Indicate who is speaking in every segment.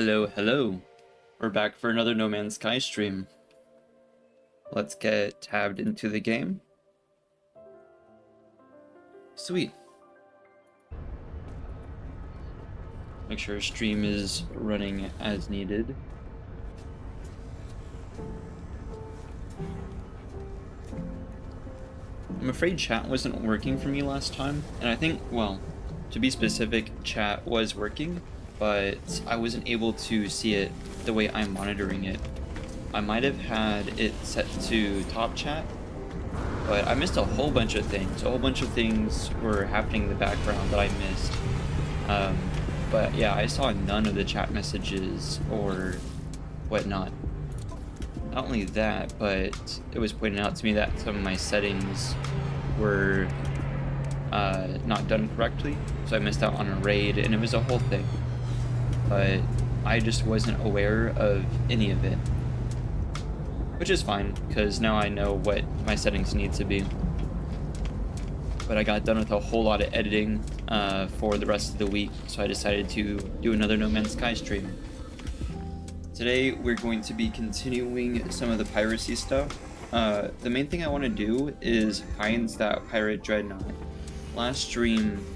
Speaker 1: Hello, hello. We're back for another No Man's Sky stream. Let's get tabbed into the game. Sweet. Make sure stream is running as needed. I'm afraid chat wasn't working for me last time, and I think, well, to be specific, chat was working, but I wasn't able to see it the way I'm monitoring it. I might have had it set to top chat, but I missed a whole bunch of things. A whole bunch of things were happening in the background that I missed. But yeah, I saw none of the chat messages or whatnot. Not only that, but it was pointed out to me that some of my settings were not done correctly, so I missed out on a raid, and it was a whole thing. But I just wasn't aware of any of it, which is fine, because now I know what my settings need to be. But I got done with a whole lot of editing for the rest of the week, so I decided to do another No Man's Sky stream. Today we're going to be continuing some of the piracy stuff. The main thing I want to do is find that pirate Dreadnought. Last stream,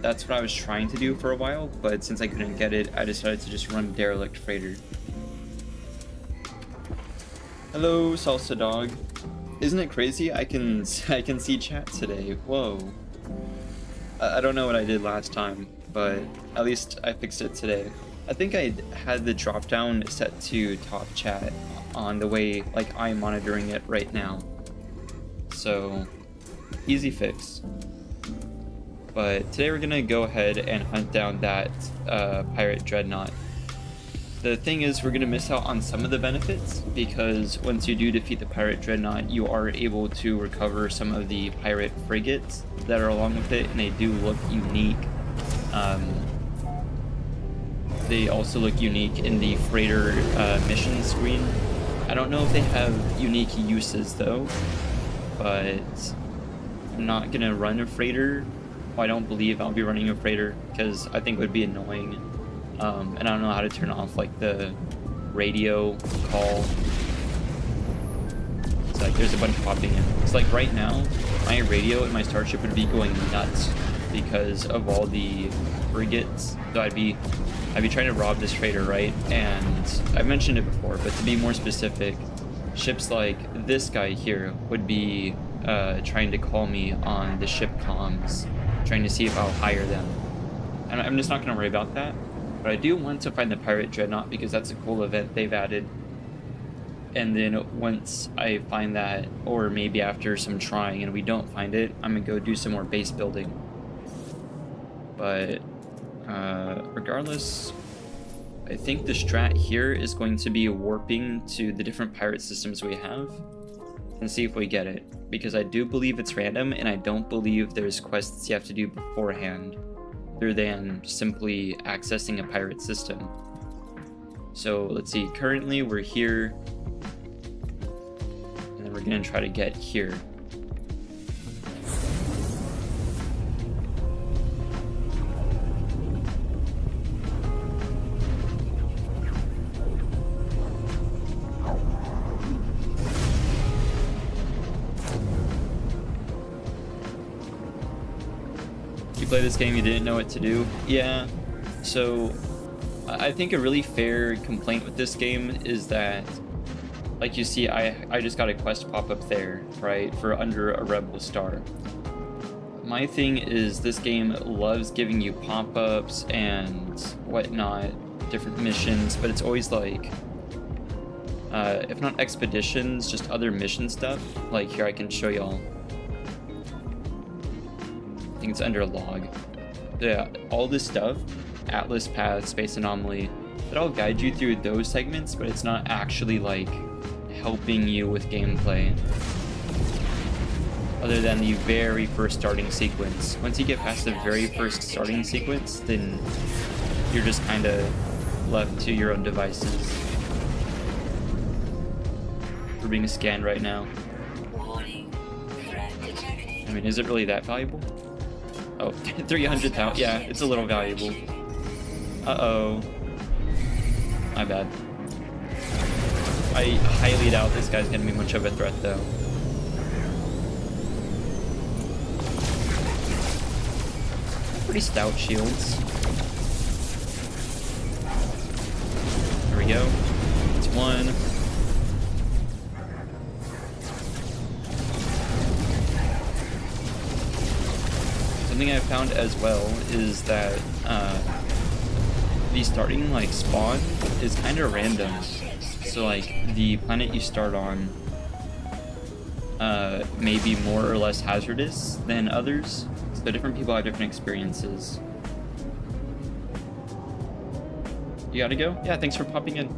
Speaker 1: that's what I was trying to do for a while, but since I couldn't get it, I decided to just run derelict freighter. Hello, Salsa Dog. Isn't it crazy? I can see chat today. Whoa. I don't know what I did last time, but at least I fixed it today. I think I had the drop down set to top chat on the way like I'm monitoring it right now. So easy fix. But today we're gonna go ahead and hunt down that pirate Dreadnought. The thing is, we're gonna miss out on some of the benefits, because once you do defeat the pirate Dreadnought, you are able to recover some of the pirate frigates that are along with it, and they do look unique. They also look unique in the freighter mission screen. I don't know if they have unique uses though, but I'm not gonna run a freighter. Well, I don't believe I'll be running a freighter because I think it would be annoying. And I don't know how to turn off like the radio call. It's like there's a bunch popping in. It's like right now, my radio in my starship would be going nuts because of all the frigates. So I'd be trying to rob this freighter, right? And I've mentioned it before, but to be more specific, ships like this guy here would be trying to call me on the ship comms, trying to see if I'll hire them. And I'm just not going to worry about that. But I do want to find the pirate Dreadnought because that's a cool event they've added. And then once I find that, or maybe after some trying and we don't find it, I'm going to go do some more base building. But regardless, I think the strat here is going to be warping to the different pirate systems we have and see if we get it. Because I do believe it's random, and I don't believe there's quests you have to do beforehand other than simply accessing a pirate system. So let's see, currently we're here, and then we're gonna try to get here. Play this game, you didn't know what to do. Yeah, so I think a really fair complaint with this game is that, like you see, I just got a quest pop up there, right, for under a rebel star. My thing is this game loves giving you pop-ups and whatnot, different missions, but it's always like if not expeditions, just other mission stuff. Like here, I can show y'all. I think it's under log. Yeah, all this stuff, Atlas Path, Space Anomaly, that'll guide you through those segments, but it's not actually like helping you with gameplay. Other than the very first starting sequence. Once you get past the very first starting sequence, then you're just kind of left to your own devices. We're being scanned right now. I mean, is it really that valuable? Oh, 300,000. Yeah, it's a little valuable. Uh-oh. My bad. I highly doubt this guy's gonna be much of a threat though. Pretty stout shields. There we go. It's one. Something I found as well is that the starting like spawn is kind of random. So like the planet you start on may be more or less hazardous than others. So different people have different experiences. You gotta go? Yeah, thanks for popping in.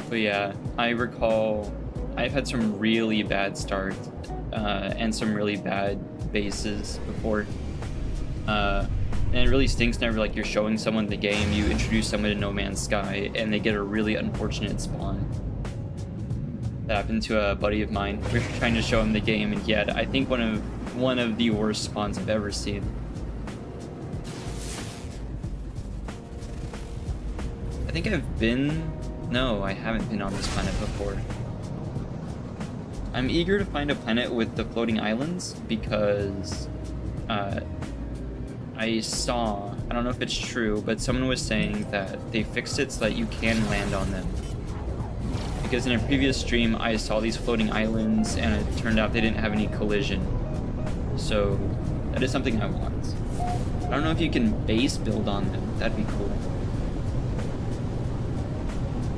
Speaker 1: But yeah, I recall I've had some really bad starts and some really bad bases before. And it really stinks whenever like you're showing someone the game, you introduce someone to No Man's Sky, and they get a really unfortunate spawn. That happened to a buddy of mine. We were trying to show him the game, and he had, I think, one of the worst spawns I've ever seen. I think I've been... No, I haven't been on this planet before. I'm eager to find a planet with the floating islands because I saw, I don't know if it's true, but someone was saying that they fixed it so that you can land on them. Because in a previous stream, I saw these floating islands and it turned out they didn't have any collision. So that is something I want. I don't know if you can base build on them. That'd be cool.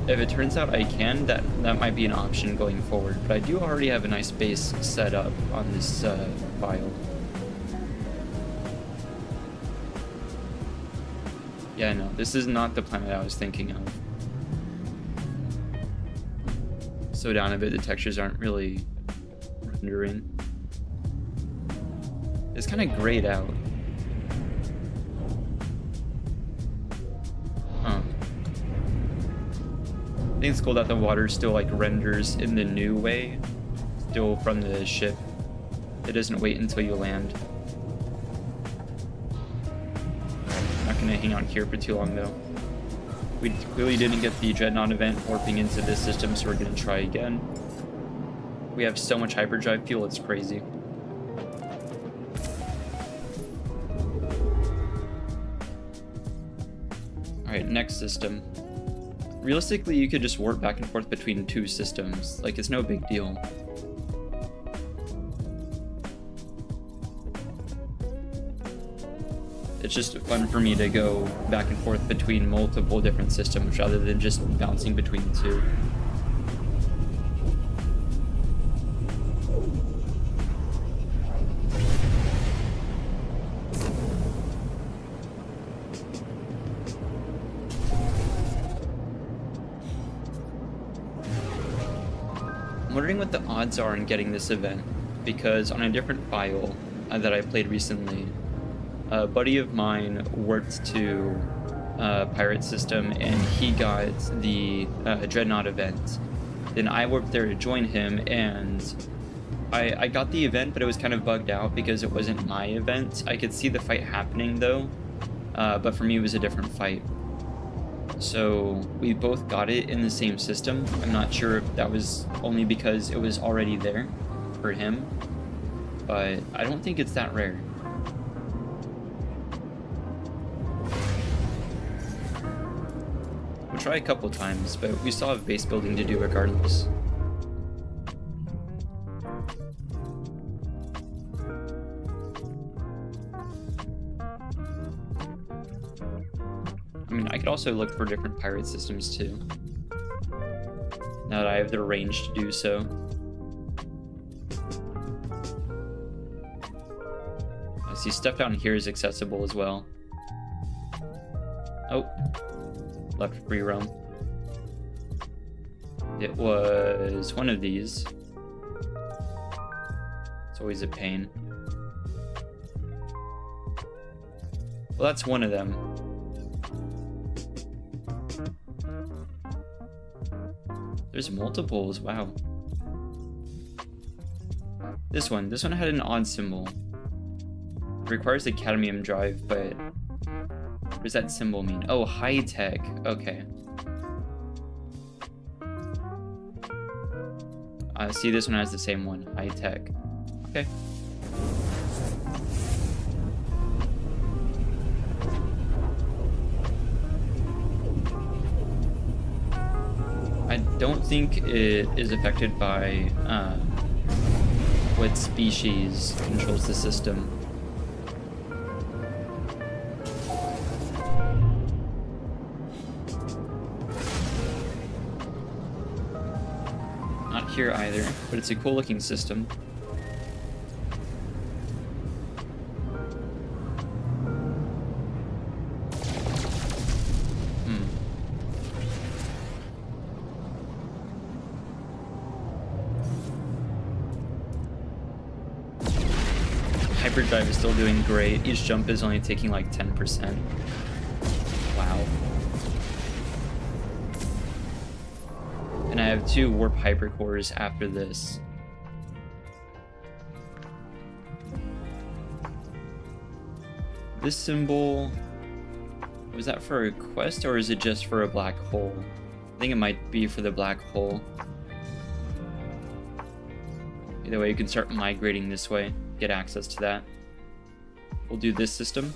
Speaker 1: If it turns out I can, that might be an option going forward. But I do already have a nice base set up on this file. Yeah, no, this is not the planet I was thinking of. Slow down a bit, the textures aren't really rendering. It's kind of grayed out. Huh. I think it's cool that the water still like renders in the new way, still from the ship. It doesn't wait until you land. Not gonna hang out here for too long though. We clearly didn't get the Dreadnought event warping into this system, so we're gonna try again. We have so much hyperdrive fuel, it's crazy. Alright, next system. Realistically, you could just warp back and forth between two systems. Like, it's no big deal. It's just fun for me to go back and forth between multiple different systems rather than just bouncing between two. I'm wondering what the odds are in getting this event, because on a different file that I played recently, a buddy of mine worked to pirate system and he got the Dreadnought event. Then I worked there to join him, and I got the event, but it was kind of bugged out because it wasn't my event. I could see the fight happening though, but for me it was a different fight. So we both got it in the same system. I'm not sure if that was only because it was already there for him, but I don't think it's that rare. We'll try a couple times, but we still have base building to do regardless. I mean, I could also look for different pirate systems too, now that I have the range to do so. I see stuff down here is accessible as well. Oh. Left free roam. It was one of these. It's always a pain. Well, that's one of them. There's multiples, wow. This one had an odd symbol. It requires the cadmium drive, but What does that symbol mean? Oh, high tech. Okay. I see this one has the same one. High tech. Okay. I don't think it is affected by what species controls the system. Not here either, but it's a cool looking system. Hyperdrive is still doing great. Each jump is only taking like 10%. Wow. And I have 2 warp hypercores after this. This symbol, was that for a quest or is it just for a black hole? I think it might be for the black hole. Either way, you can start migrating this way, get access to that. We'll do this system.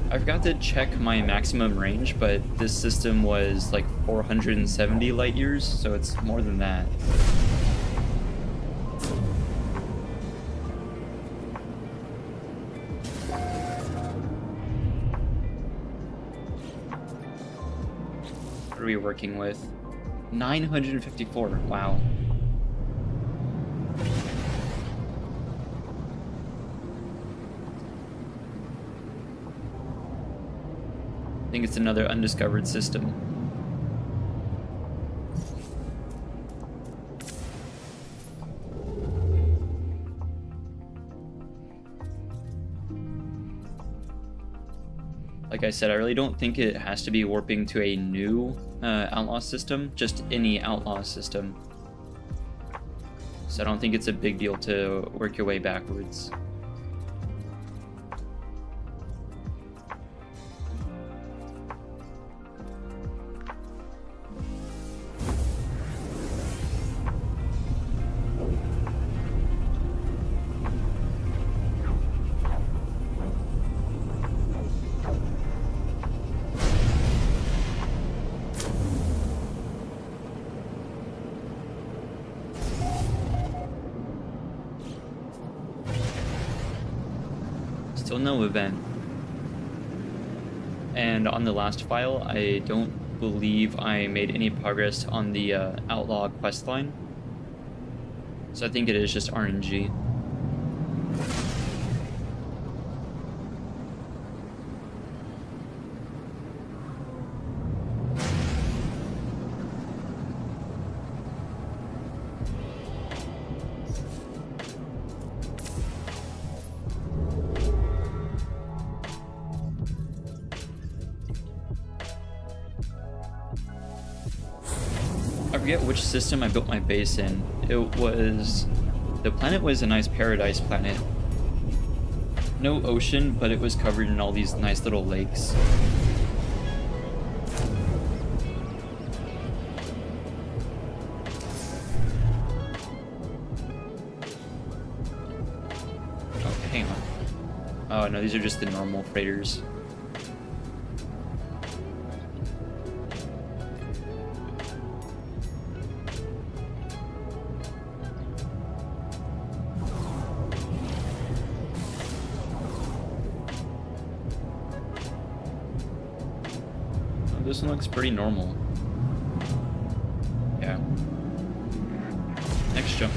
Speaker 1: I forgot to check my maximum range, but this system was like 470 light years, so it's more than that. What are we working with? 954, wow. I think it's another undiscovered system. Like I said, I really don't think it has to be warping to a new outlaw system, just any outlaw system. So I don't think it's a big deal to work your way backwards. Still no event. And on the last file, I don't believe I made any progress on the outlaw questline. So I think it is just RNG. I forget which system I built my base in. The planet was a nice paradise planet. No ocean, but it was covered in all these nice little lakes. Oh, hang on. Oh no, these are just the normal freighters. This one looks pretty normal. Yeah. Next jump.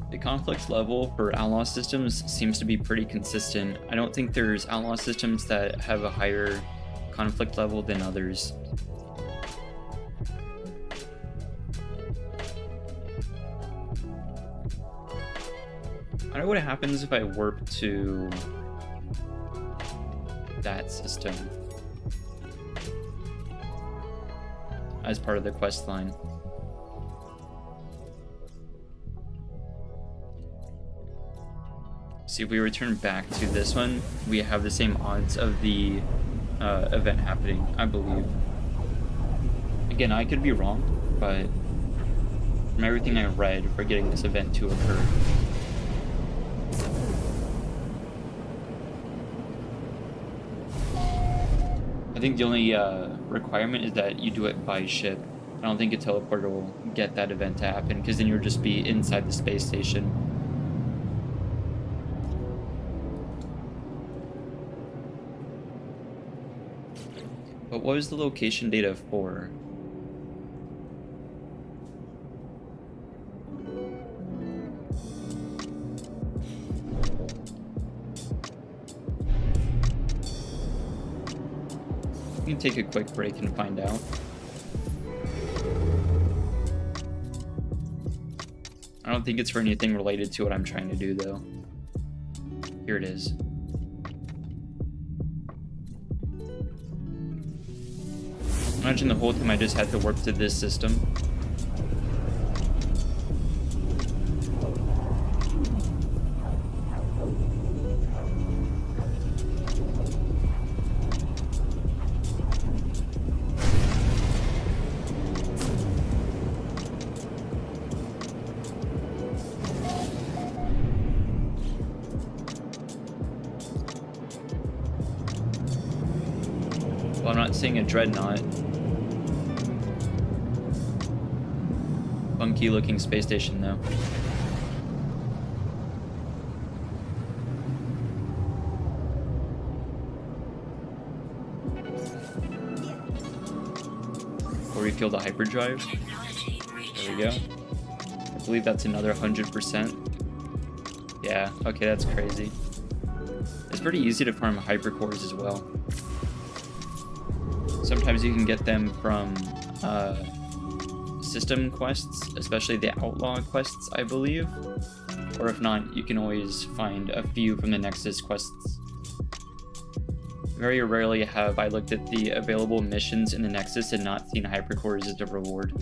Speaker 1: The conflict level for outlaw systems seems to be pretty consistent. I don't think there's outlaw systems that have a higher conflict level than others. I wonder what happens if I warp to that system as part of the quest line. See, if we return back to this one, we have the same odds of the event happening, I believe. Again, I could be wrong, but from everything I read, we're getting this event to occur. I think the only requirement is that you do it by ship. I don't think a teleporter will get that event to happen, because then you'll just be inside the space station. But what was the location data for? We can take a quick break and find out. I don't think it's for anything related to what I'm trying to do, though. Here it is. Imagine the whole time I just had to warp to this system. Well, I'm not seeing a Dreadnought. Funky looking space station though. Or refuel the hyperdrive. There we go. I believe that's another 100%. Yeah, okay, that's crazy. It's pretty easy to farm hypercores as well. Sometimes you can get them from system quests, especially the outlaw quests, I believe. Or if not, you can always find a few from the Nexus quests. Very rarely have I looked at the available missions in the Nexus and not seen hypercores as a reward.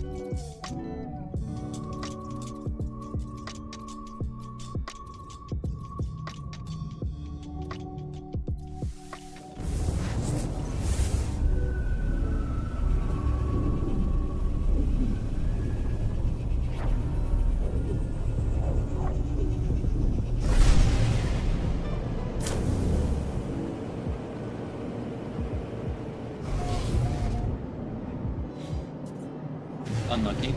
Speaker 1: Unlucky.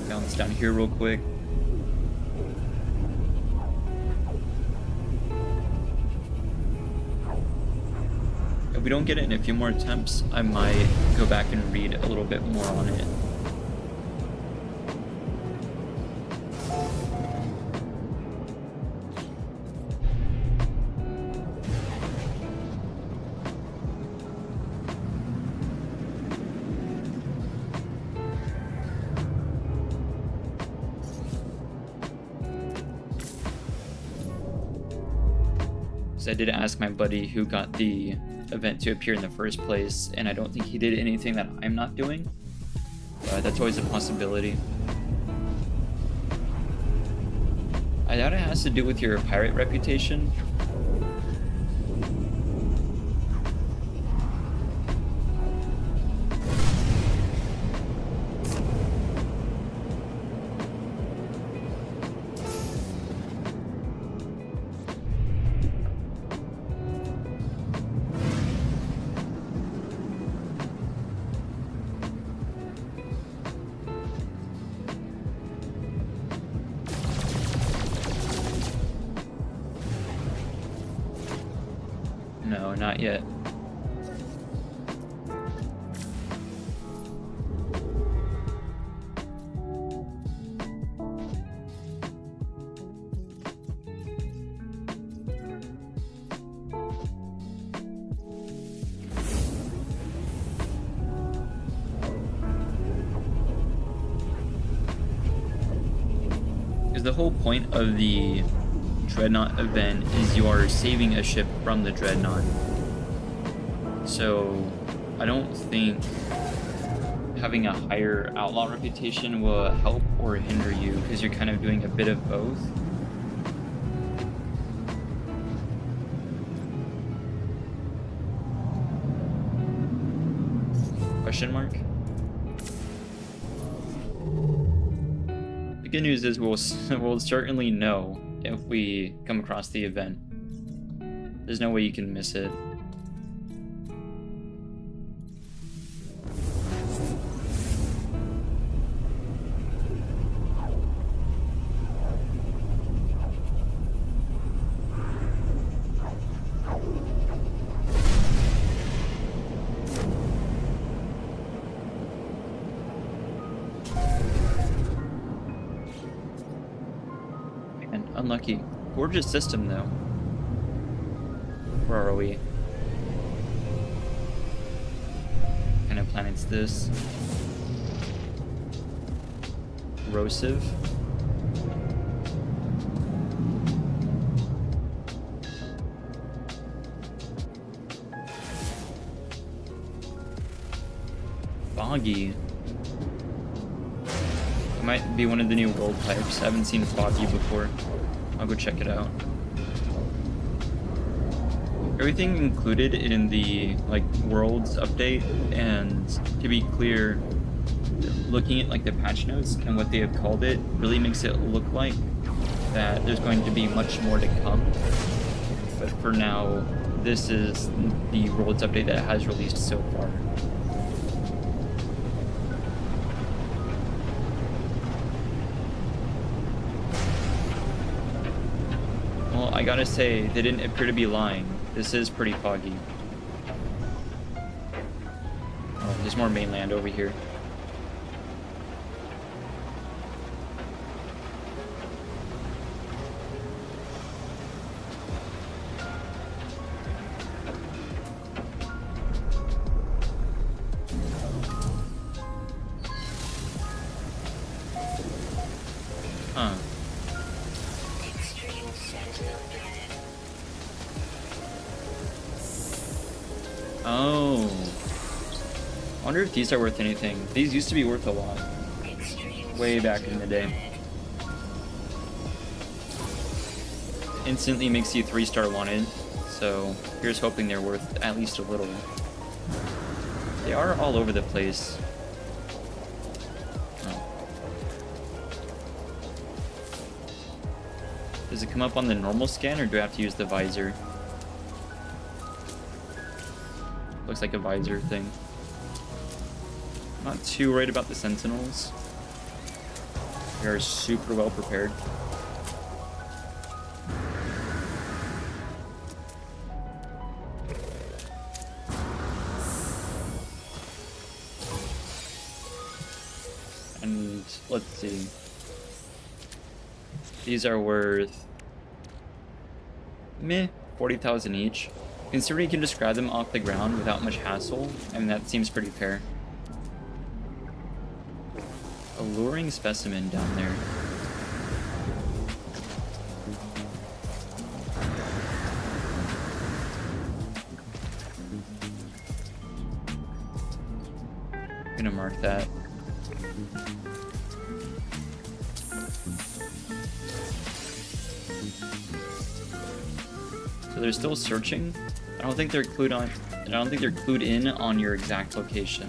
Speaker 1: Bounce down here real quick. If we don't get it in a few more attempts, I might go back and read a little bit more on it. So I did ask my buddy who got the event to appear in the first place, and I don't think he did anything that I'm not doing, but that's always a possibility. I doubt it has to do with your pirate reputation. No, not yet. the whole point of the Dreadnought event is you are saving a ship from the Dreadnought. So I don't think having a higher outlaw reputation will help or hinder you, because you're kind of doing a bit of both. Question mark? The good news is we'll certainly know if we come across the event. There's no way you can miss it. Unlucky. Gorgeous system, though. Where are we? What kind of planet's this? Corrosive. Foggy. It might be one of the new world types. I haven't seen Foggy before. I'll go check it out. Everything included in the worlds update, and to be clear, looking at the patch notes and what they have called it really makes it look like that there's going to be much more to come. But for now, this is the worlds update that has released so far. Well, I gotta say, they didn't appear to be lying. This is pretty foggy. Oh, there's more mainland over here. Huh. Oh. I wonder if these are worth anything. These used to be worth a lot. Way back in the day. Instantly makes you 3-star wanted, so here's hoping they're worth at least a little. They are all over the place. Oh. Does it come up on the normal scan, or do I have to use the visor? Looks like a visor thing. Not too worried about the sentinels. They are super well prepared. And let's see. These are worth meh, 40,000 each. Considering you can just grab them off the ground without much hassle, I mean, that seems pretty fair. Alluring specimen down there. I'm gonna mark that. So they're still searching. I don't think they're clued on. I don't think they're clued in on your exact location.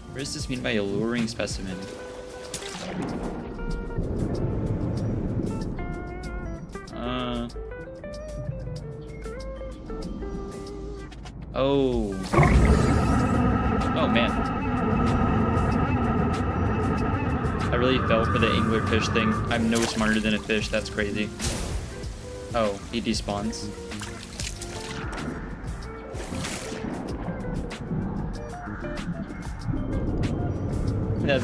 Speaker 1: What does this mean by alluring specimen? Oh. Oh man. I really fell for the anglerfish thing. I'm no smarter than a fish. That's crazy. Oh, he despawns.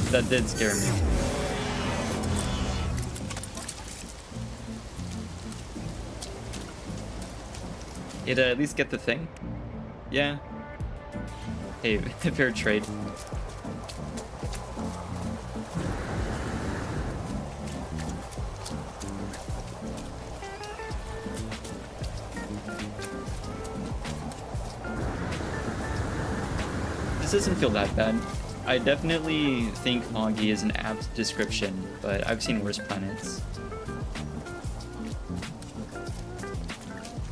Speaker 1: That did scare me. Did I at least get the thing? Yeah. Hey, fair trade. This doesn't feel that bad. I definitely think foggy is an apt description, but I've seen worse planets.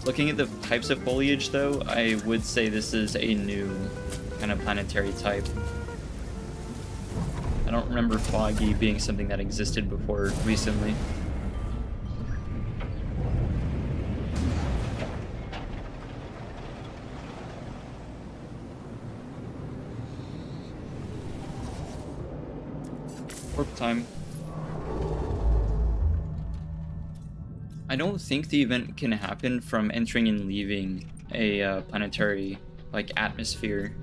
Speaker 1: Looking at the types of foliage though, I would say this is a new kind of planetary type. I don't remember foggy being something that existed before recently. Warp time. I don't think the event can happen from entering and leaving a planetary like atmosphere.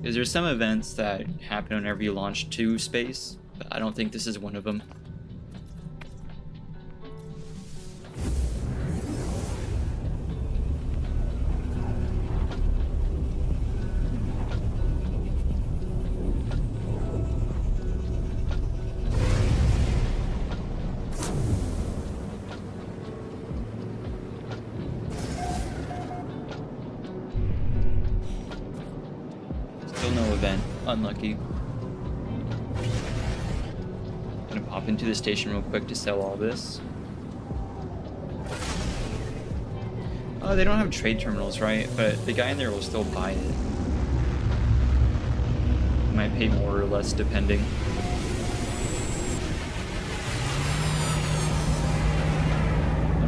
Speaker 1: Because there's some events that happen whenever you launch to space, but I don't think this is one of them. Unlucky. Gonna pop into the station real quick to sell all this. Oh, they don't have trade terminals, right? But the guy in there will still buy it. He might pay more or less depending.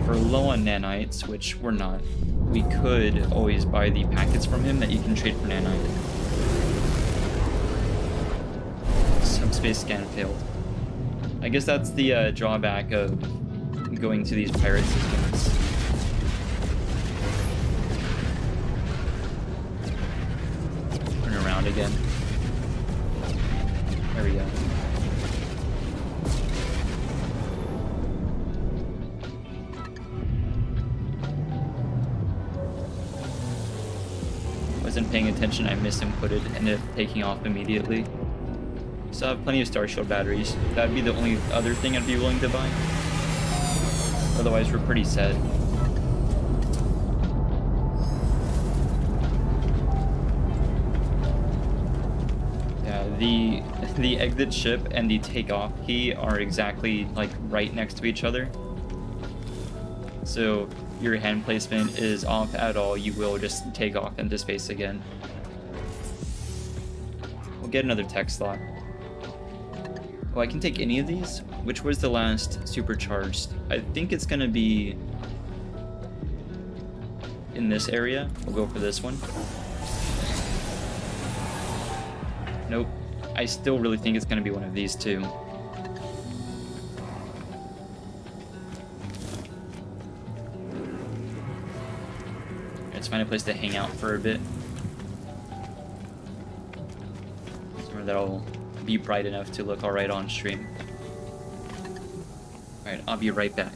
Speaker 1: If we're low on nanites, which we're not, we could always buy the packets from him that you can trade for nanite. Subspace scan failed. I guess that's the drawback of going to these pirate systems. Turn around again. There we go. Wasn't paying attention, I misinputted, ended up taking off immediately. So I have plenty of Star Shield batteries. That'd be the only other thing I'd be willing to buy. Otherwise, we're pretty set. Yeah, the exit ship and the takeoff key are exactly like right next to each other. So your hand placement is off at all, you will just take off into space again. We'll get another tech slot. Oh, I can take any of these? Which was the last supercharged? I think it's gonna be in this area. We'll go for this one. Nope. I still really think it's gonna be one of these two. Let's find a place to hang out for a bit. Somewhere that'll be bright enough to look alright on stream. Alright, I'll be right back.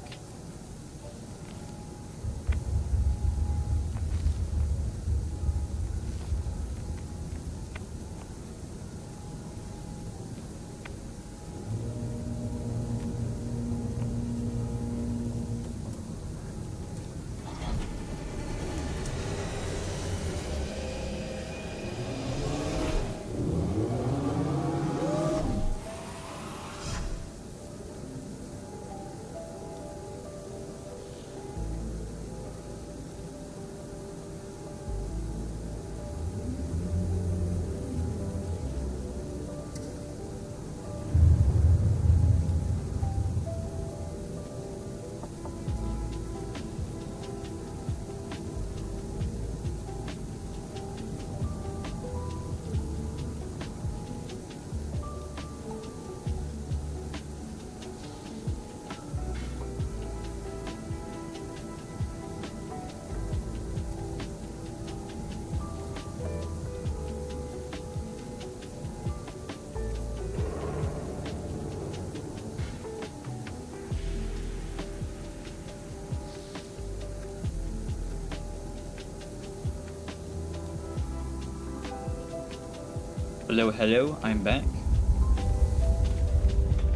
Speaker 1: Hello, I'm back.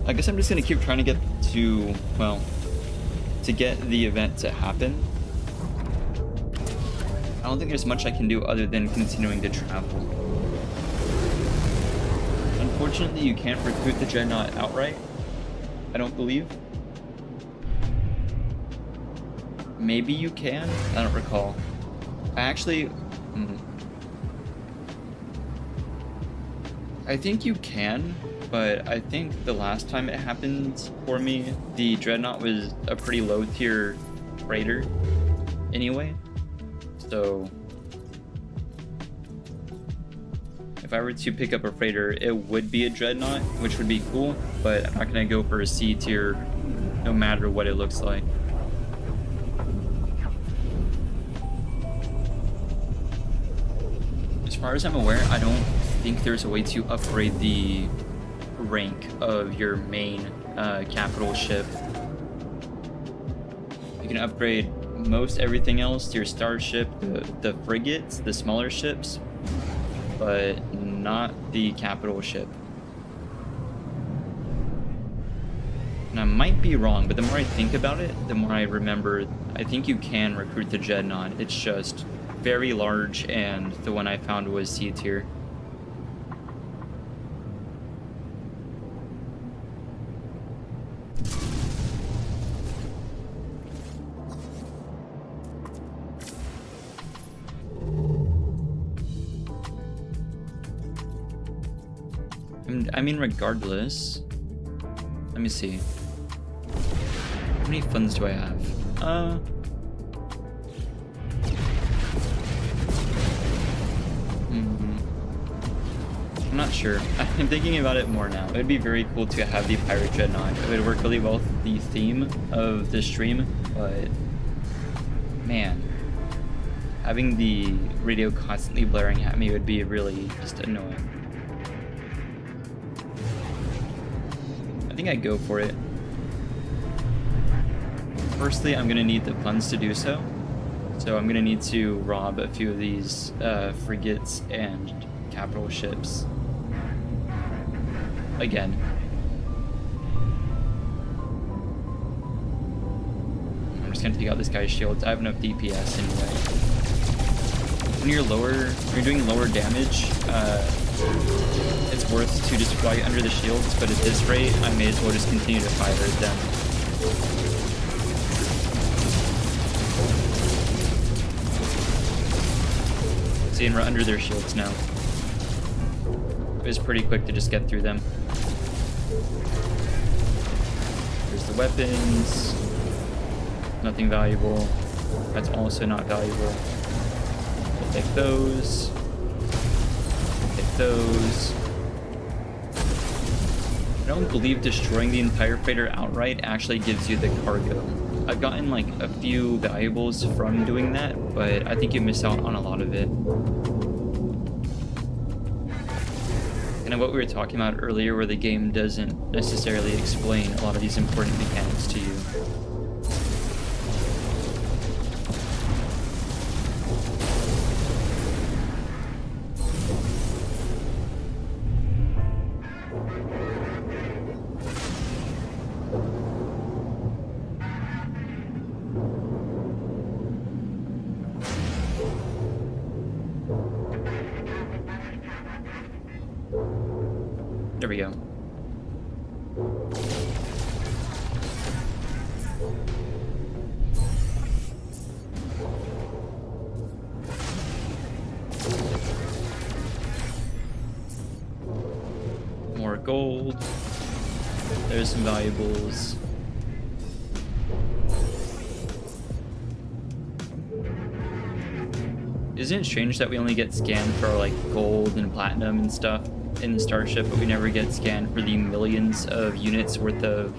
Speaker 1: I guess I'm just gonna keep trying to get to, well, to get the event to happen. I don't think there's much I can do other than continuing to travel. Unfortunately, you can't recruit the Dreadnought outright, I don't believe. Maybe you can? I don't recall. I actually... I think you can, but I think the last time it happened for me, the Dreadnought was a pretty low tier freighter anyway. So if I were to pick up a freighter, it would be a Dreadnought, which would be cool, but I'm not gonna go for a C tier no matter what it looks like. As far as I'm aware, I don't think there's a way to upgrade the rank of your main capital ship. You can upgrade most everything else to your starship, the frigates, the smaller ships, but not the capital ship. And I might be wrong, but the more I think about it, the more I remember, I think you can recruit the Dreadnought. It's just very large, and the one I found was C tier. I mean, regardless, let me see. How many funds do I have? I'm not sure. I'm thinking about it more now. It would be very cool to have the Pirate Dreadnought. It would work really well with the theme of the stream, but man, having the radio constantly blaring at me would be really just annoying. I think I'd go for it. Firstly, I'm gonna need the funds to do so. So I'm gonna need to rob a few of these frigates and capital ships. Again. I'm just gonna take out this guy's shields. I have enough DPS anyway. When you're doing lower damage, it's worth to just fly under the shields, but at this rate, I may as well just continue to fire at them. See, and we're under their shields now. It was pretty quick to just get through them. There's the weapons. Nothing valuable. That's also not valuable. We'll take those. Take those. I don't believe destroying the entire freighter outright actually gives you the cargo. I've gotten like a few valuables from doing that, but I think you miss out on a lot of it. And what we were talking about earlier, where the game doesn't necessarily explain a lot of these important mechanics to you. There we go. More gold. There's some valuables. Isn't it strange that we only get scanned for like gold and platinum and stuff in the starship, but we never get scanned for the millions of units worth of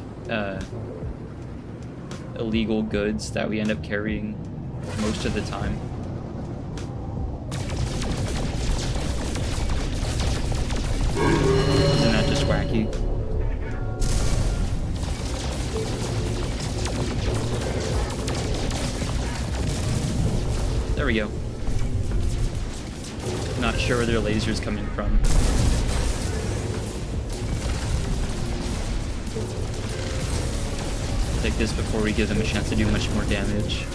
Speaker 1: illegal goods that we end up carrying most of the time? Isn't that just wacky? There we go. Not sure where their laser's coming from. Take this before we give them a chance to do much more damage.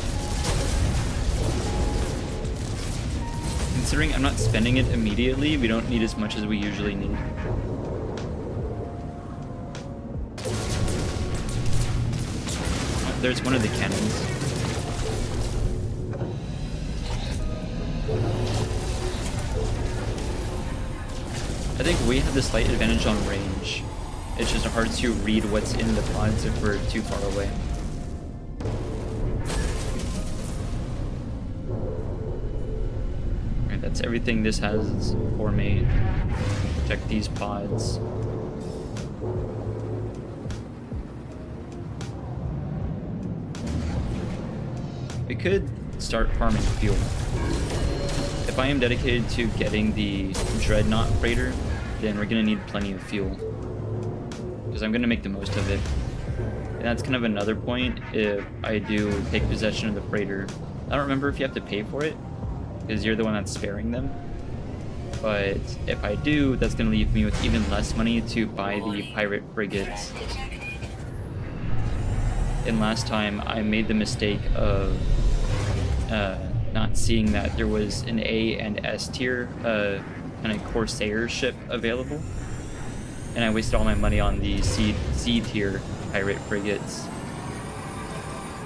Speaker 1: considering I'm not spending it immediately, we don't need as much as we usually need. Oh, there's one of the cannons. I think we have the slight advantage on range. It's just hard to read what's in the pods if we're too far away. Alright, that's everything this has for me. Check these pods. We could start farming fuel. If I am dedicated to getting the Dreadnought freighter, then we're gonna need plenty of fuel, because I'm gonna make the most of it. And that's kind of another point if I do take possession of the freighter. I don't remember if you have to pay for it, because you're the one that's sparing them. But if I do, that's gonna leave me with even less money to buy the pirate frigates. And last time I made the mistake of not seeing that there was an A and S tier kind of Corsair ship available, and I wasted all my money on the C tier pirate frigates.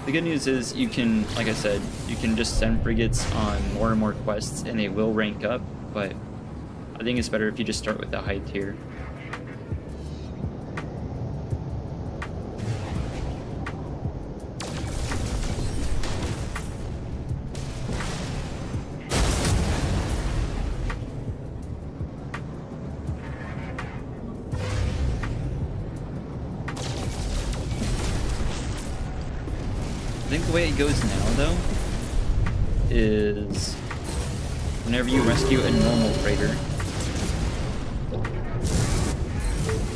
Speaker 1: The good news is you can, like I said, you can just send frigates on more and more quests and they will rank up, but I think it's better if you just start with the high tier. I think the way it goes now, though, is whenever you rescue a normal freighter,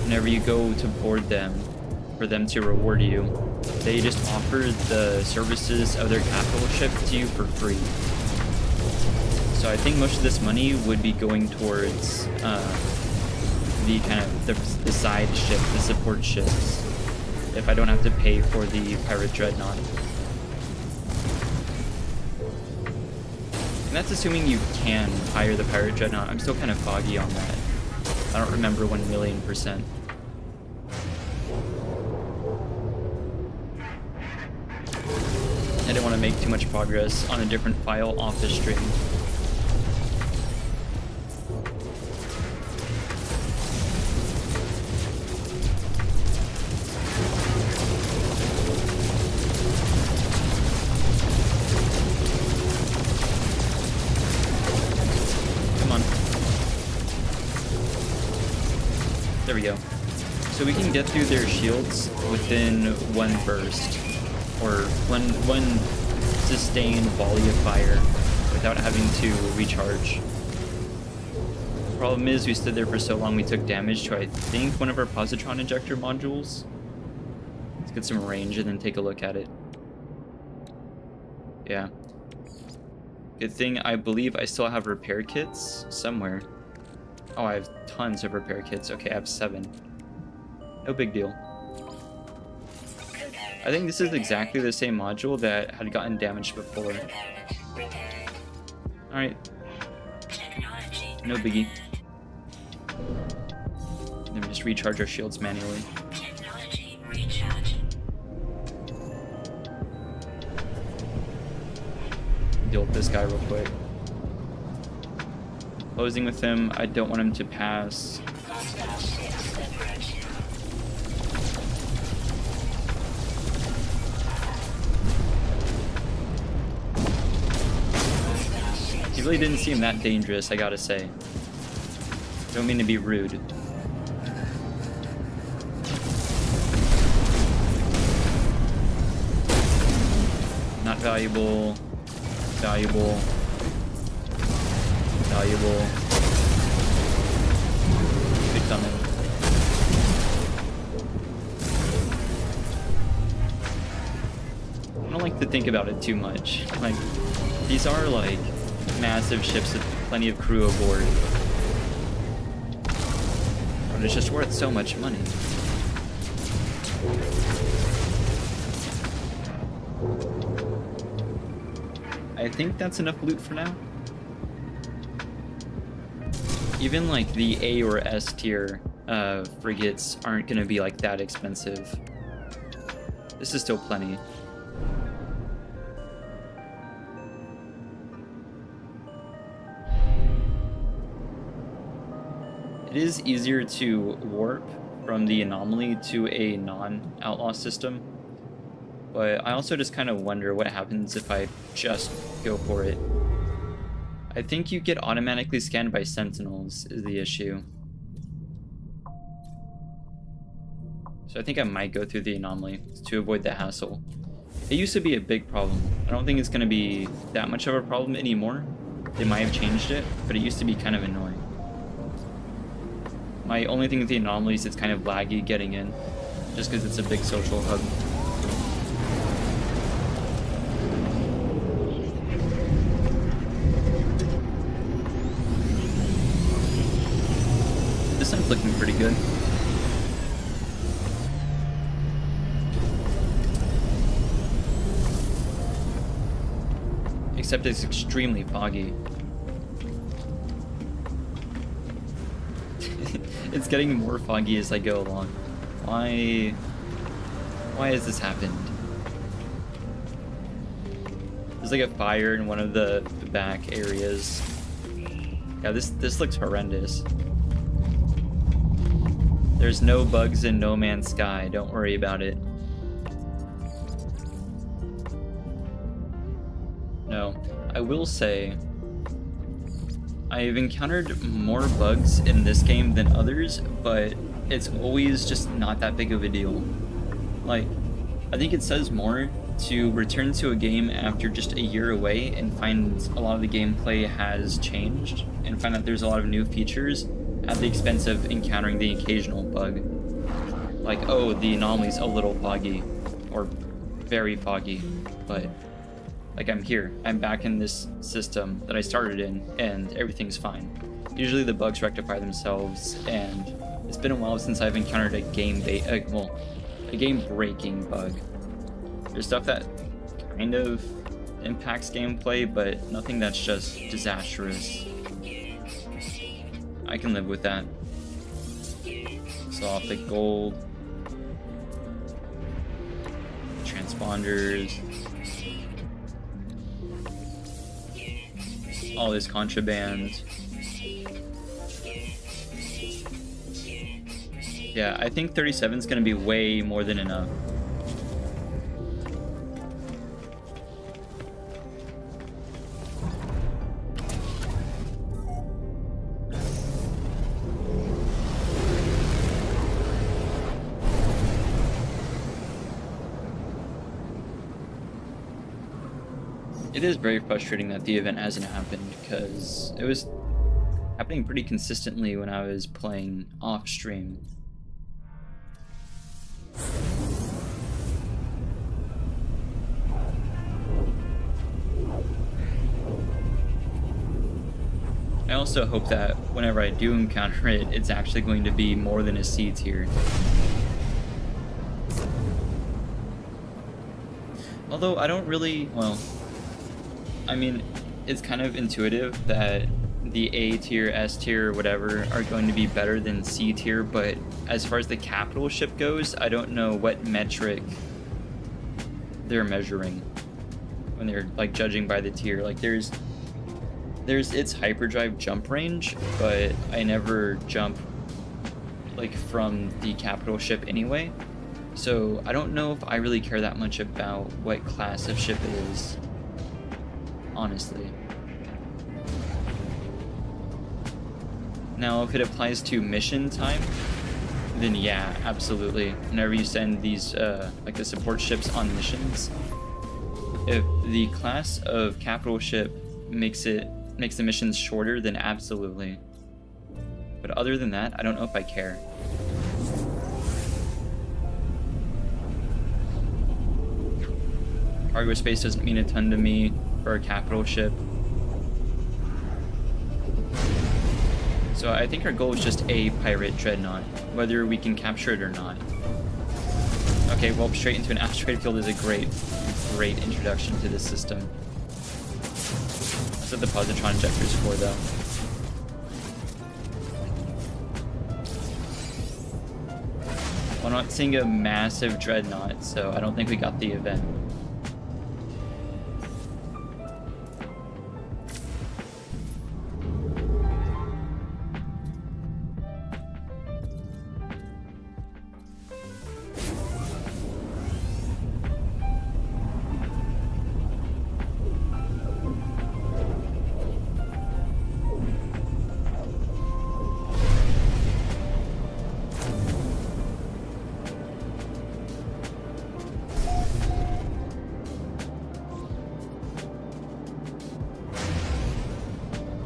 Speaker 1: whenever you go to board them for them to reward you, they just offer the services of their capital ship to you for free. So I think most of this money would be going towards the kind of the side ship, the support ships, if I don't have to pay for the pirate Dreadnought. And that's assuming you can hire the pirate Dreadnought. I'm still kind of foggy on that. I don't remember 1,000,000%. I didn't want to make too much progress on a different file off the stream. There we go. So we can get through their shields within one burst, or one sustained volley of fire without having to recharge. Problem is, we stood there for so long we took damage to, I think, one of our positron injector modules. Let's get some range and then take a look at it. Yeah. Good thing I believe I still have repair kits somewhere. Oh, I have tons of repair kits. Okay, I have 7. No big deal. I think this is exactly the same module that had gotten damaged before. Alright. No biggie. Then we just recharge our shields manually. Deal with this guy real quick. Closing with him, I don't want him to pass. He really didn't seem that dangerous, I gotta say. Don't mean to be rude. Not valuable. Valuable. Valuable. Good coming. I don't like to think about it too much. Like, these are like massive ships with plenty of crew aboard. But it's just worth so much money. I think that's enough loot for now. Even like the A or S tier frigates aren't going to be like that expensive. This is still plenty. It is easier to warp from the anomaly to a non-outlaw system, but I also just kind of wonder what happens if I just go for it. I think you get automatically scanned by sentinels is the issue. So I think I might go through the anomaly to avoid the hassle. It used to be a big problem. I don't think it's going to be that much of a problem anymore. They might have changed it, but it used to be kind of annoying. My only thing with the anomaly is it's kind of laggy getting in, just because it's a big social hub. This one's looking pretty good. Except it's extremely foggy. It's getting more foggy as I go along. Why has this happened? There's like a fire in one of the back areas. Yeah, this looks horrendous. There's no bugs in No Man's Sky, don't worry about it. No, I will say I've encountered more bugs in this game than others, but it's always just not that big of a deal. Like, I think it says more to return to a game after just a year away and find a lot of the gameplay has changed and find that there's a lot of new features at the expense of encountering the occasional bug. Like, oh, the anomaly's a little foggy, or very foggy, but like I'm here, I'm back in this system that I started in, and everything's fine. Usually the bugs rectify themselves, and it's been a while since I've encountered a game-breaking bug. There's stuff that kind of impacts gameplay, but nothing that's just disastrous. I can live with that. So off the gold, transponders, all this contraband. Yeah, I think 37 is going to be way more than enough. It is very frustrating that the event hasn't happened, because it was happening pretty consistently when I was playing off stream. I also hope that whenever I do encounter it, it's actually going to be more than a C tier. Although I don't really, well, I mean, it's kind of intuitive that the A tier, S tier, whatever, are going to be better than C tier, but as far as the capital ship goes, I don't know what metric they're measuring when they're like judging by the tier. Like there's its hyperdrive jump range, but I never jump like from the capital ship anyway. So I don't know if I really care that much about what class of ship it is, honestly. Now, if it applies to mission time, then yeah, absolutely. Whenever you send these, like the support ships on missions, if the class of capital ship makes the missions shorter, then absolutely. But other than that, I don't know if I care. Cargo space doesn't mean a ton to me for a capital ship. So I think our goal is just a pirate dreadnought, whether we can capture it or not. Okay, well, straight into an asteroid field is a great introduction to this system. That's what the positron injector is for, though. I'm not seeing a massive Dreadnought, so I don't think we got the event.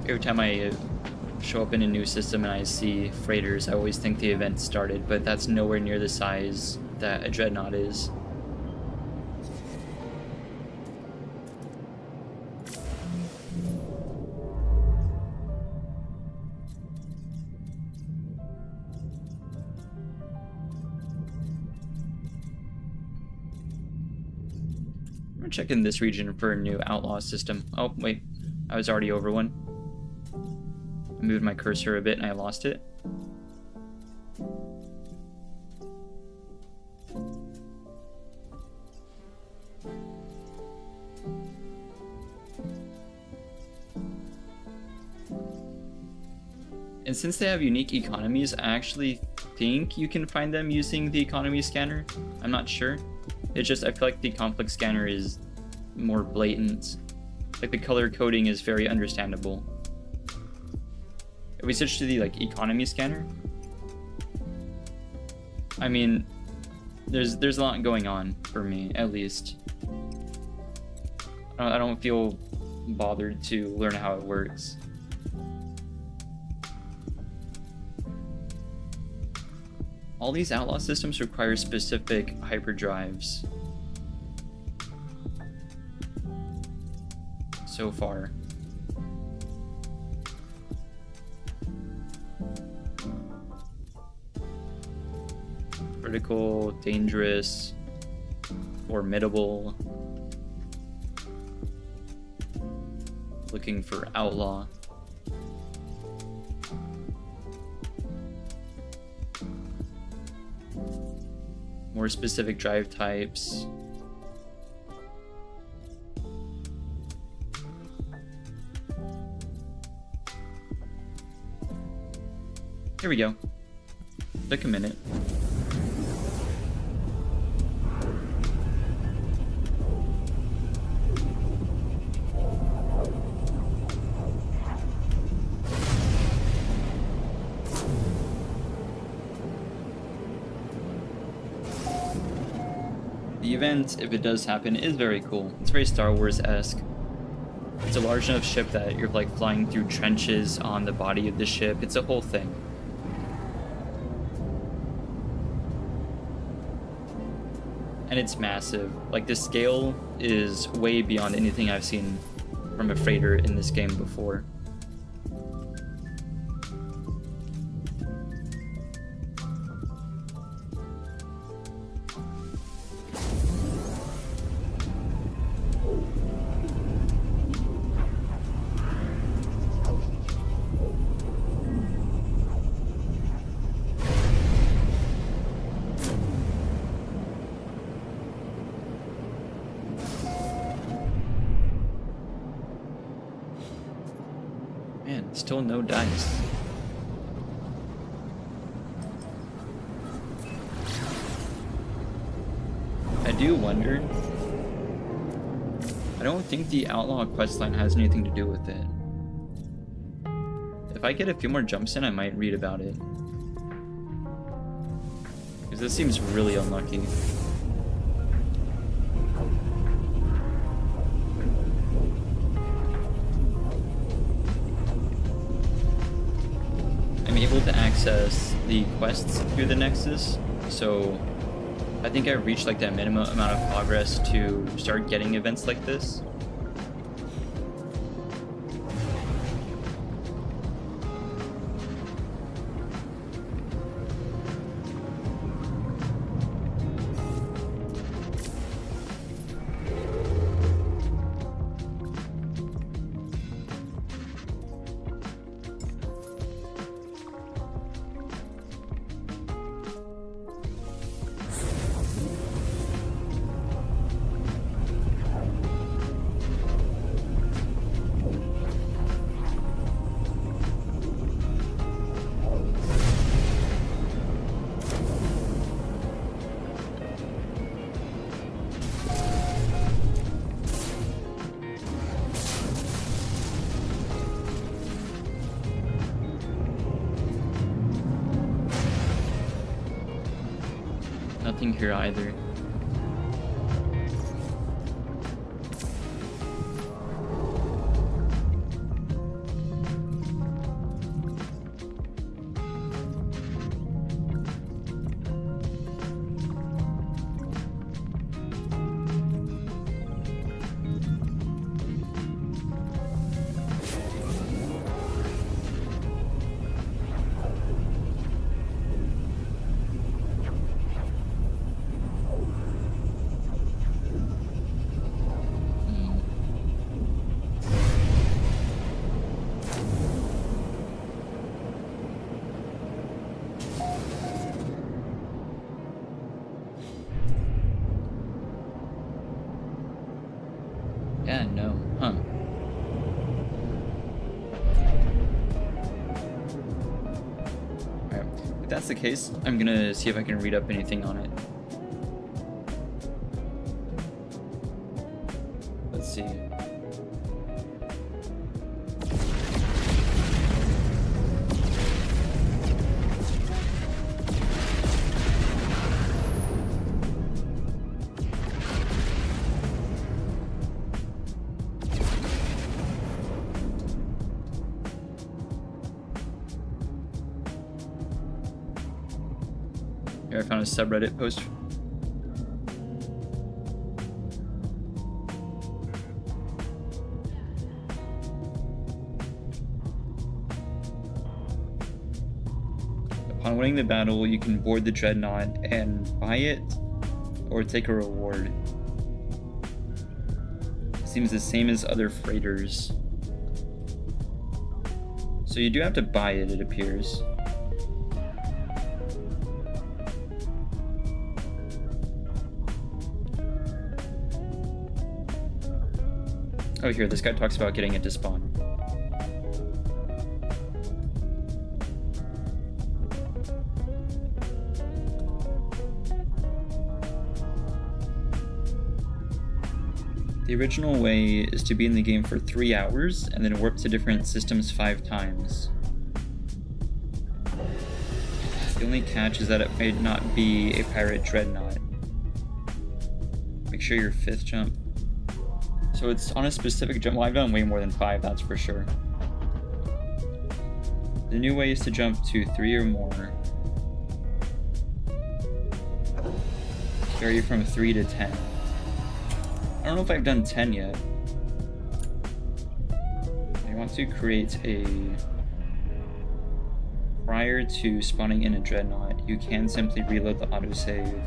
Speaker 1: Every time I show up in a new system and I see freighters, I always think the event started, but that's nowhere near the size that a Dreadnought is. I'm gonna check in this region for a new outlaw system. Oh, wait, I was already over one. I moved my cursor a bit and I lost it. And since they have unique economies, I actually think you can find them using the economy scanner. I'm not sure. It's just, I feel like the conflict scanner is more blatant. Like the color coding is very understandable. If we switch to the economy scanner, I mean, there's a lot going on for me, at least. I don't feel bothered to learn how it works. All these outlaw systems require specific hyperdrives. So far. Critical, dangerous, formidable. Looking for outlaw. More specific drive types. Here we go. Took a minute. The event, if it does happen, is very cool. It's very Star Wars-esque. It's a large enough ship that you're flying through trenches on the body of the ship. It's a whole thing. And it's massive. The scale is way beyond anything I've seen from a freighter in this game before. Man, still no dice. I do wonder. I don't think the Outlaw questline has anything to do with it. If I get a few more jumps in, I might read about it. Because this seems really unlucky. I'm able to access the quests through the Nexus, so I think I've reached that minimum amount of progress to start getting events like this. Nothing here either. Yeah, no. Huh. Alright. If that's the case, I'm gonna see if I can read up anything on it. Let's see. Here, I found a subreddit post. Upon winning the battle, you can board the Dreadnought and buy it or take a reward. It seems the same as other freighters. So you do have to buy it, it appears. Oh, here, this guy talks about getting it to spawn. The original way is to be in the game for 3 hours and then warp to different systems 5 times. The only catch is that it might not be a pirate Dreadnought. Make sure your 5th jump. So it's on a specific jump. Well, I've done way more than 5, that's for sure. The new way is to jump to 3 or more. Vary from 3 to 10. I don't know if I've done 10 yet. I want to create a... Prior to spawning in a Dreadnought, you can simply reload the autosave.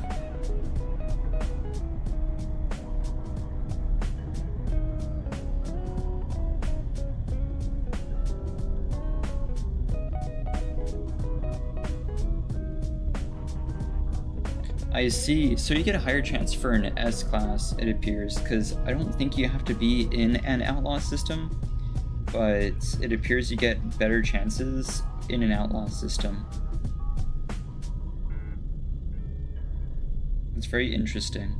Speaker 1: I see. So you get a higher chance for an S-class, it appears, because I don't think you have to be in an outlaw system, but it appears you get better chances in an outlaw system. It's very interesting.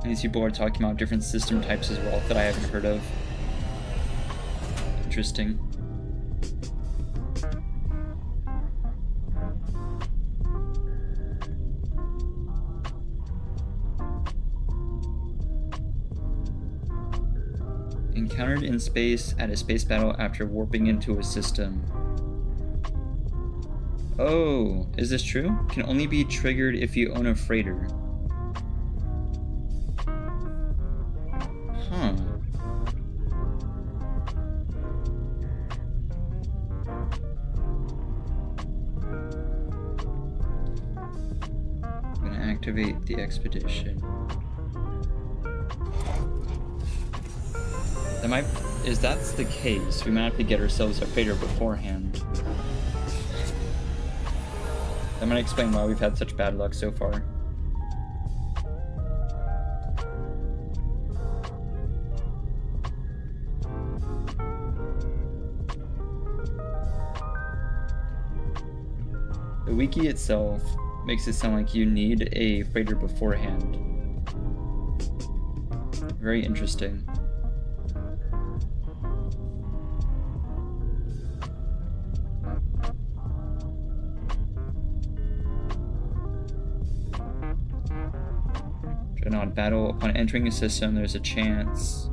Speaker 1: And these people are talking about different system types as well that I haven't heard of. Interesting. Encountered in space at a space battle after warping into a system. Oh, is this true? Can only be triggered if you own a freighter. Huh. I'm gonna activate the expedition. That might, if that's the case, we might have to get ourselves a freighter beforehand. That might explain why we've had such bad luck so far. The wiki itself makes it sound like you need a freighter beforehand. Very interesting. Dreadnought battle. Upon entering a system, there's a chance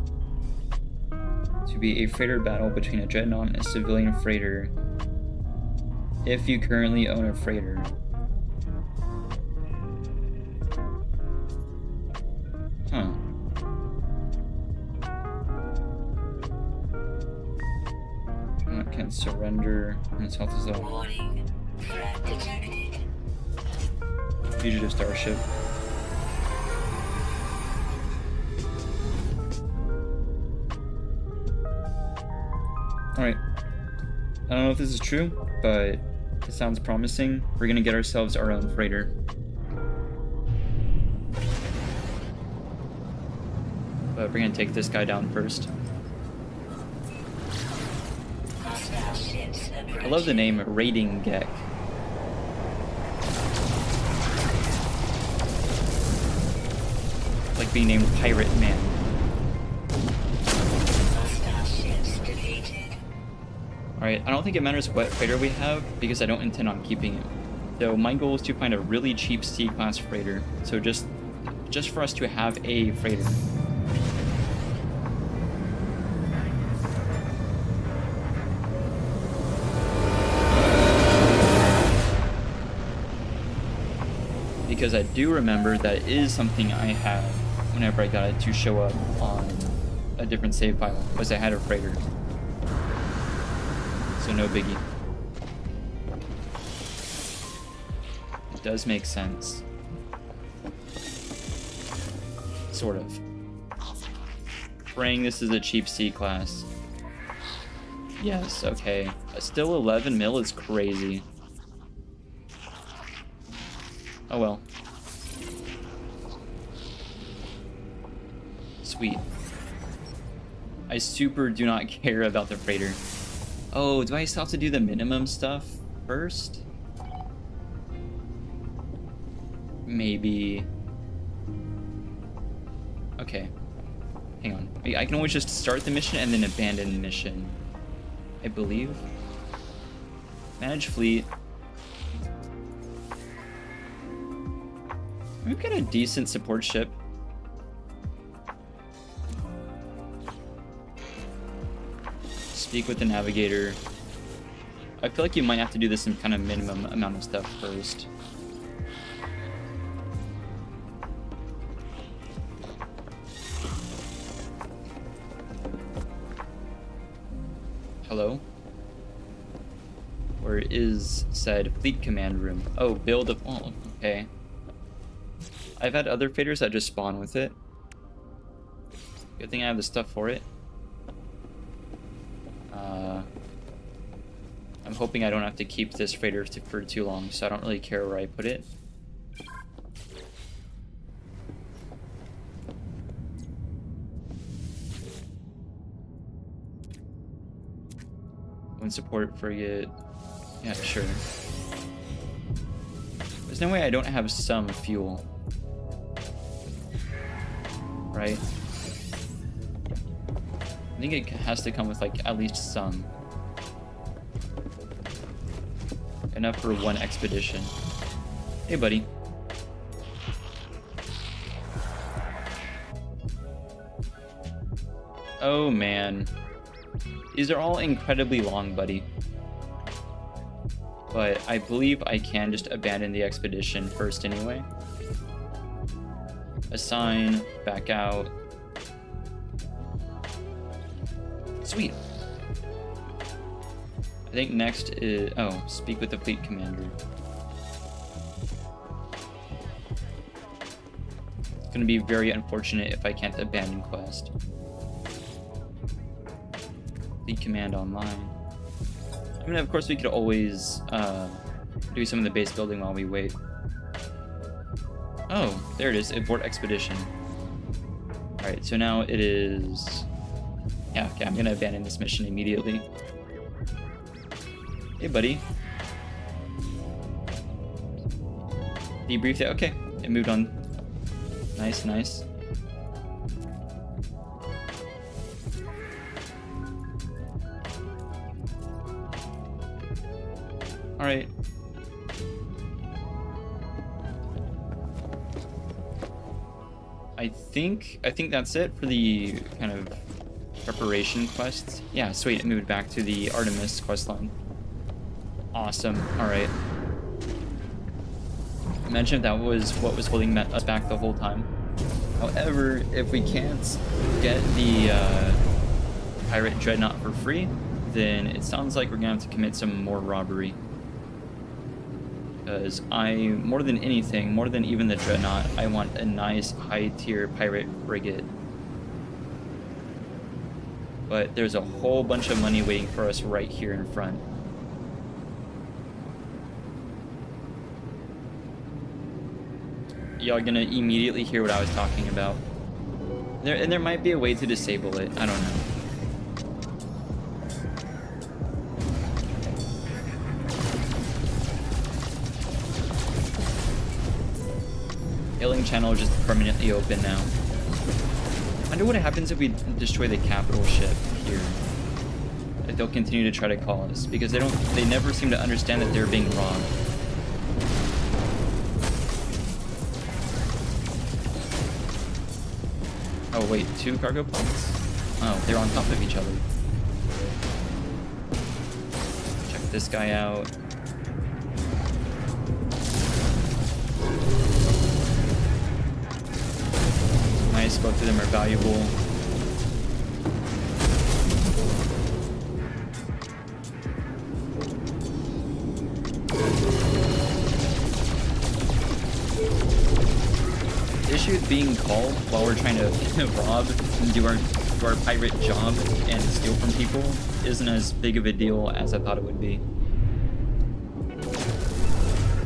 Speaker 1: to be a freighter battle between a Dreadnought and a civilian freighter if you currently own a freighter. Huh. Dreadnought can surrender when its health is low.
Speaker 2: Warning. Threat detected.
Speaker 1: Fugitive starship. Alright. I don't know if this is true, but it sounds promising. We're gonna get ourselves our own freighter. But we're gonna take this guy down first.
Speaker 2: Hostile ships approaching.
Speaker 1: I love the name Raiding Gek. Like being named Pirate Man.
Speaker 2: Hostile ships defeated.
Speaker 1: Alright, I don't think it matters what freighter we have because I don't intend on keeping it. So my goal is to find a really cheap C-class freighter. So just for us to have a freighter. Because I do remember that is something I had whenever I got it to show up on a different save file, was I had a freighter. So no biggie. It does make sense. Sort of. Praying this is a cheap C-class. Yes, okay. Still 11 mil is crazy. Oh well. Sweet. I super do not care about the freighter. Oh, do I still have to do the minimum stuff first? Maybe. Okay. Hang on. I can always just start the mission and then abandon the mission, I believe. Manage fleet. We've got a decent support ship. Speak with the navigator. I feel like you might have to do this in kind of minimum amount of stuff first. Hello? Where is said fleet command room? Oh, build a... Oh, okay. I've had other freighters that just spawn with it. Good thing I have the stuff for it. I'm hoping I don't have to keep this freighter for too long, so I don't really care where I put it. When support frigate. Yeah, sure. There's no way I don't have some fuel. Right? I think it has to come with like at least some. Enough for one expedition. Hey buddy. Oh man. These are all incredibly long, buddy. But I believe I can just abandon the expedition first anyway. Assign, back out. Sweet. I think next is... Oh, speak with the fleet commander. It's going to be very unfortunate if I can't abandon quest. Fleet command online. I mean, of course, we could always do some of the base building while we wait. Oh, there it is. Abort expedition. Alright, so now it is... Yeah, okay, I'm going to abandon this mission immediately. Hey, buddy. Debriefed it. Okay, it moved on. Nice, nice. All right. I think that's it for the kind of preparation quests. Yeah, sweet. It moved back to the Artemis questline. Awesome. All right. Imagine if that was what was holding us back the whole time. However, if we can't get the pirate Dreadnought for free, then it sounds like we're gonna have to commit some more robbery. Because more than anything, more than even the Dreadnought, I want a nice high-tier pirate frigate. But there's a whole bunch of money waiting for us right here in front. Y'all gonna immediately hear what I was talking about. And there might be a way to disable it, I don't know. Hailing channel is just permanently open now. I wonder what happens if we destroy the capital ship here. If they'll continue to try to call us, because they never seem to understand that they're being robbed. Oh wait, 2 cargo pods? Oh, they're on top of each other. Check this guy out. Nice, both of them are valuable. The issue with being called while we're trying to rob and do our pirate job and steal from people isn't as big of a deal as I thought it would be.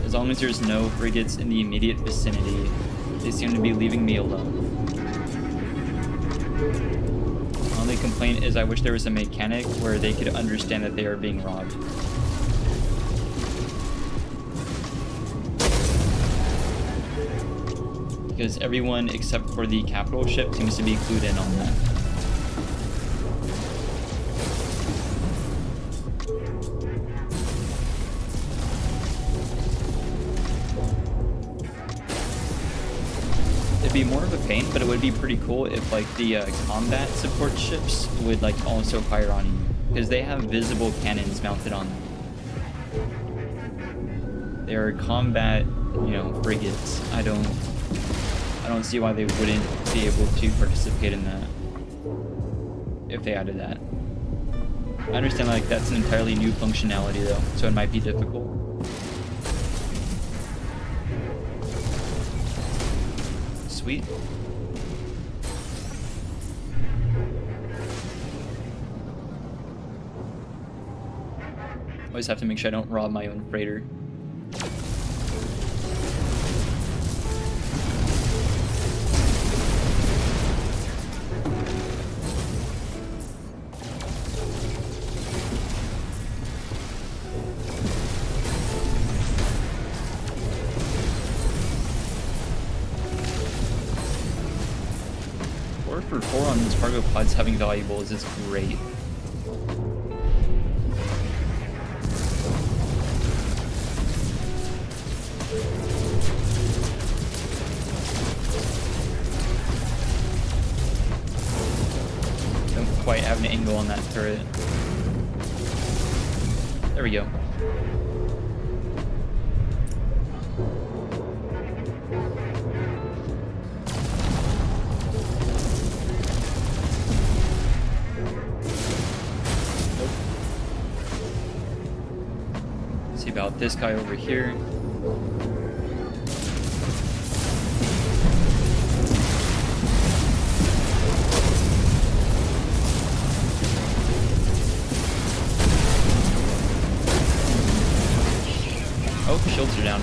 Speaker 1: As long as there's no frigates in the immediate vicinity, they seem to be leaving me alone. My only complaint is I wish there was a mechanic where they could understand that they are being robbed. Because everyone except for the capital ship seems to be clued in on that. It'd be more of a pain, but it would be pretty cool if like the combat support ships would like also fire on you, because they have visible cannons mounted on them. They are combat, frigates. I don't see why they wouldn't be able to participate in that if they added that. I understand like that's an entirely new functionality though, so it might be difficult. Sweet. Always have to make sure I don't rob my own freighter. For 4 on these cargo pods having valuables is great. Don't quite have an angle on that turret. There we go. About this guy over here. Oh, shields are down.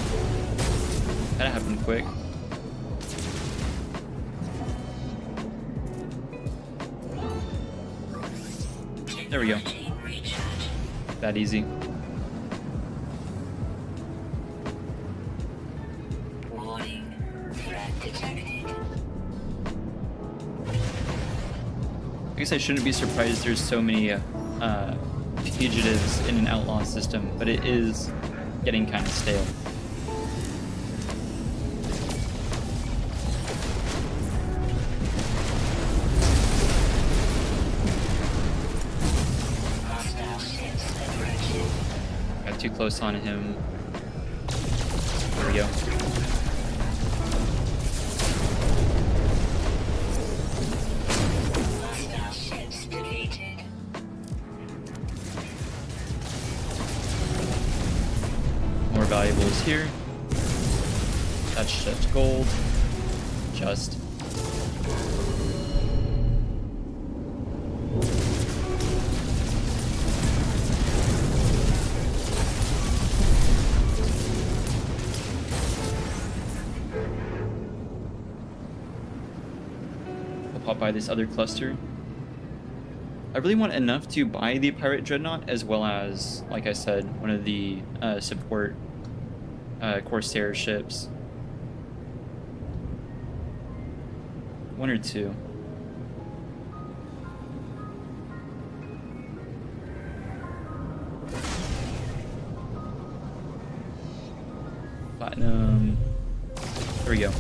Speaker 1: Kinda happened quick. There we go. That easy. guess I shouldn't be surprised there's so many fugitives in an outlaw system, but it is getting kind of stale.
Speaker 2: Hostile ships approaching.
Speaker 1: Got too close on him. There we go.
Speaker 2: Hostile ships defeated.
Speaker 1: More valuables here. That's just gold. Just. We'll pop by this other cluster. I really want enough to buy the Pirate Dreadnought, as well as, like I said, one of the support Corsair ships. One or two. Platinum. There we go.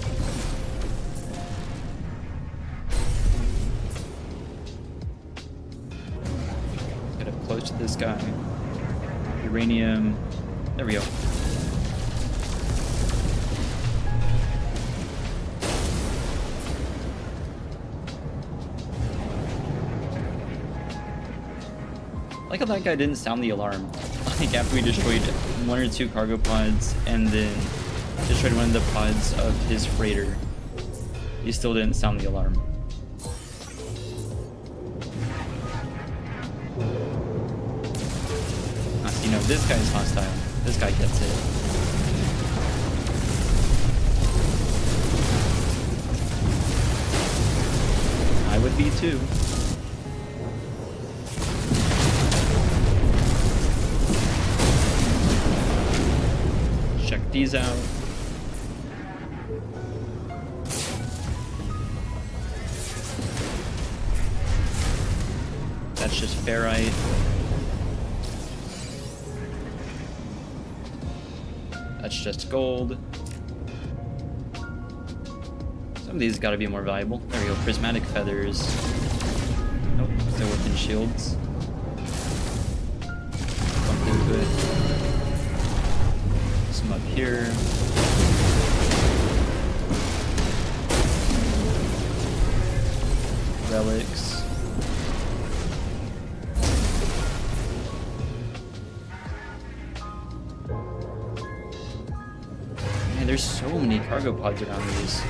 Speaker 1: Get up close to this guy. Uranium. There we go. I like how that guy didn't sound the alarm. Like after we destroyed one or two cargo pods and then destroyed one of the pods of his freighter, he still didn't sound the alarm. You know, this guy's hostile. This guy gets it. I would be too. Check these out. That's just ferrite. That's just gold. Some of these gotta be more valuable. There we go, prismatic feathers. Nope, still within shields. Bump into it. Some up here. Relics. Man, there's so many cargo pods around these.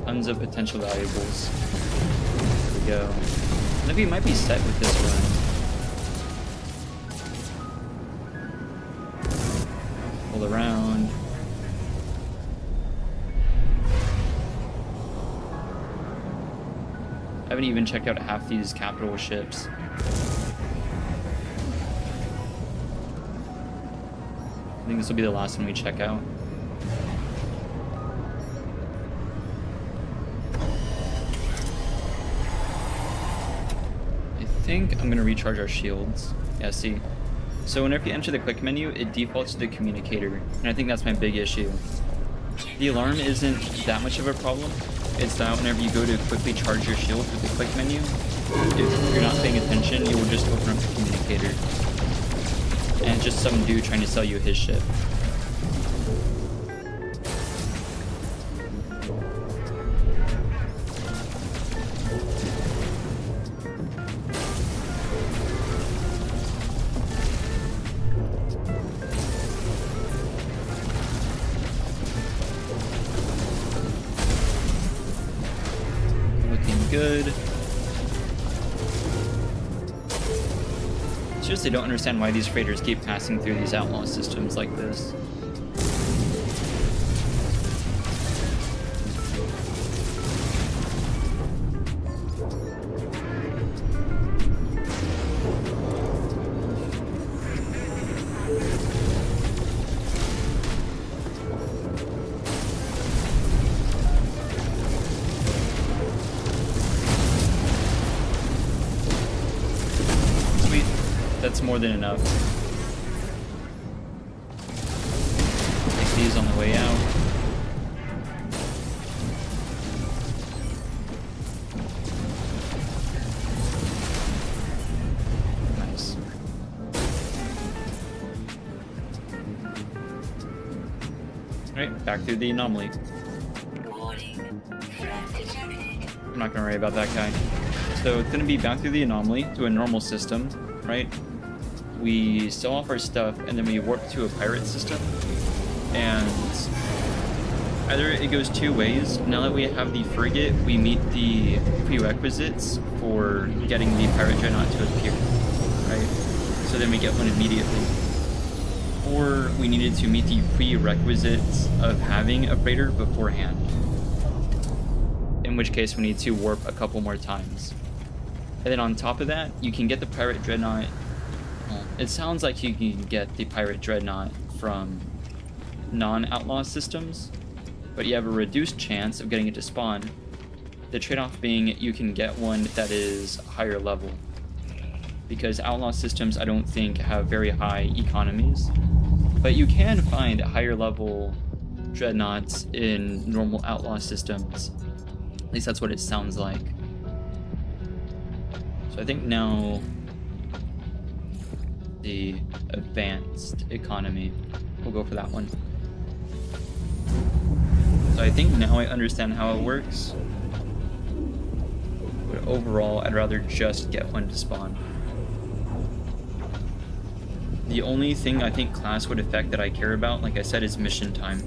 Speaker 1: Tons of potential valuables. There we go. I think we might be set with this one. Pull around. I haven't even checked out half these capital ships. I think this will be the last one we check out. I think I'm going to recharge our shields. Yeah, see. So whenever you enter the quick menu, it defaults to the communicator, and I think that's my big issue. The alarm isn't that much of a problem. It's that whenever you go to quickly charge your shield with the quick menu, if you're not paying attention, you will just open up the communicator. And it's just some dude trying to sell you his ship. Looking good. Seriously, don't understand why these freighters keep passing through these outlaw systems like this. more than enough. Take these on the way out. Nice. Alright, back through the anomaly.
Speaker 2: Warning. Threat detected.
Speaker 1: I'm not gonna worry about that guy. So it's gonna be back through the anomaly to a normal system, right? We sell off our stuff and then we warp to a pirate system. And either it goes two ways. Now that we have the frigate, we meet the prerequisites for getting the pirate dreadnought to appear, right? So then we get one immediately. Or we needed to meet the prerequisites of having a freighter beforehand. In which case we need to warp a couple more times. And then on top of that, you can get the pirate dreadnought. It sounds like you can get the pirate dreadnought from non-outlaw systems, but you have a reduced chance of getting it to spawn. The trade-off being you can get one that is higher level. Because outlaw systems I don't think have very high economies. But you can find higher level dreadnoughts in normal outlaw systems. At least that's what it sounds like. So I think now the advanced economy, we'll go for that one. So I think now I understand how it works. But overall, I'd rather just get one to spawn. The only thing I think class would affect that I care about, like I said, is mission time.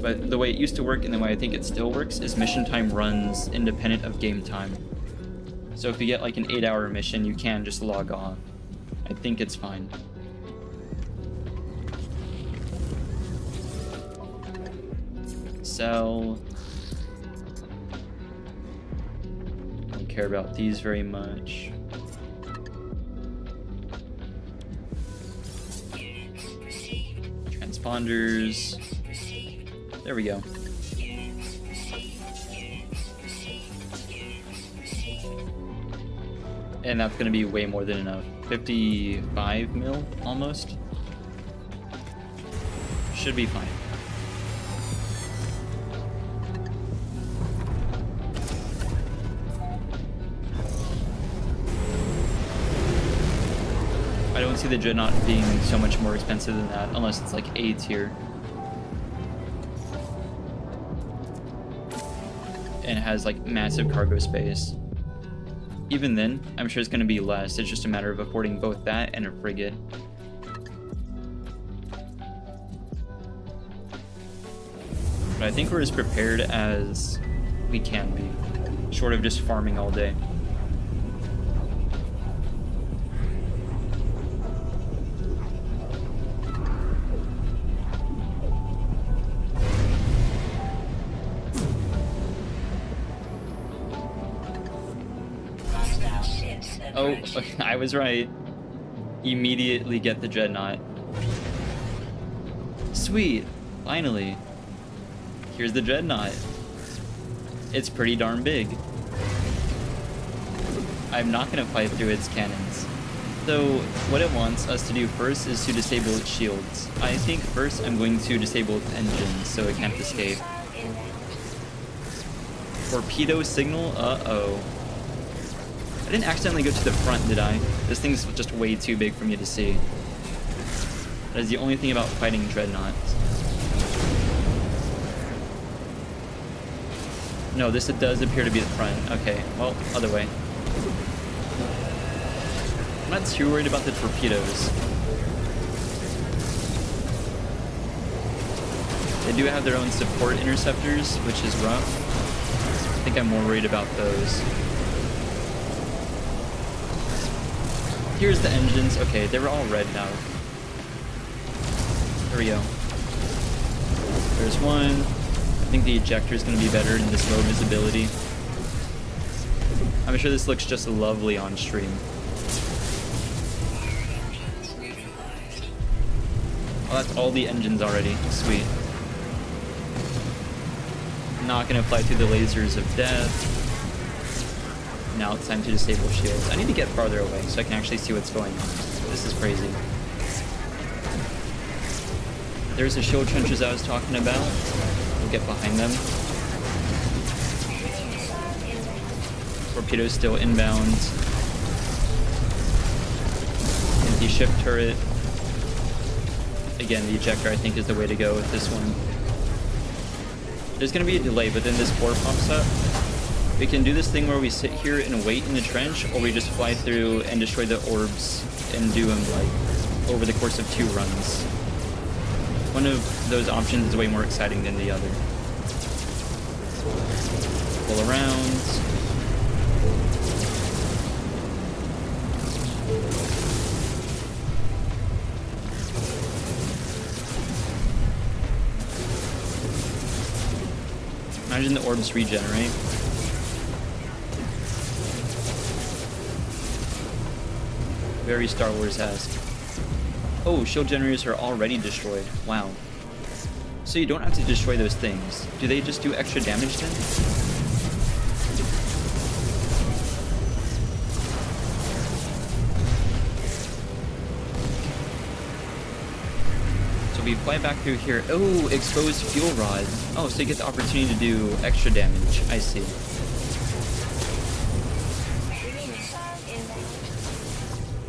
Speaker 1: But the way it used to work and the way I think it still works is mission time runs independent of game time. So if you get like an 8-hour mission, you can just log off. I think it's fine. Sell. Don't care about these very much. Transponders. There we go. And that's going to be way more than enough. 55 mil, almost. Should be fine. I don't see the Dreadnought being so much more expensive than that, unless it's like A tier. And it has like massive cargo space. Even then, I'm sure it's going to be less. It's just a matter of affording both that and a frigate. But I think we're as prepared as we can be, short of just farming all day. Oh, I was right. Immediately get the Dreadnought. Sweet, finally. Here's the Dreadnought. It's pretty darn big. I'm not gonna fight through its cannons. So what it wants us to do first is to disable its shields. I think first I'm going to disable its engines so it can't escape. Torpedo signal, uh-oh. I didn't accidentally go to the front, did I? This thing's just way too big for me to see. That is the only thing about fighting Dreadnoughts. No, this does appear to be the front. Okay, well, other way. I'm not too worried about the torpedoes. They do have their own support interceptors, which is rough. I think I'm more worried about those. Here's the engines. Okay, they were all red now. There we go. There's one. I think the ejector is going to be better in this low visibility. I'm sure this looks just lovely on stream. Oh, that's all the engines already. Sweet. Not going to fly through the lasers of death. Now it's time to disable shields. I need to get farther away so I can actually see what's going on. This is crazy. There's the shield trenches I was talking about. We'll get behind them. Torpedo's still inbound. Empty ship turret. Again, the ejector I think is the way to go with this one. There's going to be a delay, but then this core pops up. We can do this thing where we sit here and wait in the trench, or we just fly through and destroy the orbs and do them like over the course of 2 runs. One of those options is way more exciting than the other. Pull around. Imagine the orbs regenerate. Very Star Wars-esque. Oh, shield generators are already destroyed. Wow. So you don't have to destroy those things. Do they just do extra damage then? So we fly back through here. Oh, exposed fuel rod. Oh, so you get the opportunity to do extra damage. I see.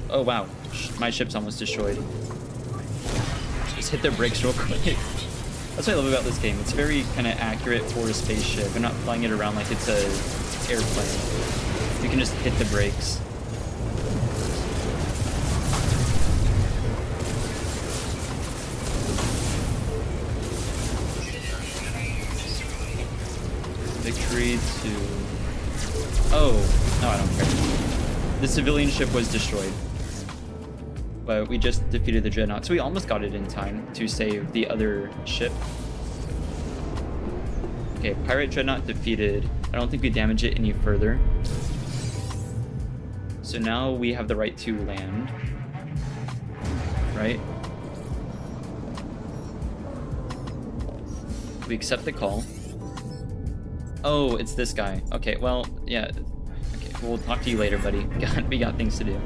Speaker 1: Oh wow, my ship's almost destroyed. Just hit the brakes real quick. That's what I love about this game. It's very kind of accurate for a spaceship. I'm not flying it around like it's a airplane. You can just hit the brakes. Victory to... Oh, no, I don't care. The civilian ship was destroyed. But we just defeated the Dreadnought, so we almost got it in time to save the other ship. Okay, Pirate Dreadnought defeated. I don't think we damage it any further. So now we have the right to land. Right? We accept the call. Oh, it's this guy. Okay, well, yeah. Okay, we'll talk to you later, buddy. We got things to do.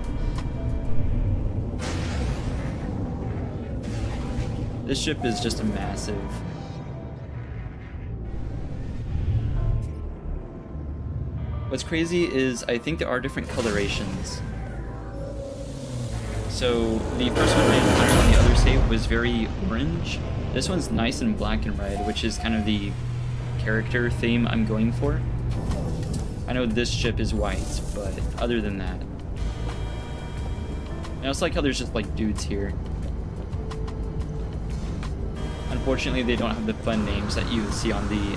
Speaker 1: This ship is just a massive. What's crazy is I think there are different colorations. So the first one I encountered on the other save was very orange. This one's nice and black and red, which is kind of the character theme I'm going for. I know this ship is white, but other than that. I also like how there's just like dudes here. Unfortunately, they don't have the fun names that you see on the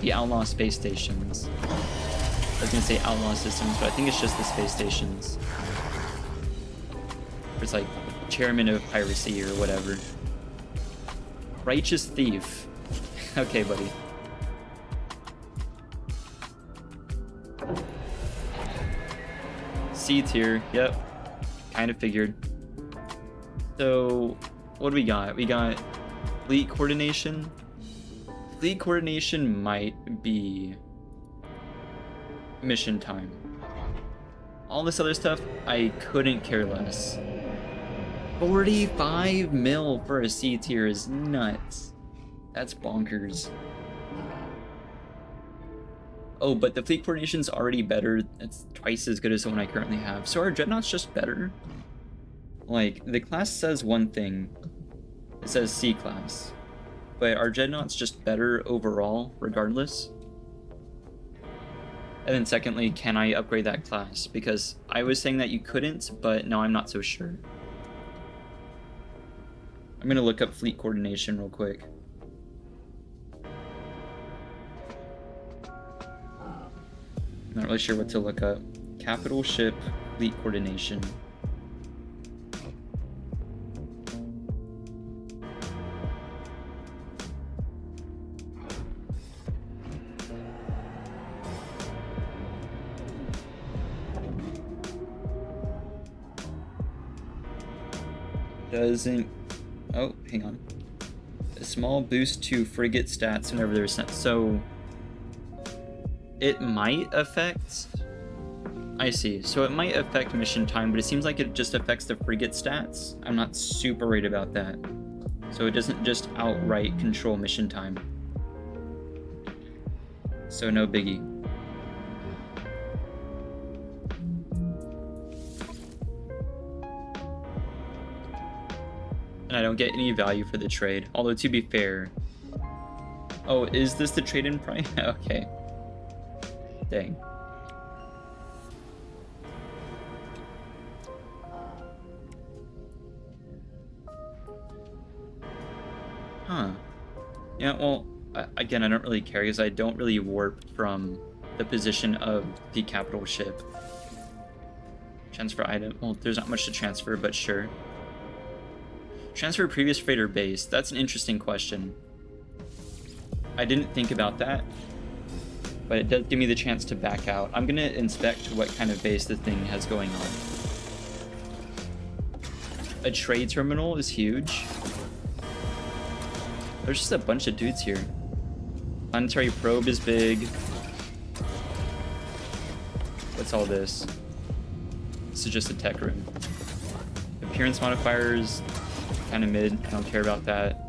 Speaker 1: the Outlaw space stations. I was gonna say Outlaw systems, but I think it's just the space stations. It's like Chairman of Piracy or whatever. Righteous Thief. Okay, buddy. C tier. Yep. Kind of figured. So, what do we got? We got fleet coordination. Fleet coordination might be mission time. All this other stuff, I couldn't care less. 45 mil for a C tier is nuts. That's bonkers. Oh, but the fleet coordination's already better. It's twice as good as the one I currently have. So our Dreadnought's just better? Like, the class says one thing. It says C class. But our Dreadnought's just better overall, regardless. And then secondly, can I upgrade that class? Because I was saying that you couldn't, but now I'm not so sure. I'm gonna look up fleet coordination real quick. Not really sure what to look up. Capital ship fleet coordination. Doesn't... Oh, hang on. A small boost to frigate stats whenever they're sent. So... It might affect... I see. So it might affect mission time, but it seems like it just affects the frigate stats. I'm not super worried about that. So it doesn't just outright control mission time. So no biggie. And I don't get any value for the trade. Although to be fair... Oh, is this the trade-in price? Okay. Dang. Huh. Yeah, well, again, I don't really care because I don't really warp from the position of the capital ship. Transfer item. Well, there's not much to transfer, but sure. Transfer previous freighter base. That's an interesting question. I didn't think about that, but it does give me the chance to back out. I'm going to inspect what kind of base the thing has going on. A trade terminal is huge. There's just a bunch of dudes here. Planetary probe is big. What's all this? This is just a tech room. Appearance modifiers, kind of mid. I don't care about that.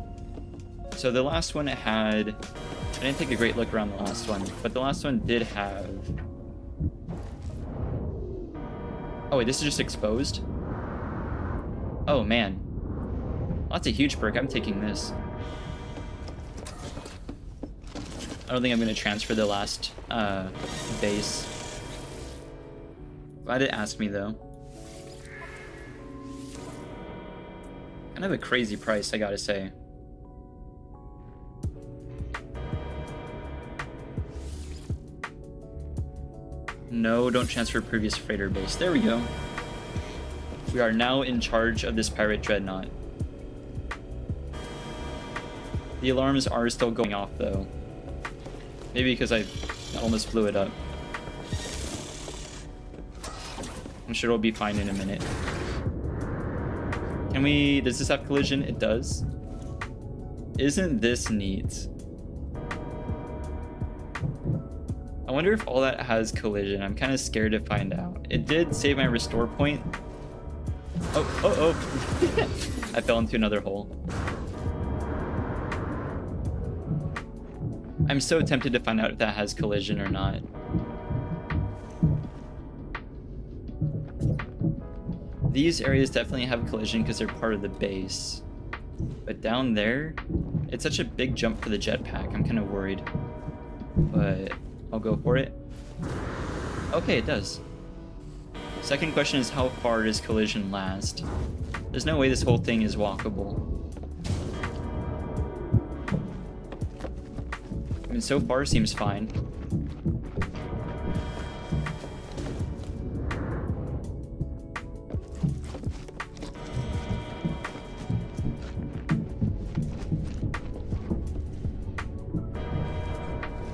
Speaker 1: So the last one it had... I didn't take a great look around the last one, but the last one did have... Oh wait, this is just exposed? Oh man. That's a huge perk. I'm taking this. I don't think I'm going to transfer the last base. Glad it asked me though. Kind of a crazy price, I gotta say. No, don't transfer previous freighter base. There we go. We are now in charge of this pirate dreadnought. The alarms are still going off though. Maybe because I almost blew it up. I'm sure it'll be fine in a minute. Can we... Does this have collision? It does. Isn't this neat? I wonder if all that has collision. I'm kind of scared to find out. It did save my restore point. Oh. I fell into another hole. I'm so tempted to find out if that has collision or not. These areas definitely have collision because they're part of the base. But down there, it's such a big jump for the jetpack. I'm kind of worried. But I'll go for it. Okay, it does. Second question is, how far does collision last? There's no way this whole thing is walkable. I mean, so far seems fine.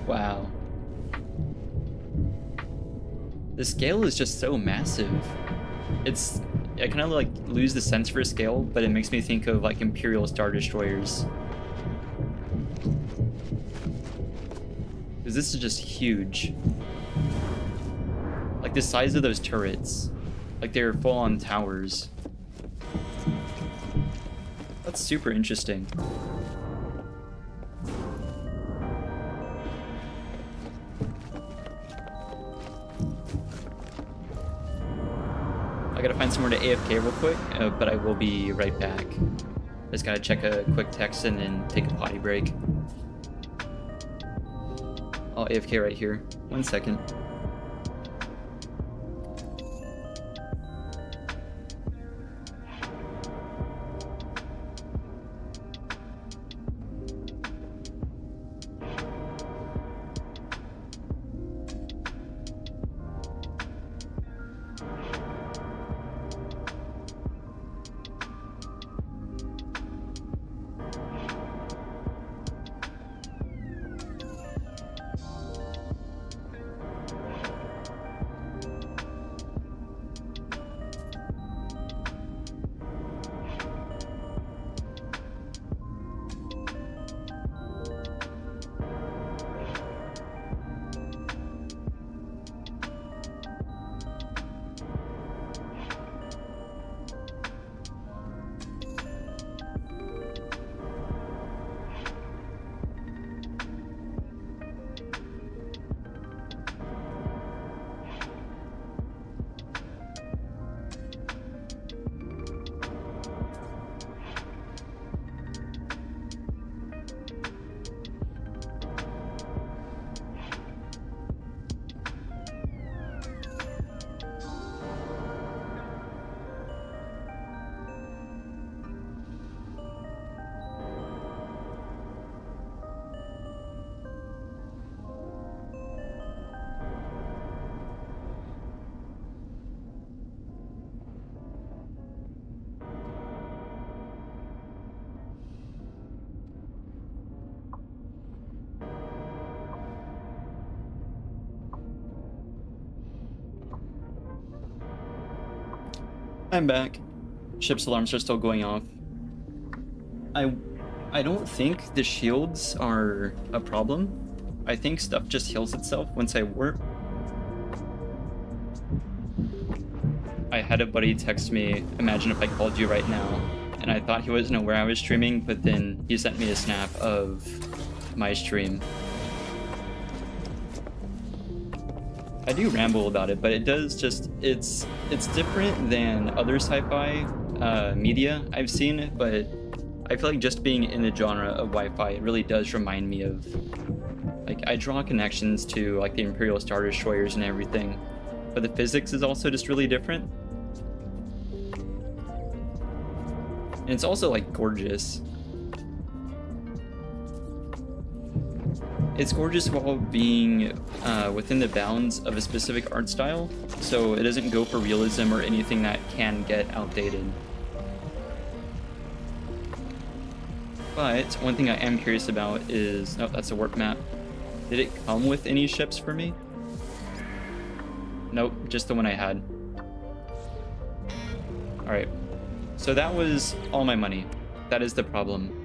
Speaker 1: Wow. The scale is just so massive. I kind of like lose the sense for scale, but it makes me think of like Imperial Star Destroyers. Because this is just huge. Like the size of those turrets. Like they're full-on towers. That's super interesting. I gotta find somewhere to AFK real quick, but I will be right back. Just gotta check a quick text and then take a potty break. I'll AFK right here. 1 second. I'm back. Ship's alarms are still going off. I don't think the shields are a problem. I think stuff just heals itself once I warp. I had a buddy text me, imagine if I called you right now, and I thought he wasn't aware I was streaming, but then he sent me a snap of my stream. I do ramble about it, but it does just, it's different than other sci-fi media I've seen, but I feel like just being in the genre of Wi-Fi, it really does remind me of, like, I draw connections to like the Imperial Star Destroyers and everything, but the physics is also just really different. And it's also like gorgeous. It's gorgeous while being within the bounds of a specific art style, so it doesn't go for realism or anything that can get outdated. But one thing I am curious about is, oh, that's a warp map. Did it come with any ships for me? Nope, just the one I had. Alright, so that was all my money. That is the problem.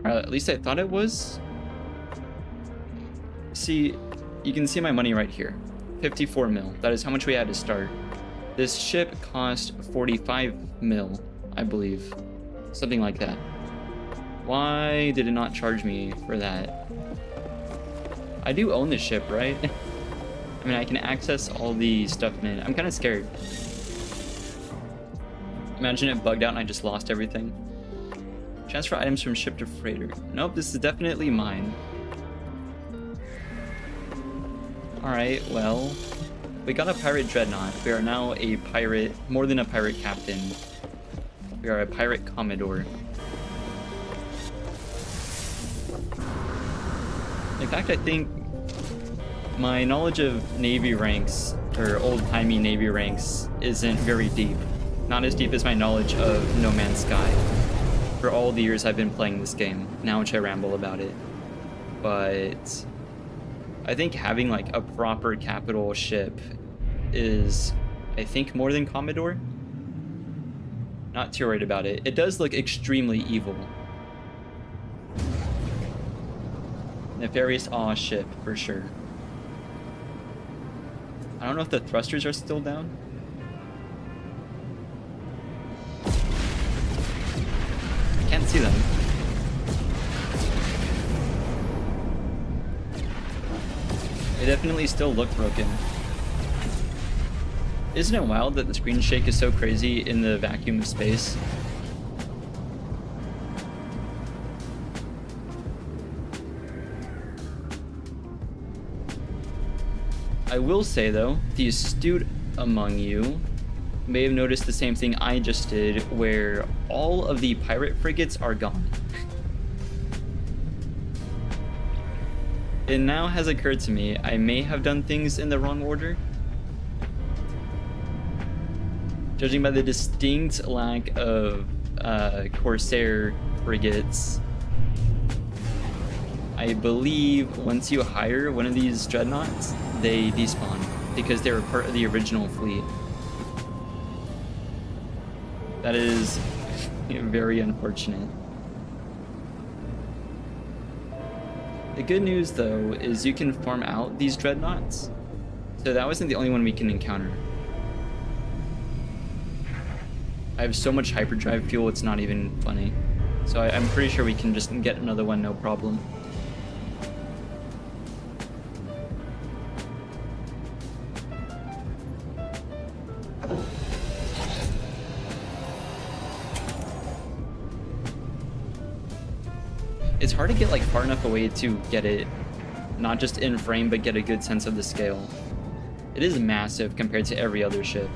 Speaker 1: At least I thought it was. See, you can see my money right here. 54 mil. That is how much we had to start. This ship cost 45 mil, I believe. Something like that. Why did it not charge me for that? I do own this ship, right? I mean, I can access all the stuff in it. I'm kind of scared. Imagine it bugged out and I just lost everything. Transfer items from ship to freighter. Nope, this is definitely mine. Alright, well, we got a pirate Dreadnought. We are now a pirate, more than a pirate captain. We are a pirate commodore. In fact, I think my knowledge of Navy ranks, or old-timey Navy ranks, isn't very deep. Not as deep as my knowledge of No Man's Sky. For all the years I've been playing this game, now which I ramble about it. But I think having like a proper capital ship is, I think, more than Commodore. Not too worried about it. It does look extremely evil. Nefarious Awe ship, for sure. I don't know if the thrusters are still down. I can't see them. They definitely still look broken. Isn't it wild that the screen shake is so crazy in the vacuum of space? I will say though, the astute among you may have noticed the same thing I just did, where all of the pirate frigates are gone. It now has occurred to me I may have done things in the wrong order. Judging by the distinct lack of Corsair frigates, I believe once you hire one of these Dreadnoughts, they despawn because they were part of the original fleet. That is very unfortunate. The good news though is you can farm out these Dreadnoughts, so that wasn't the only one we can encounter. I have so much hyperdrive fuel, it's not even funny. So I'm pretty sure we can just get another one, no problem. It's hard to get like far enough away to get it, not just in frame, but get a good sense of the scale. It is massive compared to every other ship.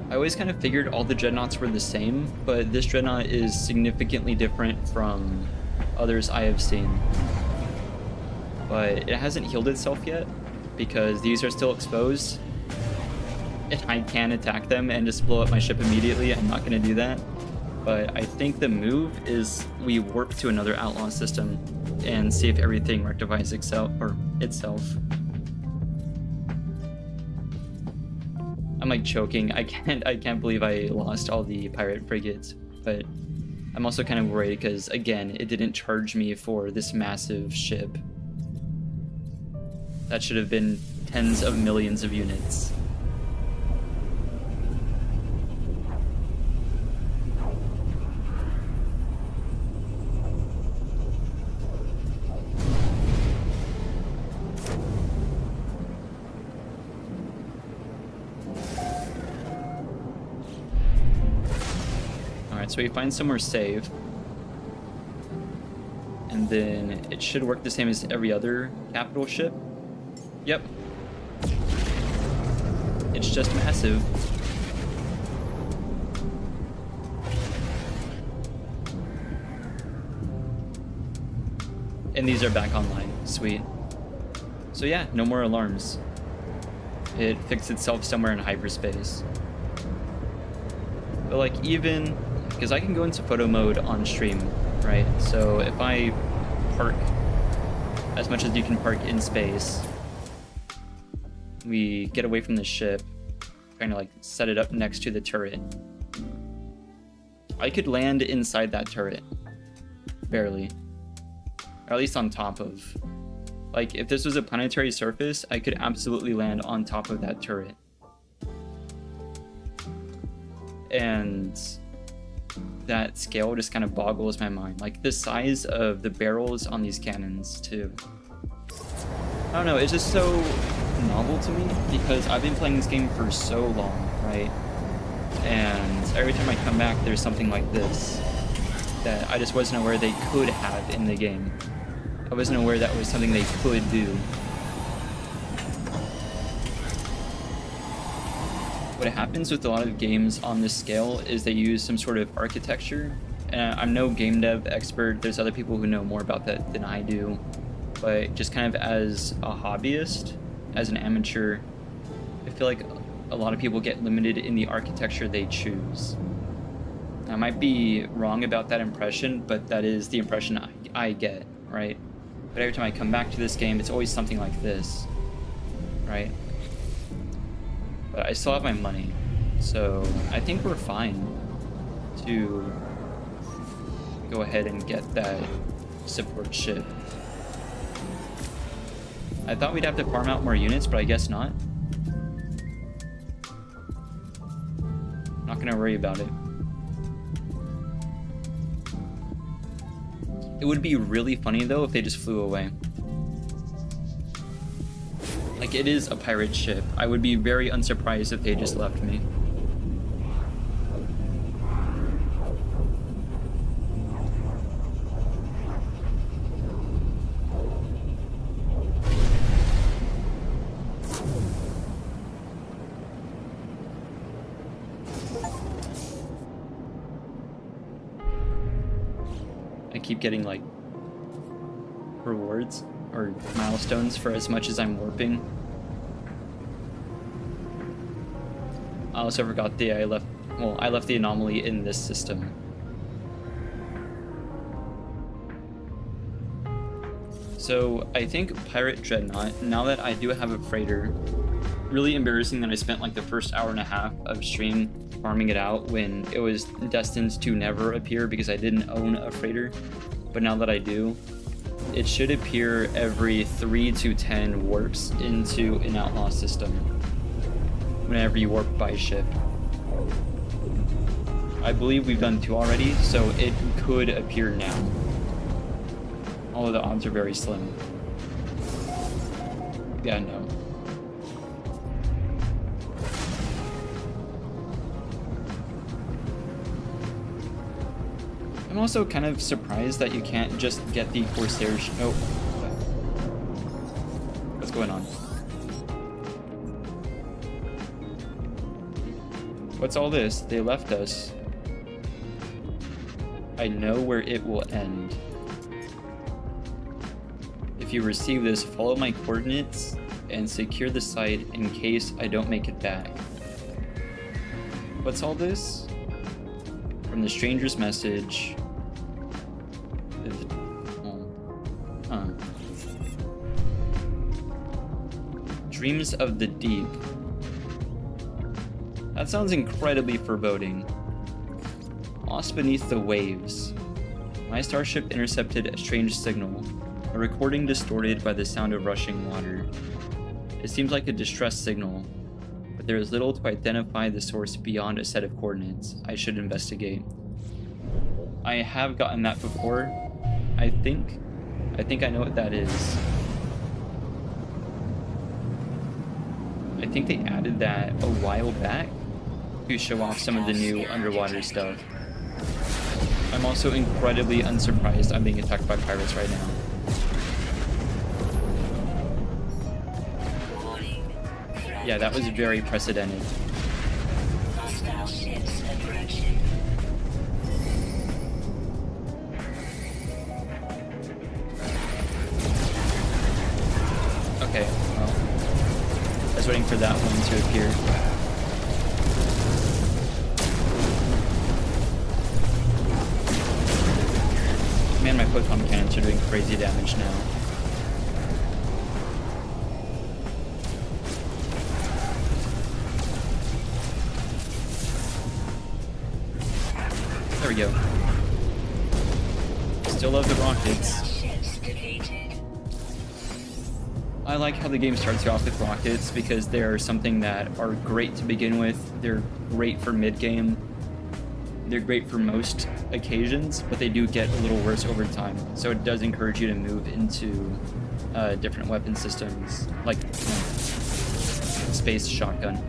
Speaker 1: I always kind of figured all the Dreadnoughts were the same, but this Dreadnought is significantly different from others I have seen. But it hasn't healed itself yet, because these are still exposed. And I can attack them and just blow up my ship immediately. I'm not going to do that. But I think the move is we warp to another outlaw system and see if everything rectifies itself. I'm like choking. I can't believe I lost all the pirate frigates, but I'm also kind of worried because again, it didn't charge me for this massive ship. That should have been tens of millions of units. Alright, so we find somewhere safe. And then it should work the same as every other capital ship. Yep. It's just massive. And these are back online. Sweet. So yeah, no more alarms. It fixed itself somewhere in hyperspace. But like even, because I can go into photo mode on stream, right? So if I park as much as you can park in space, we get away from the ship, trying to like set it up next to the turret. I could land inside that turret, barely, or at least on top of. Like if this was a planetary surface, I could absolutely land on top of that turret. And that scale just kind of boggles my mind. Like the size of the barrels on these cannons too. I don't know, it's just so novel to me because I've been playing this game for so long, right? And every time I come back, there's something like this that I just wasn't aware they could have in the game. I wasn't aware that was something they could do. What happens with a lot of games on this scale is they use some sort of architecture. And I'm no game dev expert. There's other people who know more about that than I do. But just kind of as a hobbyist, as an amateur, I feel like a lot of people get limited in the architecture they choose. I might be wrong about that impression, but that is the impression I get, right? But every time I come back to this game, it's always something like this, right? But I still have my money, so I think we're fine to go ahead and get that support ship. I thought we'd have to farm out more units, but I guess not. Not gonna worry about it. It would be really funny though if they just flew away. Like it is a pirate ship. I would be very unsurprised if they just left me. I keep getting like rewards or milestones for as much as I'm warping. I also forgot I left the anomaly in this system. So I think Pirate Dreadnought, now that I do have a freighter, really embarrassing that I spent like the first hour and a half of stream farming it out when it was destined to never appear because I didn't own a freighter. But now that I do, it should appear every 3 to 10 warps into an outlaw system whenever you warp by ship. I believe we've done 2 already, so it could appear now. Although the odds are very slim. Yeah, no. I'm also kind of surprised that you can't just get the Corsair oh. What's going on? What's all this? They left us. I know where it will end. If you receive this, follow my coordinates and secure the site in case I don't make it back. What's all this? From the stranger's message. Dreams of the deep. That sounds incredibly foreboding. Lost beneath the waves. My starship intercepted a strange signal, a recording distorted by the sound of rushing water. It seems like a distress signal, but there is little to identify the source beyond a set of coordinates. I should investigate. I have gotten that before. I think I know what that is. I think they added that a while back to show off some of the new underwater stuff. I'm also incredibly unsurprised I'm being attacked by pirates right now. Yeah, that was very precedented.
Speaker 2: Hostile ships approaching.
Speaker 1: Okay, well, I was waiting for that one to appear. Man, my photon cannons are doing crazy damage now. There we go. Still love the rockets. I like how the game starts you off with rockets because they're something that are great to begin with. They're great for mid-game. They're great for most occasions, but they do get a little worse over time. So it does encourage you to move into different weapon systems, like space shotgun.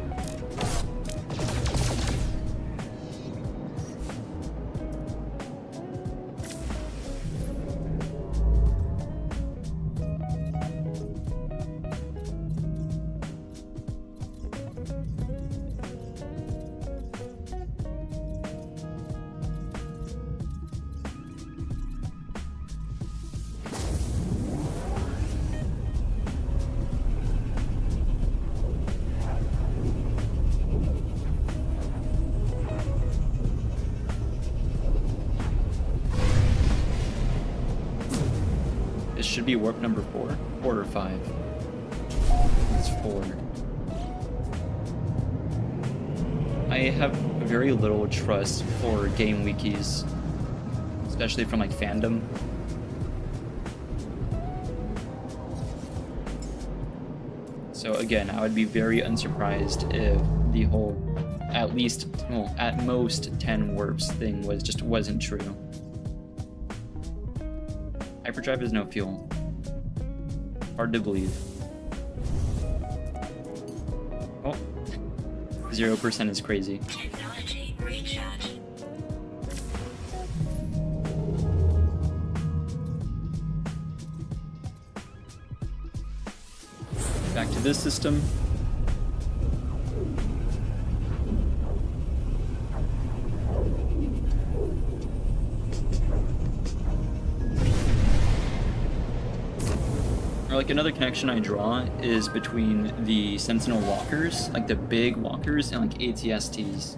Speaker 1: Should be warp number 4 or 5. It's 4. I have very little trust for game wikis, especially from like fandom. So again, I would be very unsurprised if the whole at most 10 warps thing wasn't true. Hyperdrive is no fuel. Hard to believe. Oh. 0% is crazy.
Speaker 2: Technology recharge.
Speaker 1: Back to this system. Like another connection I draw is between the Sentinel walkers, like the big walkers, and like ATSTs.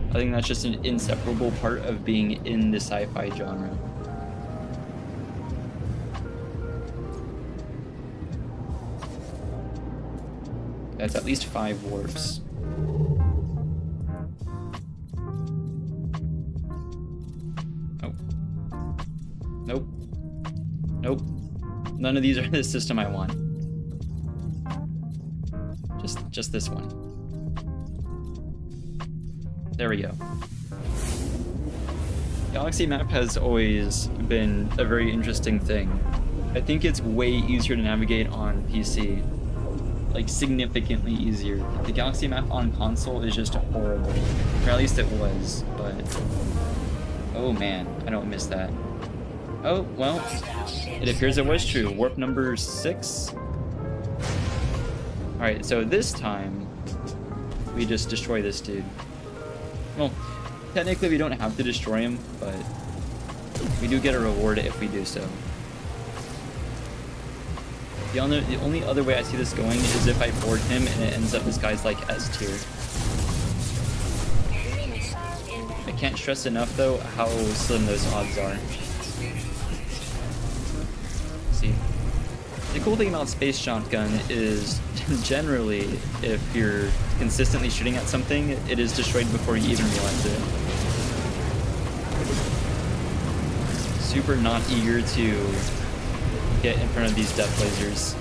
Speaker 1: I think that's just an inseparable part of being in the sci-fi genre. That's at least 5 warps. Oh. Nope. Nope. None of these are the system I want. Just this one. There we go. Galaxy map has always been a very interesting thing. I think it's way easier to navigate on PC. Like, significantly easier. The Galaxy map on console is just horrible. Or at least it was, but... Oh man, I don't miss that. Oh, well, it appears it was true. Warp number 6. Alright, so this time, we just destroy this dude. Well, technically we don't have to destroy him, but we do get a reward if we do so. The only other way I see this going is if I board him and it ends up this guy's like S tier. can't stress enough though how slim those odds are. See, the cool thing about Space Shotgun is generally if you're consistently shooting at something, it is destroyed before you even realize it. Super not eager to get in front of these death lasers.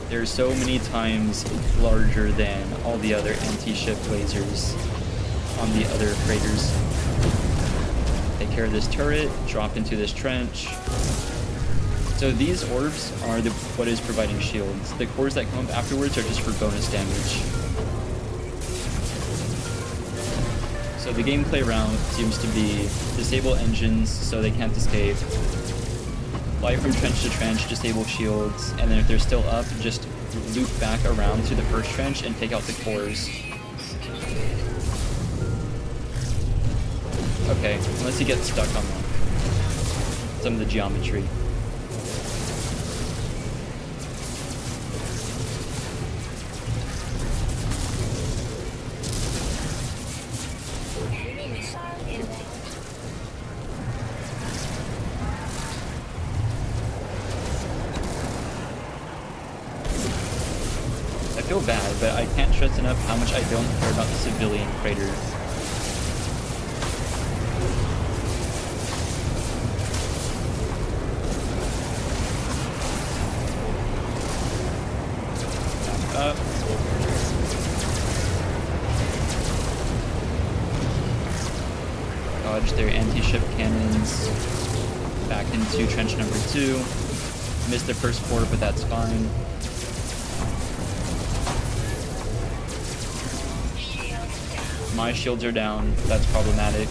Speaker 1: They're so many times larger than all the other anti-ship lasers on the other freighters. Take care of this turret, drop into this trench. So these orbs are what is providing shields. The cores that come up afterwards are just for bonus damage. So the gameplay route seems to be disable engines so they can't escape, fly from trench to trench, disable shields, and then if they're still up, just loop back around to the first trench and take out the cores. Okay, unless you get stuck on some of the geometry. I feel bad, but I can't stress enough how much I don't care about the civilian freighter. Back up. Dodge their anti-ship cannons. Back into trench number 2. Missed the first core, but that's fine. My shields are down. That's problematic.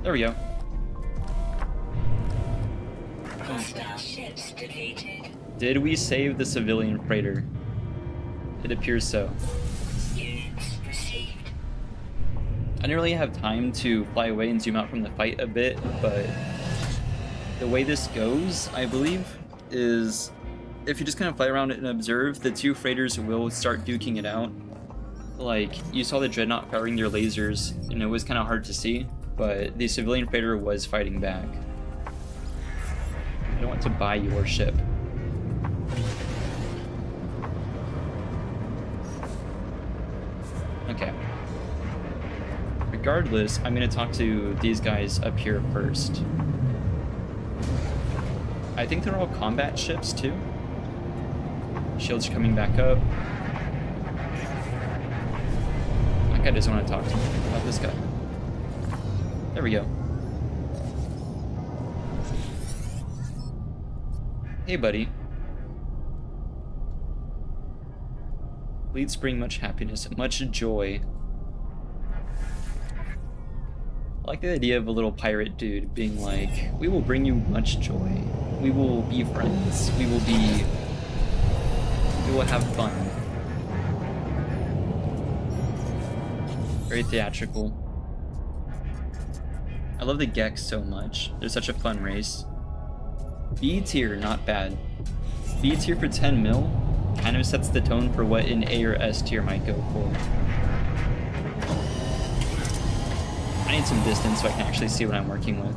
Speaker 1: There we go.
Speaker 2: Hostile ships defeated.
Speaker 1: Did we save the civilian freighter? It appears so.
Speaker 2: Units received.
Speaker 1: I didn't really have time to fly away and zoom out from the fight a bit, but the way this goes, I believe, is if you just kind of fly around and observe, the two freighters will start duking it out. Like, you saw the Dreadnought firing their lasers, and it was kind of hard to see, but the civilian freighter was fighting back. I don't want to buy your ship. Okay. Regardless, I'm going to talk to these guys up here first. I think they're all combat ships, too. Shields coming back up. That guy doesn't want to talk to me about this guy. There we go. Hey, buddy. Leads bring much happiness, much joy. I like the idea of a little pirate dude being like, we will bring you much joy. We will be friends. We will have fun. Very theatrical. I love the Gex so much. They're such a fun race. B tier, not bad. B tier for 10 mil kind of sets the tone for what an A or S tier might go for. I need some distance so I can actually see what I'm working with.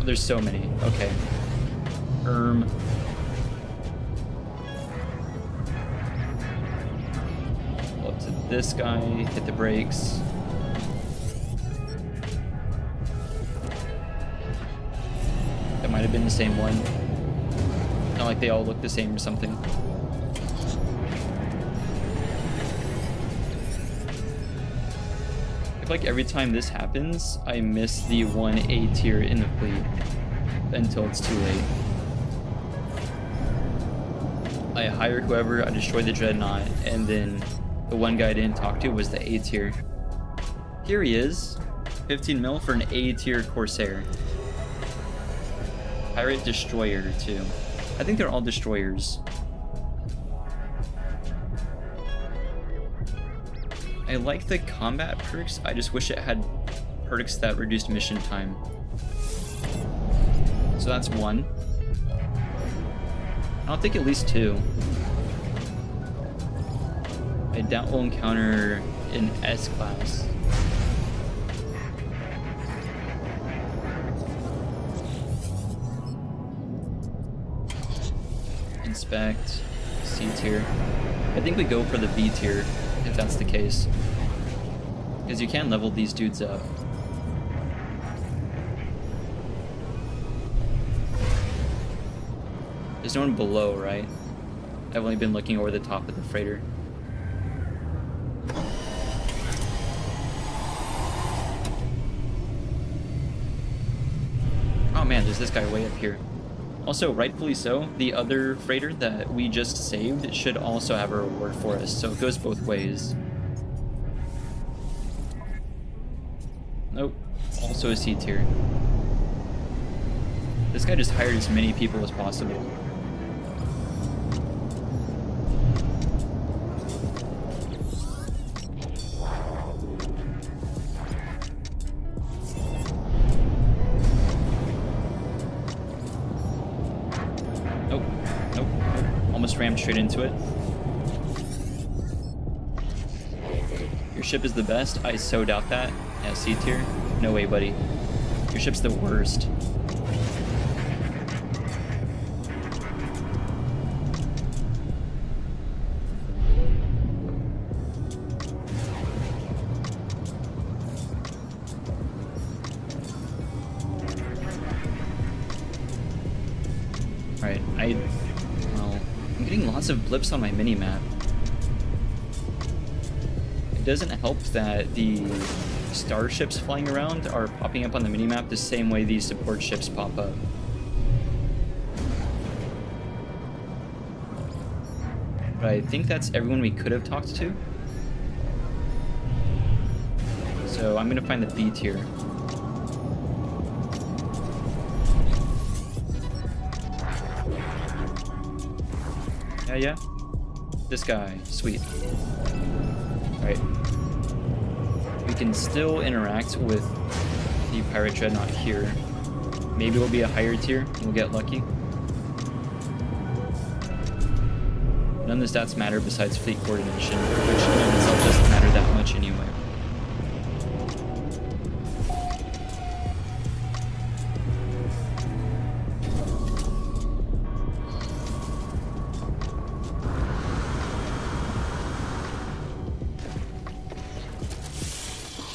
Speaker 1: Oh, there's so many. Okay. Go up to this guy, hit the brakes. That might have been the same one. Not like they all look the same or something. I feel like every time this happens, I miss the one A tier in the fleet until it's too late. I hire whoever, I destroy the Dreadnought, and then the one guy I didn't talk to was the A tier. Here he is, 15 mil for an A tier Corsair. Pirate Destroyer too. I think they're all destroyers. I like the combat perks, I just wish it had perks that reduced mission time. So that's one. I'll take at least two. I doubt we'll encounter an S class. Inspect, C tier. I think we go for the B tier if that's the case. Because you can level these dudes up. There's no one below, right? I've only been looking over the top of the freighter. Oh man, there's this guy way up here. Also, rightfully so, the other freighter that we just saved should also have a reward for us, so it goes both ways. Nope, also a C tier. This guy just hired as many people as possible. Rammed straight into it. Your ship is the best? I so doubt that. Yeah, C tier? No way, buddy. Your ship's the worst. Alright, I'm getting lots of blips on my mini-map. It doesn't help that the starships flying around are popping up on the mini-map the same way these support ships pop up. But I think that's everyone we could have talked to. So I'm gonna find the B tier. Yeah. This guy, sweet. Alright. We can still interact with the pirate Dreadnought here. Maybe it'll be a higher tier, and we'll get lucky. None of the stats matter besides fleet coordination, which in and of itself doesn't matter that much anyway.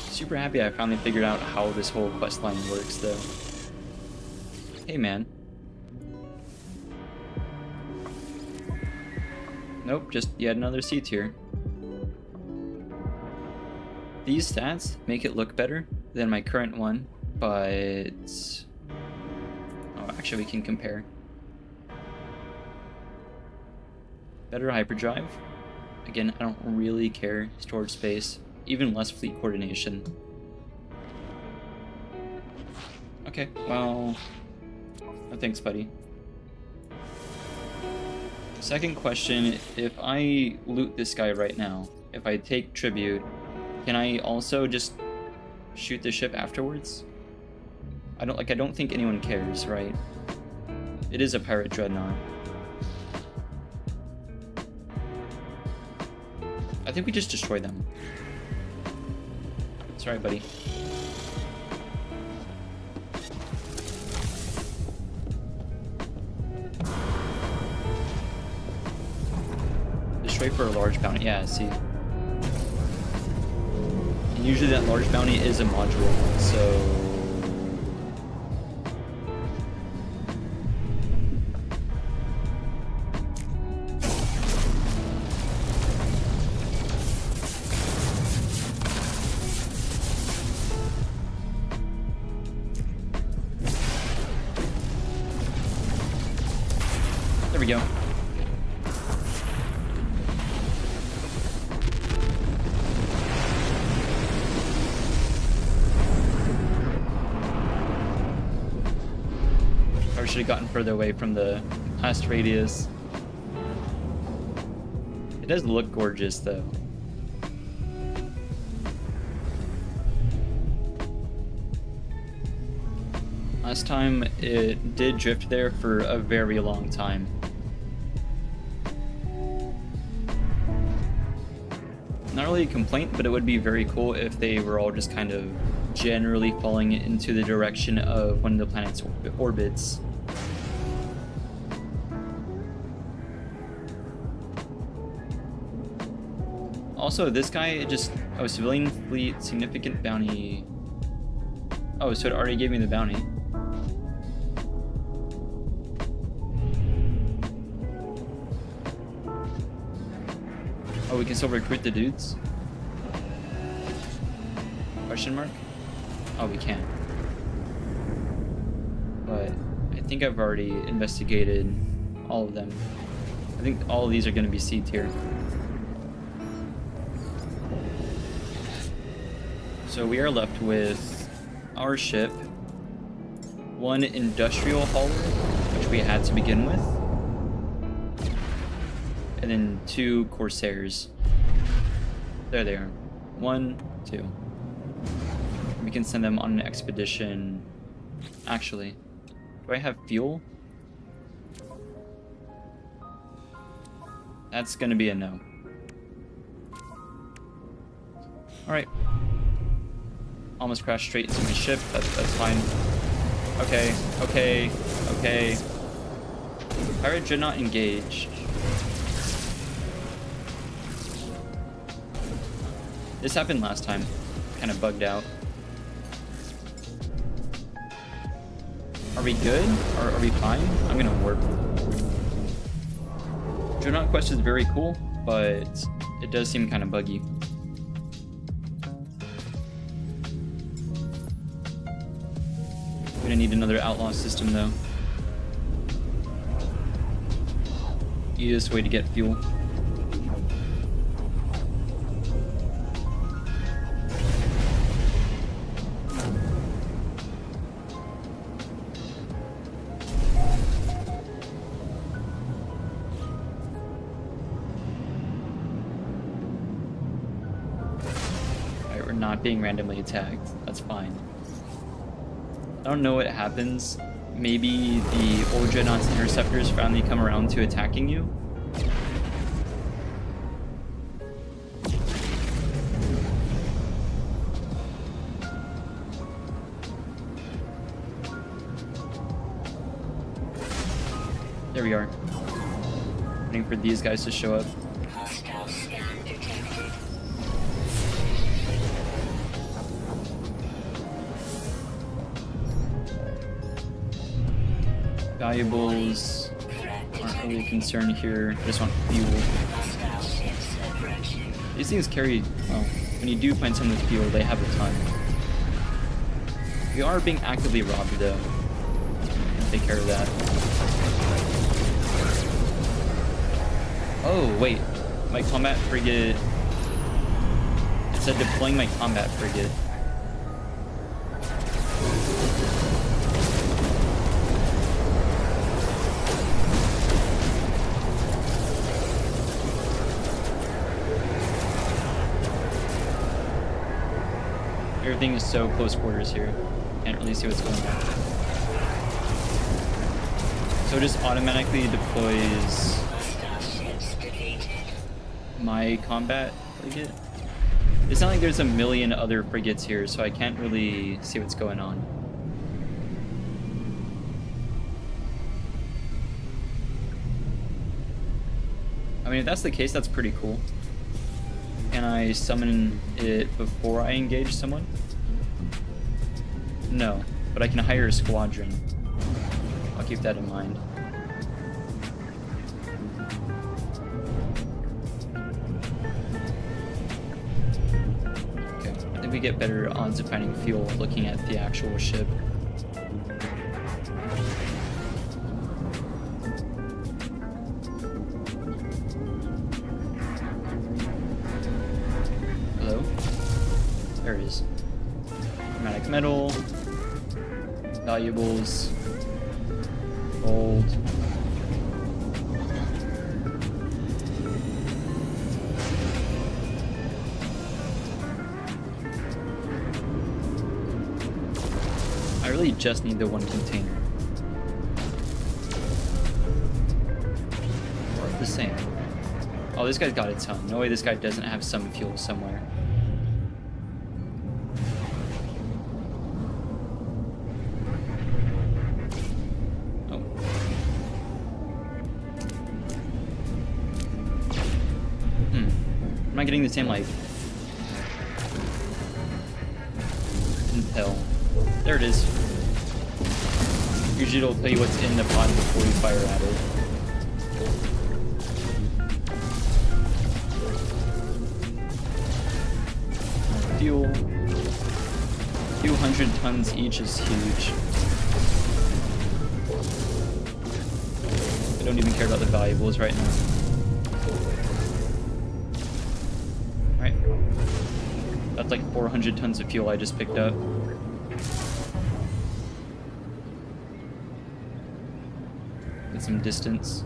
Speaker 1: Super happy I finally figured out how this whole questline works, though. Hey, man. Nope, just yet another C tier. These stats make it look better than my current one, but... Oh, actually we can compare. Better hyperdrive. Again, I don't really care. Storage space. Even less fleet coordination. Okay, well... No thanks, buddy. Second question, if I loot this guy right now, if I take tribute, can I also just shoot the ship afterwards? I don't think anyone cares, right? It is a pirate Dreadnought. I think we just destroy them. Sorry, buddy. Destroy for a large bounty. Yeah, I see. And usually that large bounty is a module, so... There we go. Probably should have gotten further away from the blast radius. It does look gorgeous, though. Last time it did drift there for a very long time. Not really a complaint, but it would be very cool if they were all just kind of generally falling into the direction of one of the planet's orbits. Also, this guy just... Oh, civilian fleet, significant bounty. Oh, so it already gave me the bounty. Oh, we can still recruit the dudes? Question mark? Oh, we can. But I think I've already investigated all of them. I think all of these are going to be C tier. So we are left with our ship, one industrial hauler, which we had to begin with, and then 2 corsairs. There they are. 1, 2. We can send them on an expedition. Actually, do I have fuel? That's gonna be a no. Alright. Almost crashed straight into my ship. That's fine. Okay, okay, okay. Pirate Dreadnought engaged. This happened last time. Kind of bugged out. Are we good? Are we fine? I'm gonna warp. Dreadnought quest is very cool, but it does seem kind of buggy. Gonna need another outlaw system though. Easiest way to get fuel. Alright, we're not being randomly attacked. That's fine. I don't know what happens. Maybe the old Dreadnought's interceptors finally come around to attacking you. There we are. Waiting for these guys to show up.
Speaker 2: Hostile scan detected.
Speaker 1: Valuables aren't really a concern here. I just want fuel.
Speaker 2: Hostile ships approaching.
Speaker 1: These things carry, well, when you do find some with fuel, they have a ton. We are being actively robbed though. Take care of that. Oh, wait. My combat frigate... It said deploying my combat frigate. Everything is so close quarters here. Can't really see what's going on. So it just automatically deploys
Speaker 2: Hostile ships defeated.
Speaker 1: my combat frigate. It's not like there's a million other frigates here, so I can't really see what's going on. I mean, if that's the case, that's pretty cool. Can I summon it before I engage someone? No, but I can hire a squadron. I'll keep that in mind. Okay, I think we get better odds of finding fuel looking at the actual ship. Hello? There it is. Chromatic metal, valuables, gold. really just need the one container. Or the same. Oh, this guy's got a ton. No way this guy doesn't have some fuel somewhere. Oh. I'm not getting the same, like, intel. There it is. Usually it'll tell you what's in the pod before you fire at it. Fuel. A few hundred tons each is huge. I don't even care about the valuables right now. Alright. That's like 400 tons of fuel I just picked up. Get some distance.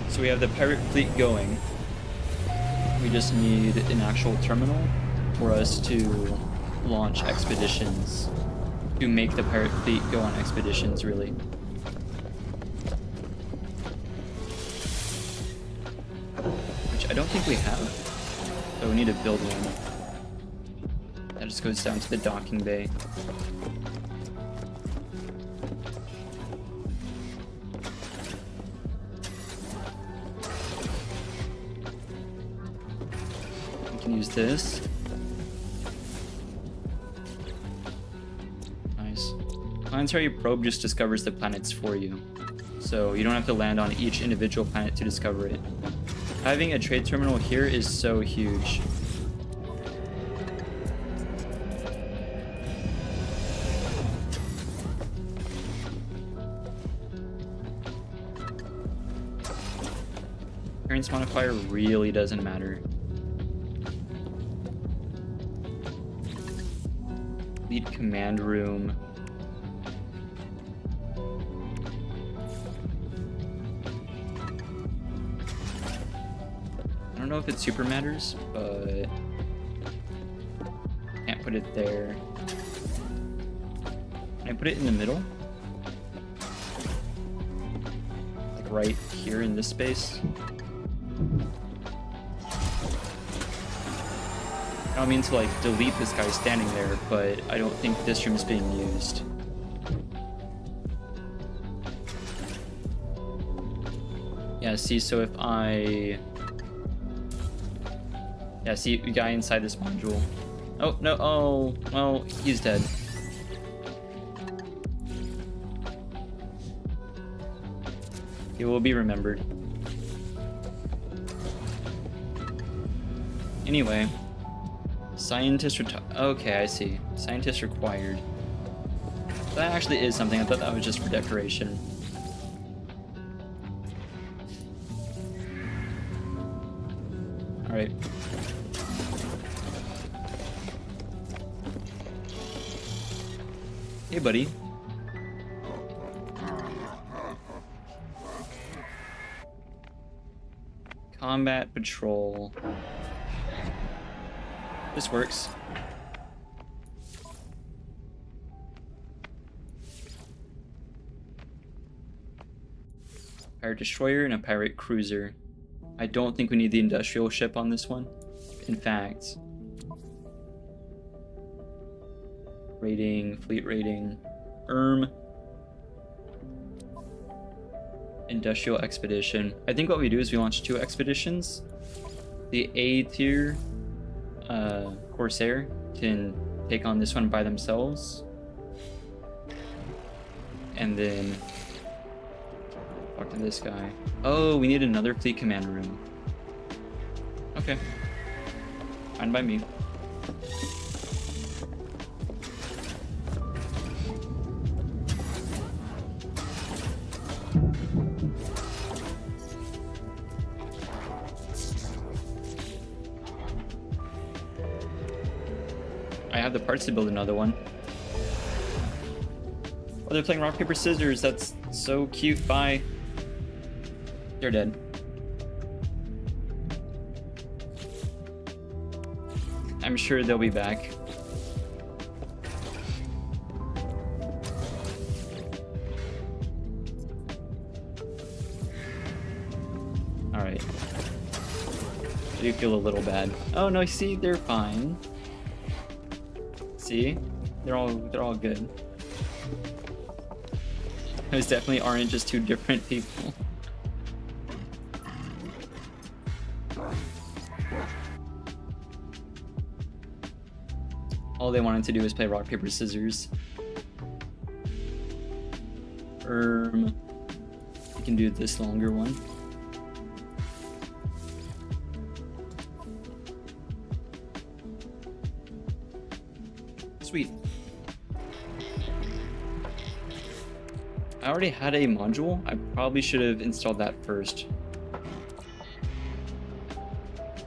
Speaker 1: So we have the pirate fleet going. We just need an actual terminal for us to launch expeditions. To make the pirate fleet go on expeditions, really. Which I don't think we have. So we need to build one. That just goes down to the docking bay. Use this. Nice. Planetary probe just discovers the planets for you, so you don't have to land on each individual planet to discover it. Having a trade terminal here is so huge. Appearance modifier really doesn't matter. Lead command room. I don't know if it super matters, but can't put it there. Can I put it in the middle? Like right here in this space? I don't mean to like delete this guy standing there, but I don't think this room is being used. Yeah, see, so if I... Yeah, see, the guy inside this module. Oh, no, oh, well, he's dead. He will be remembered. Anyway. Scientist okay, I see. Scientist required. That actually is something. I thought that was just for decoration. Alright. Hey, buddy. Combat patrol. This works. Pirate destroyer and a pirate cruiser. I don't think we need the industrial ship on this one. In fact, rating, fleet rating, industrial expedition. I think what we do is we launch 2 expeditions. The A tier Corsair can take on this one by themselves, and then talk to this guy. Oh, we need another fleet command room. Okay, fine by me. I have the parts to build another one. Oh, they're playing rock, paper, scissors. That's so cute. Bye. They're dead. I'm sure they'll be back. Alright. I do feel a little bad. Oh no, see, they're fine. See? They're all good. Those definitely aren't just two different people. All they wanted to do was play rock, paper, scissors. We can do this longer one. Sweet. I already had a module. I probably should have installed that first.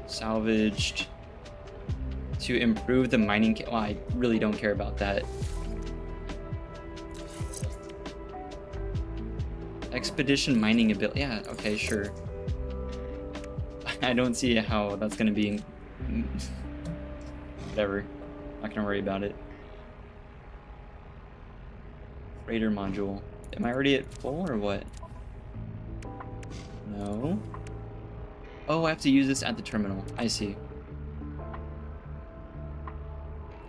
Speaker 1: Salvaged. To improve the mining. Well, I really don't care about that. Expedition mining ability. Yeah, okay, sure. I don't see how that's gonna be. Whatever. Not gonna worry about it. Freighter module. Am I already at full or what? No. Oh, I have to use this at the terminal. I see.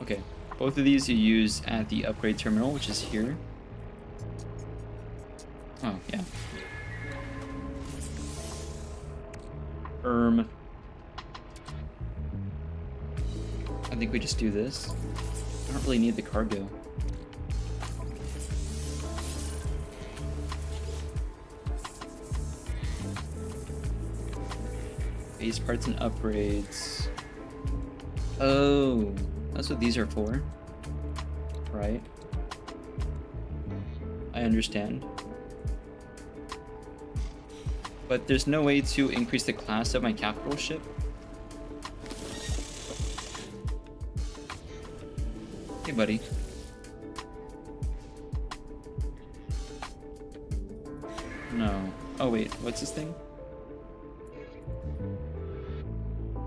Speaker 1: Okay, both of these you use at the upgrade terminal, which is here. Oh, yeah. I think we just do this. I don't really need the cargo. Base parts and upgrades. Oh, that's what these are for. Right. I understand. But there's no way to increase the class of my capital ship. Hey, buddy. No. Oh, wait. What's this thing?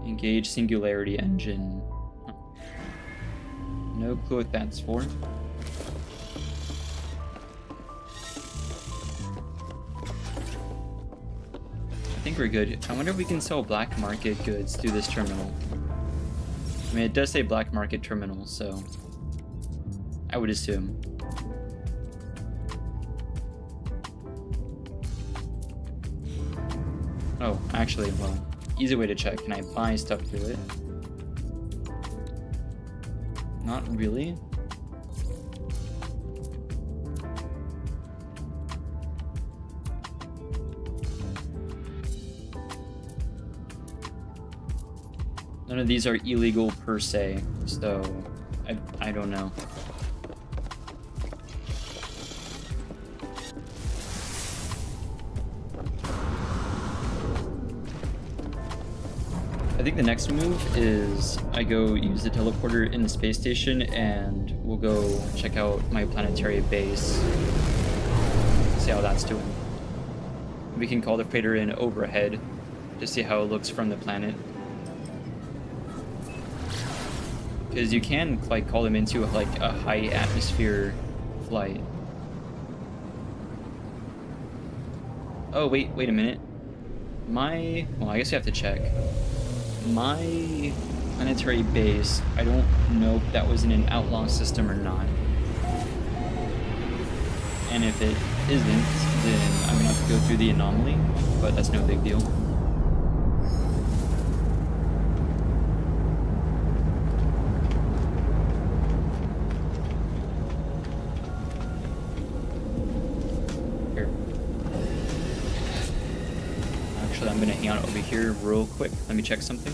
Speaker 1: Engage singularity engine. Huh. No clue what that's for. I think we're good. I wonder if we can sell black market goods through this terminal. I mean, it does say black market terminal, so I would assume. Oh, actually, well, easy way to check. Can I buy stuff through it? Not really. None of these are illegal per se, so I don't know. I think the next move is I go use the teleporter in the space station and we'll go check out my planetary base. See how that's doing. We can call the freighter in overhead to see how it looks from the planet. Because you can like call them into like a high atmosphere flight. Oh wait a minute. Well, I guess you have to check. My planetary base, I don't know if that was in an outlaw system or not. And if it isn't, then I'm gonna have to go through the anomaly, but that's no big deal. I'm gonna hang out over here real quick. Let me check something.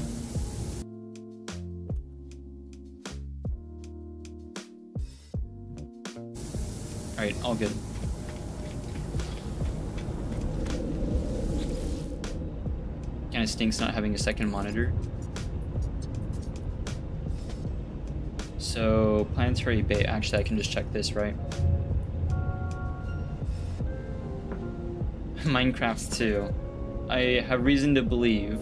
Speaker 1: Alright, all good. Kinda stinks not having a second monitor. So, planetary bait. Actually, I can just check this, right? Minecraft 2. I have reason to believe.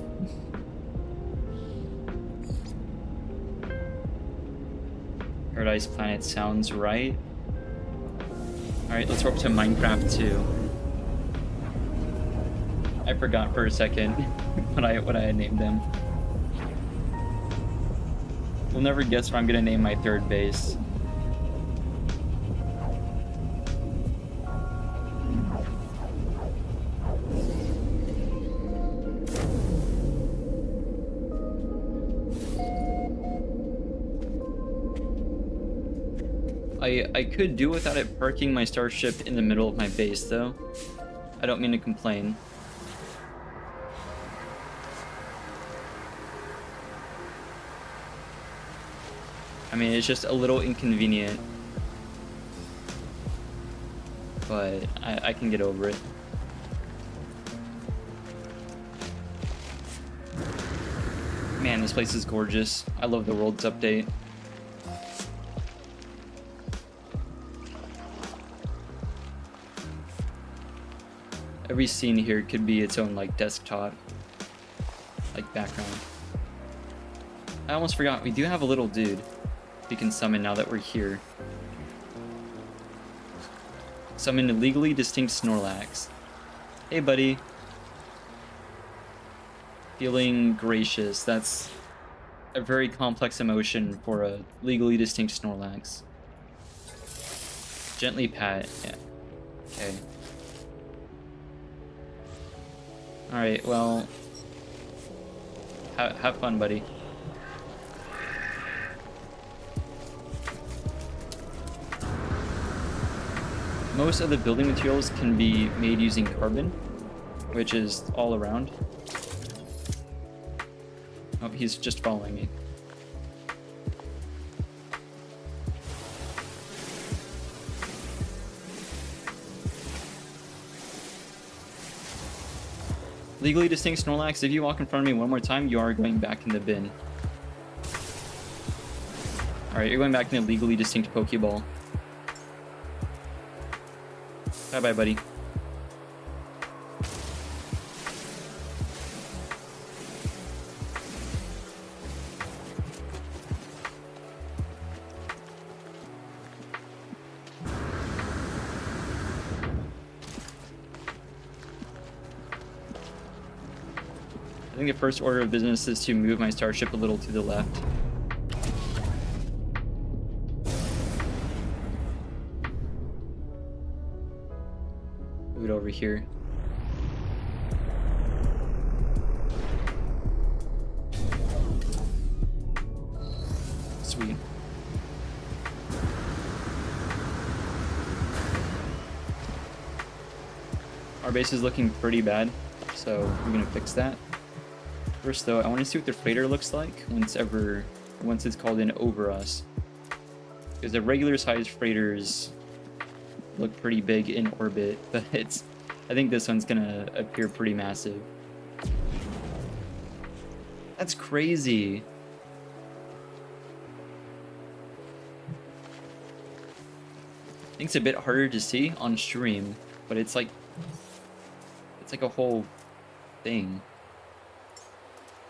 Speaker 1: Paradise Planet sounds right. Alright, let's warp to Minecraft 2. I forgot for a second what I had named them. We'll never guess what I'm gonna name my third base. I could do without it parking my starship in the middle of my base, though. I don't mean to complain. I mean, it's just a little inconvenient, but I can get over it. Man, this place is gorgeous. I love the world's update. Every scene here could be its own, like, desktop, like, background. I almost forgot, we do have a little dude we can summon now that we're here. Summon a legally distinct Snorlax. Hey, buddy. Feeling gracious. That's a very complex emotion for a legally distinct Snorlax. Gently pat. Yeah. Okay. Alright, well... Have fun, buddy. Most of the building materials can be made using carbon, which is all around. Oh, he's just following me. Legally distinct Snorlax, if you walk in front of me one more time, you are going back in the bin. Alright, you're going back in the legally distinct Pokeball. Bye-bye, buddy. I think the first order of business is to move my starship a little to the left. Move it over here. Sweet. Our base is looking pretty bad, so we're gonna fix that. First though, I want to see what the freighter looks like once it's called in over us. Because the regular sized freighters look pretty big in orbit, but I think this one's gonna appear pretty massive. That's crazy. I think it's a bit harder to see on stream, but it's like a whole thing.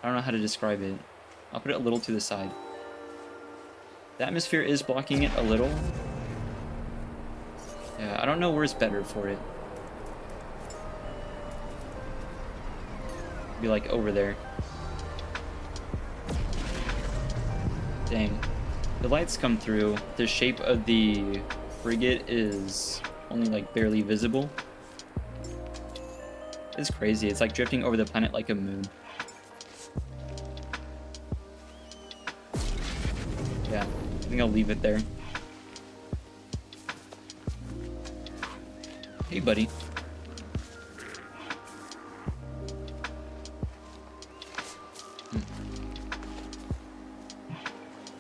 Speaker 1: I don't know how to describe it. I'll put it a little to the side. The atmosphere is blocking it a little. Yeah, I don't know where's better for it. Be like over there. Dang. The lights come through. The shape of the frigate is only like barely visible. It's crazy. It's like drifting over the planet like a moon. Yeah, I think I'll leave it there. Hey, buddy.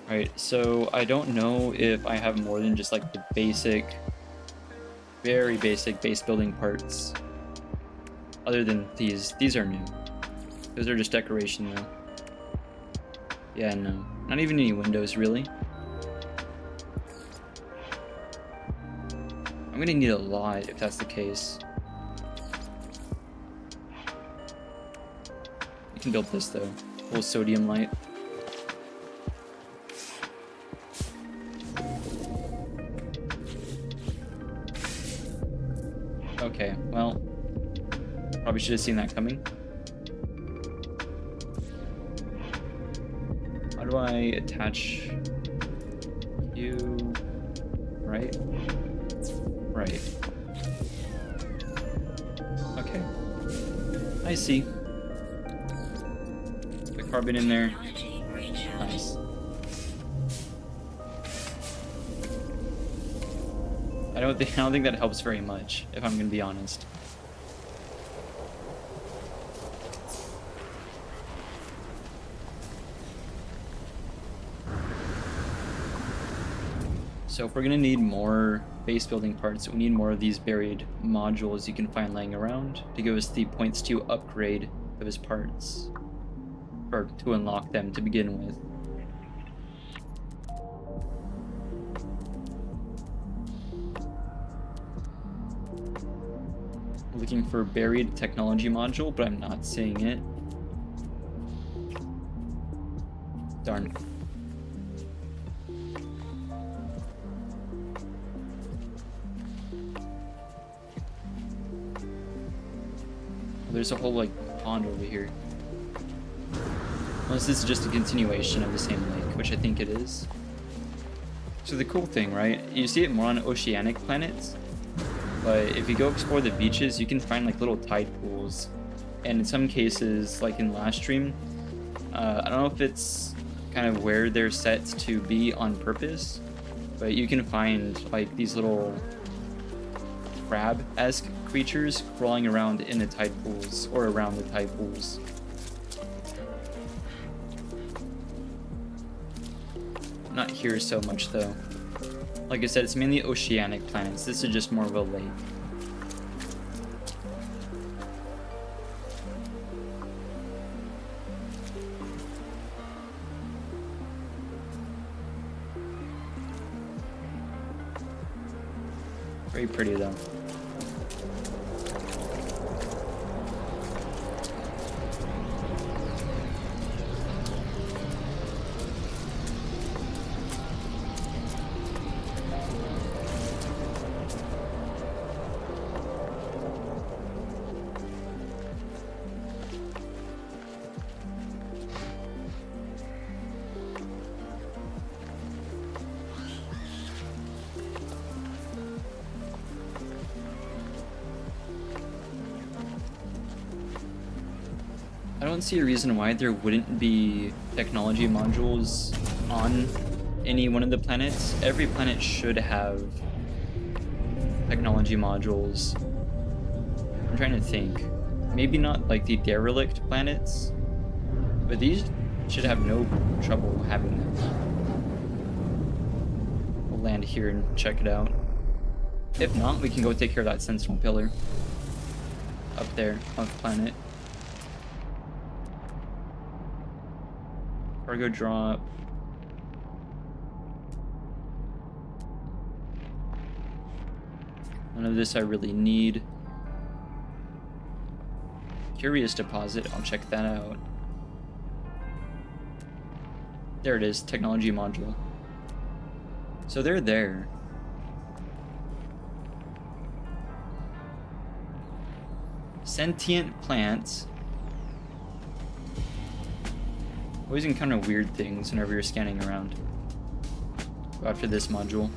Speaker 1: Alright, so I don't know if I have more than just like the basic, very basic base building parts. Other than these are new. Those are just decoration though. Yeah, no. Not even any windows, really. I'm gonna need a lot if that's the case. You can build this though. A little sodium light. Okay, well, probably should have seen that coming. How do I attach you? Right? Right. Okay. I see. The carbon in there. Nice. I don't think that helps very much, if I'm gonna be honest. So if we're gonna need more base building parts, we need more of these buried modules you can find laying around to give us the points to upgrade those parts, or to unlock them to begin with. Looking for buried technology module, but I'm not seeing it. Darn. There's a whole like pond over here. Unless this is just a continuation of the same lake, which I think it is. So the cool thing, right? You see it more on oceanic planets, but if you go explore the beaches, you can find like little tide pools. And in some cases, like in last stream, I don't know if it's kind of where they're set to be on purpose, but you can find like these little crab-esque creatures crawling around in the tide pools or around the tide pools. Not here so much though. Like I said, it's mainly oceanic planets. This is just more of a lake. Very pretty though. I don't see a reason why there wouldn't be technology modules on any one of the planets. Every planet should have technology modules. I'm trying to think. Maybe not like the derelict planets, but these should have no trouble having them. We'll land here and check it out. If not, we can go take care of that sentinel pillar up there on the planet. Cargo drop. None of this I really need. Curious deposit, I'll check that out. There it is, technology module. So they're there. Sentient plants. Always encounter weird things whenever you're scanning around. Go after this module.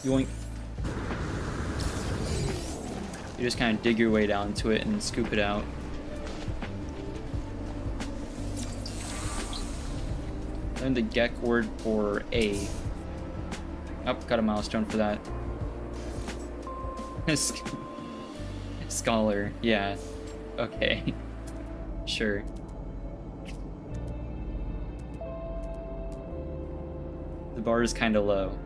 Speaker 1: Yoink. You just kind of dig your way down to it and scoop it out. Learn the Gek word for A. Oh, got a milestone for that. Scholar, yeah. Okay. Sure. The bar is kind of low.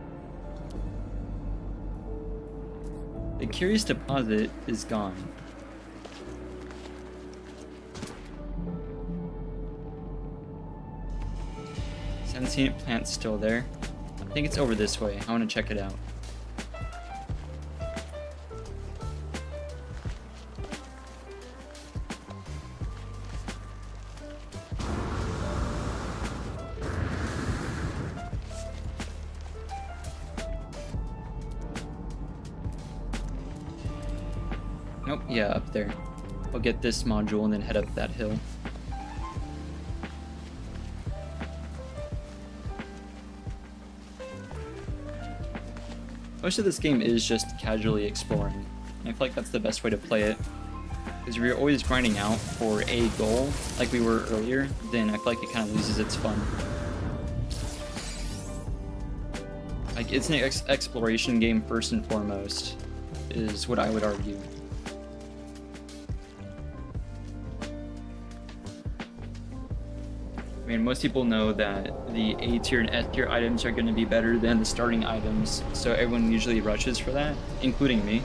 Speaker 1: The curious deposit is gone. Sentient plant's still there. I think it's over this way. I want to check it out. Nope, yeah, up there. I'll get this module and then head up that hill. Most of this game is just casually exploring, and I feel like that's the best way to play it. Because if you're always grinding out for a goal, like we were earlier, then I feel like it kind of loses its fun. Like, it's an exploration game first and foremost, is what I would argue. I mean, most people know that the A tier and S tier items are going to be better than the starting items, so everyone usually rushes for that, including me.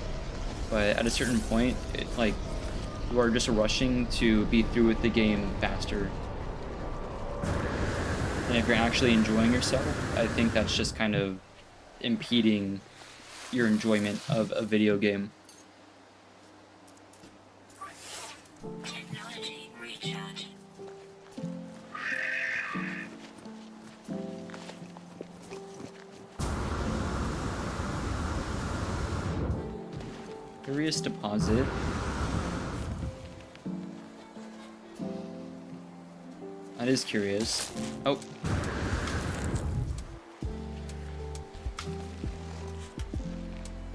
Speaker 1: But at a certain point, you are just rushing to be through with the game faster. And if you're actually enjoying yourself, I think that's just kind of impeding your enjoyment of a video game.
Speaker 2: Technology recharge.
Speaker 1: Curious deposit. That is curious. Oh.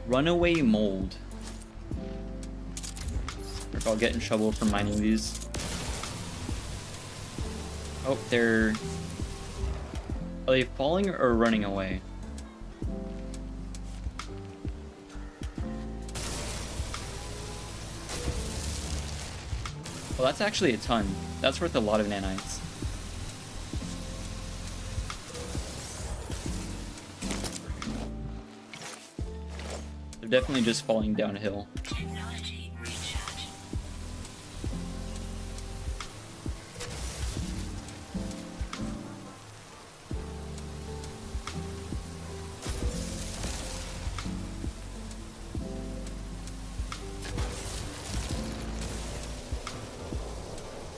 Speaker 1: Runaway mold. If I'll get in trouble for mining these. Oh, they're... Are they falling or running away? Well, that's actually a ton. That's worth a lot of nanites. They're definitely just falling downhill.
Speaker 2: Technology recharge.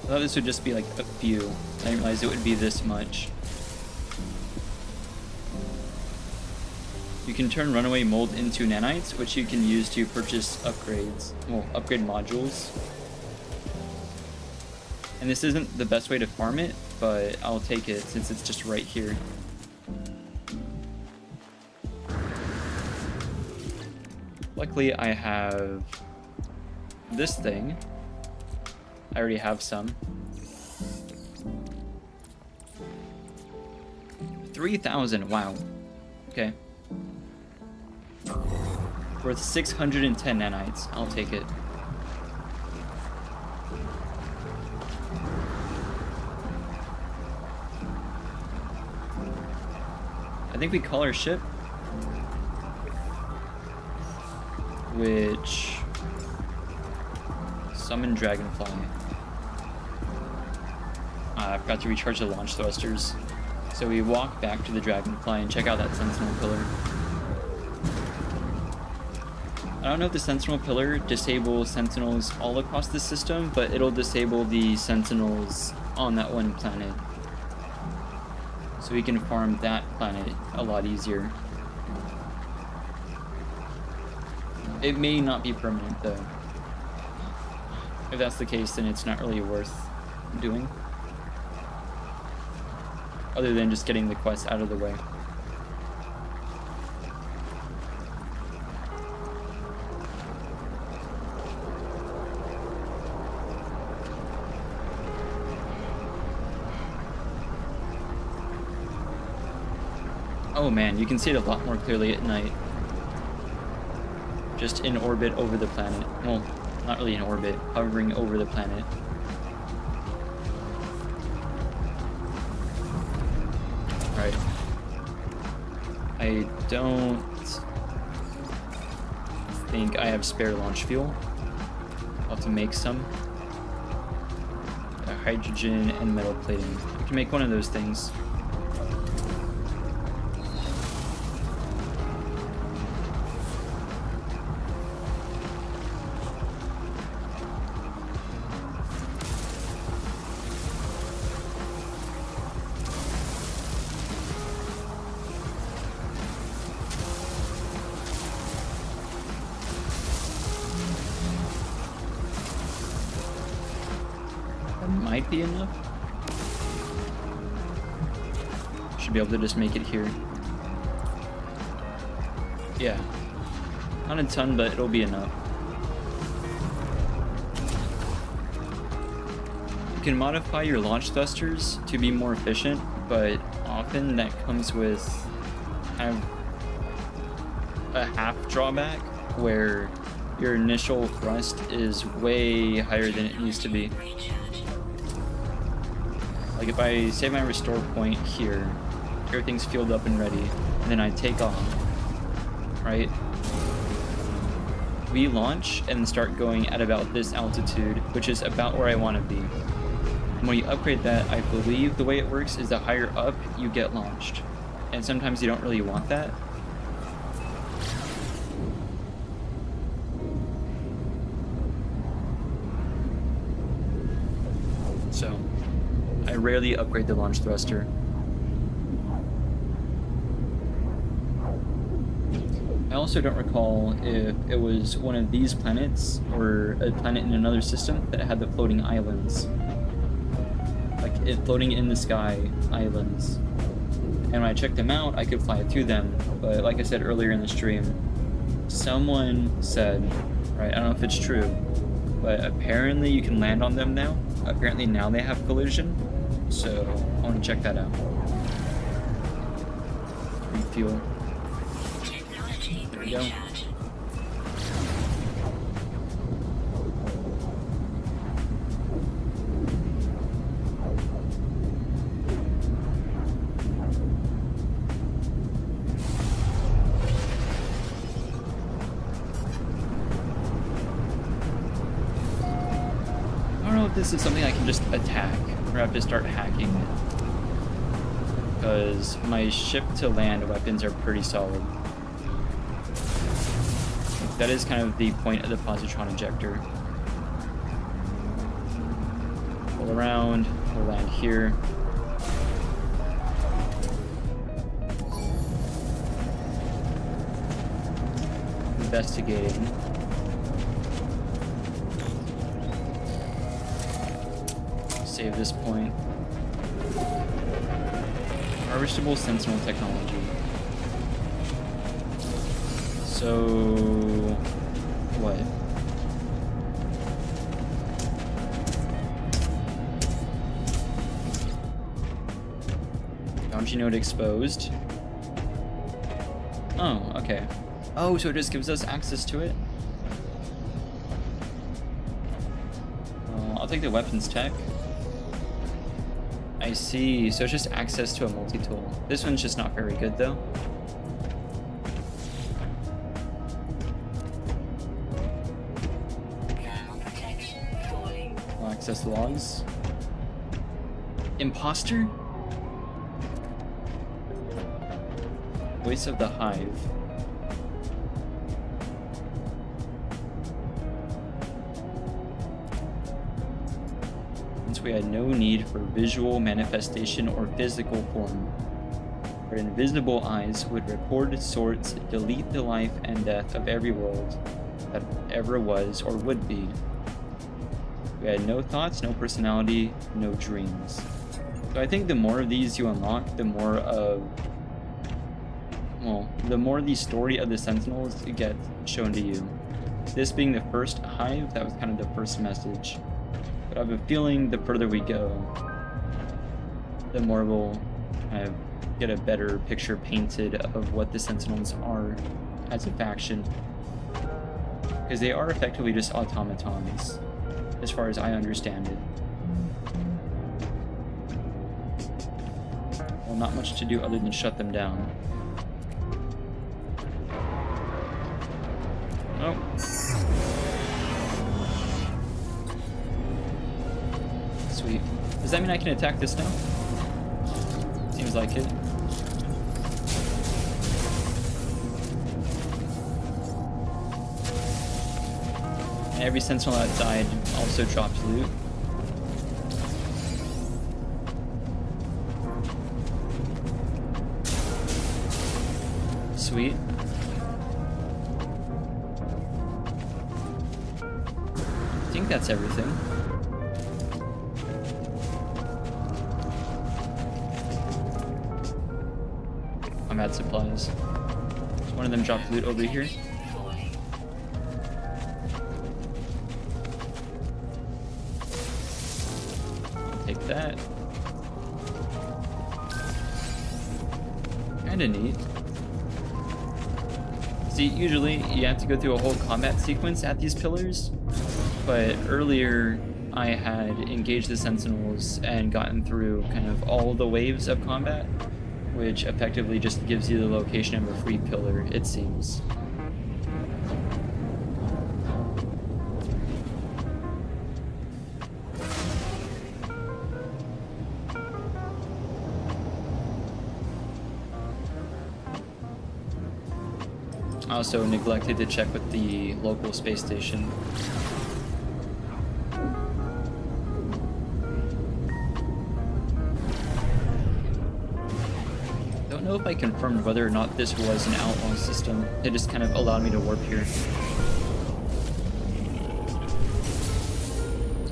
Speaker 1: I thought this would just be like a few. I didn't realize it would be this much. You can turn runaway mold into nanites, which you can use to purchase upgrades. Well, upgrade modules. And this isn't the best way to farm it, but I'll take it since it's just right here. Luckily, I have this thing. I already have some. 3,000, wow. Okay. Worth 610 nanites. I'll take it. I think we call our ship, which summon dragonfly. I forgot to recharge the launch thrusters. So we walk back to the dragonfly and check out that sentinel pillar. I don't know if the sentinel pillar disables sentinels all across the system, but it'll disable the sentinels on that one planet. So we can farm that planet a lot easier. It may not be permanent though. If that's the case, then it's not really worth doing. Other than just getting the quest out of the way. Oh man, you can see it a lot more clearly at night. Just in orbit over the planet. Well, not really in orbit, hovering over the planet. Right. I don't think I have spare launch fuel. I'll have to make some. Hydrogen and metal plating. I can make one of those things. Might be enough. Should be able to just make it here. Yeah. Not a ton, but it'll be enough. You can modify your launch thrusters to be more efficient, but often that comes with kind of a half drawback where your initial thrust is way higher than it needs to be. Like if I save my restore point here, everything's fueled up and ready, and then I take off, right? We launch and start going at about this altitude, which is about where I want to be. And when you upgrade that, I believe the way it works is the higher up you get launched. And sometimes you don't really want that. So I rarely upgrade the launch thruster. I also don't recall if it was one of these planets or a planet in another system that had the floating islands. Like it floating in the sky islands. And when I checked them out, I could fly through them. But like I said earlier in the stream, someone said, right, I don't know if it's true, but apparently you can land on them now. Apparently now they have collision. So I want to check that out. Refuel. There we go. I don't know if this is something I can just attack or have to start hacking it, because my ship to land weapons are pretty solid. That is kind of the point of the positron ejector. Pull around, we'll land here. Investigating. Save this point. Harvestable Sentinel technology. So, what? Boundary node exposed. Oh, okay. Oh, so it just gives us access to it? I'll take the weapons tech. I see, so it's just access to a multi-tool. This one's just not very good though. I'll access logs. Imposter? Voice of the Hive. Since we had no need for visual manifestation or physical form, our invisible eyes would record, sort, delete the life and death of every world that ever was or would be. We had no thoughts, no personality, no dreams. So I think the more of these you unlock, the more of, well, the more the story of the Sentinels get shown to you. This being the first hive, that was kind of the first message. But I have a feeling the further we go, the more we'll kind of get a better picture painted of what the Sentinels are as a faction. Because they are effectively just automatons, as far as I understand it. Well, not much to do other than shut them down. Oh. Sweet. Does that mean I can attack this now? Seems like it. And every sentinel that died also dropped loot. Sweet. I think that's everything. Combat supplies. One of them dropped loot over here. I'll take that. Kinda neat. See, usually you have to go through a whole combat sequence at these pillars, but earlier I had engaged the sentinels and gotten through kind of all the waves of combat, which effectively just gives you the location of a free pillar, it seems. I also neglected to check with the local space station. Don't know if I confirmed whether or not this was an outlaw system. It just kind of allowed me to warp here.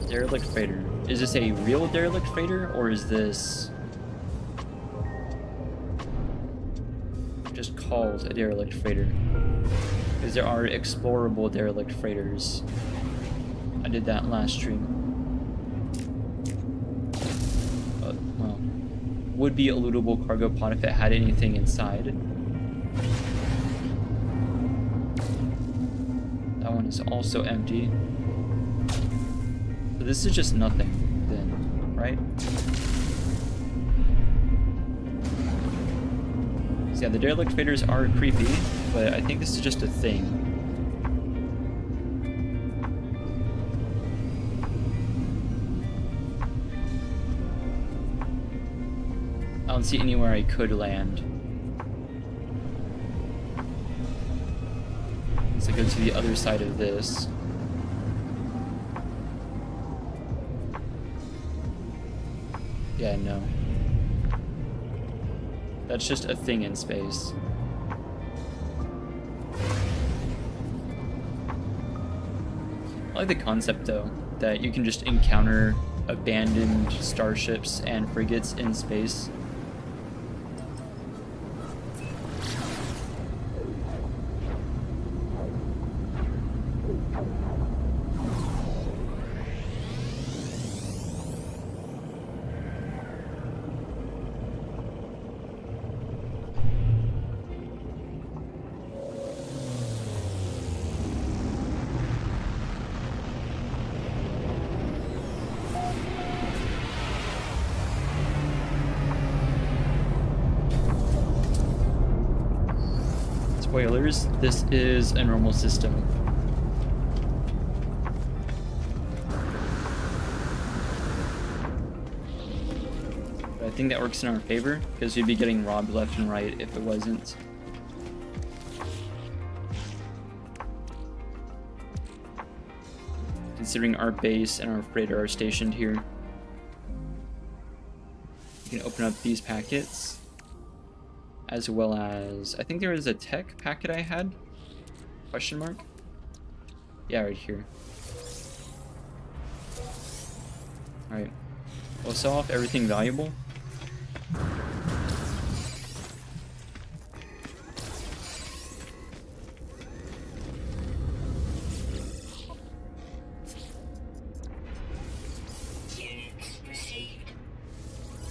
Speaker 1: Derelict freighter. Is this a real derelict freighter, or is this just called a derelict freighter? Because there are explorable derelict freighters. I did that last stream. But, well, would be a lootable cargo pod if it had anything inside. That one is also empty. So this is just nothing then, right? So yeah, the derelict freighters are creepy, but I think this is just a thing. I don't see anywhere I could land. Let's go to the other side of this. Yeah, no. That's just a thing in space. I like the concept, though, that you can just encounter abandoned starships and frigates in space. Spoilers, this is a normal system. But I think that works in our favor, because we'd be getting robbed left and right if it wasn't. Considering our base and our freighter are stationed here. You can open up these packets. As well as, I think there was a tech packet I had? Question mark? Yeah, right here. Alright. We'll sell off everything valuable.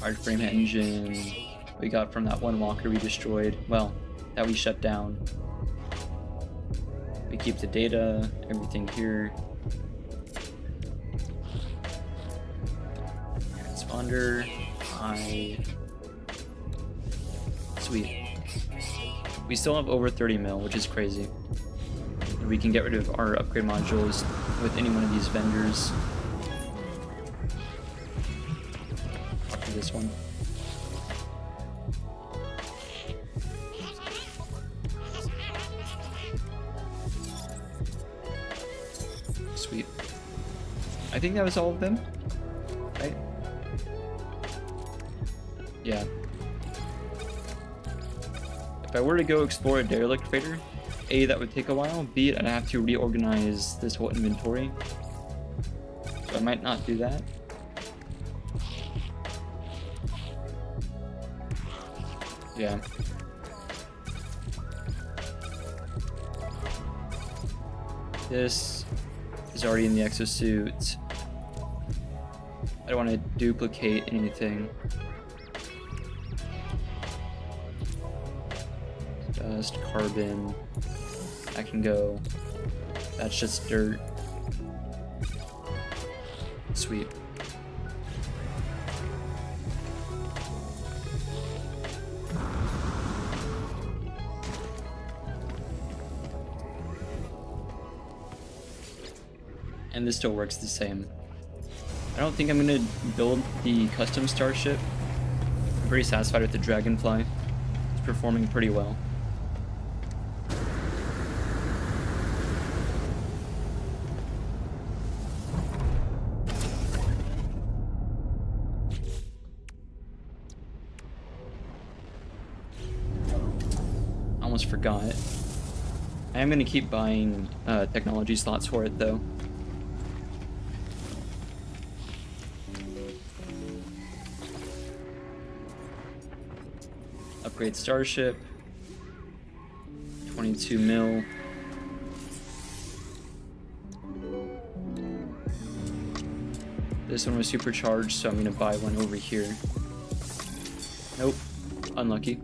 Speaker 1: Hard frame engine. We got from that one walker we destroyed. Well, that we shut down. We keep the data, everything here. Transponder. Sweet. We still have over 30 mil, which is crazy. We can get rid of our upgrade modules with any one of these vendors. After this one. Sweet. I think that was all of them, right? Yeah. If I were to go explore a derelict freighter, A, that would take a while, B, I'd have to reorganize this whole inventory. So I might not do that. Yeah. This is already in the exosuit. I don't want to duplicate anything. Just carbon. I can go. That's just dirt. Sweet. And this still works the same. I don't think I'm gonna build the custom starship. I'm pretty satisfied with the Dragonfly. It's performing pretty well. Almost forgot. I am gonna keep buying technology slots for it though. Upgrade starship. 22 mil. This one was supercharged, so I'm gonna buy one over here. Nope. Unlucky.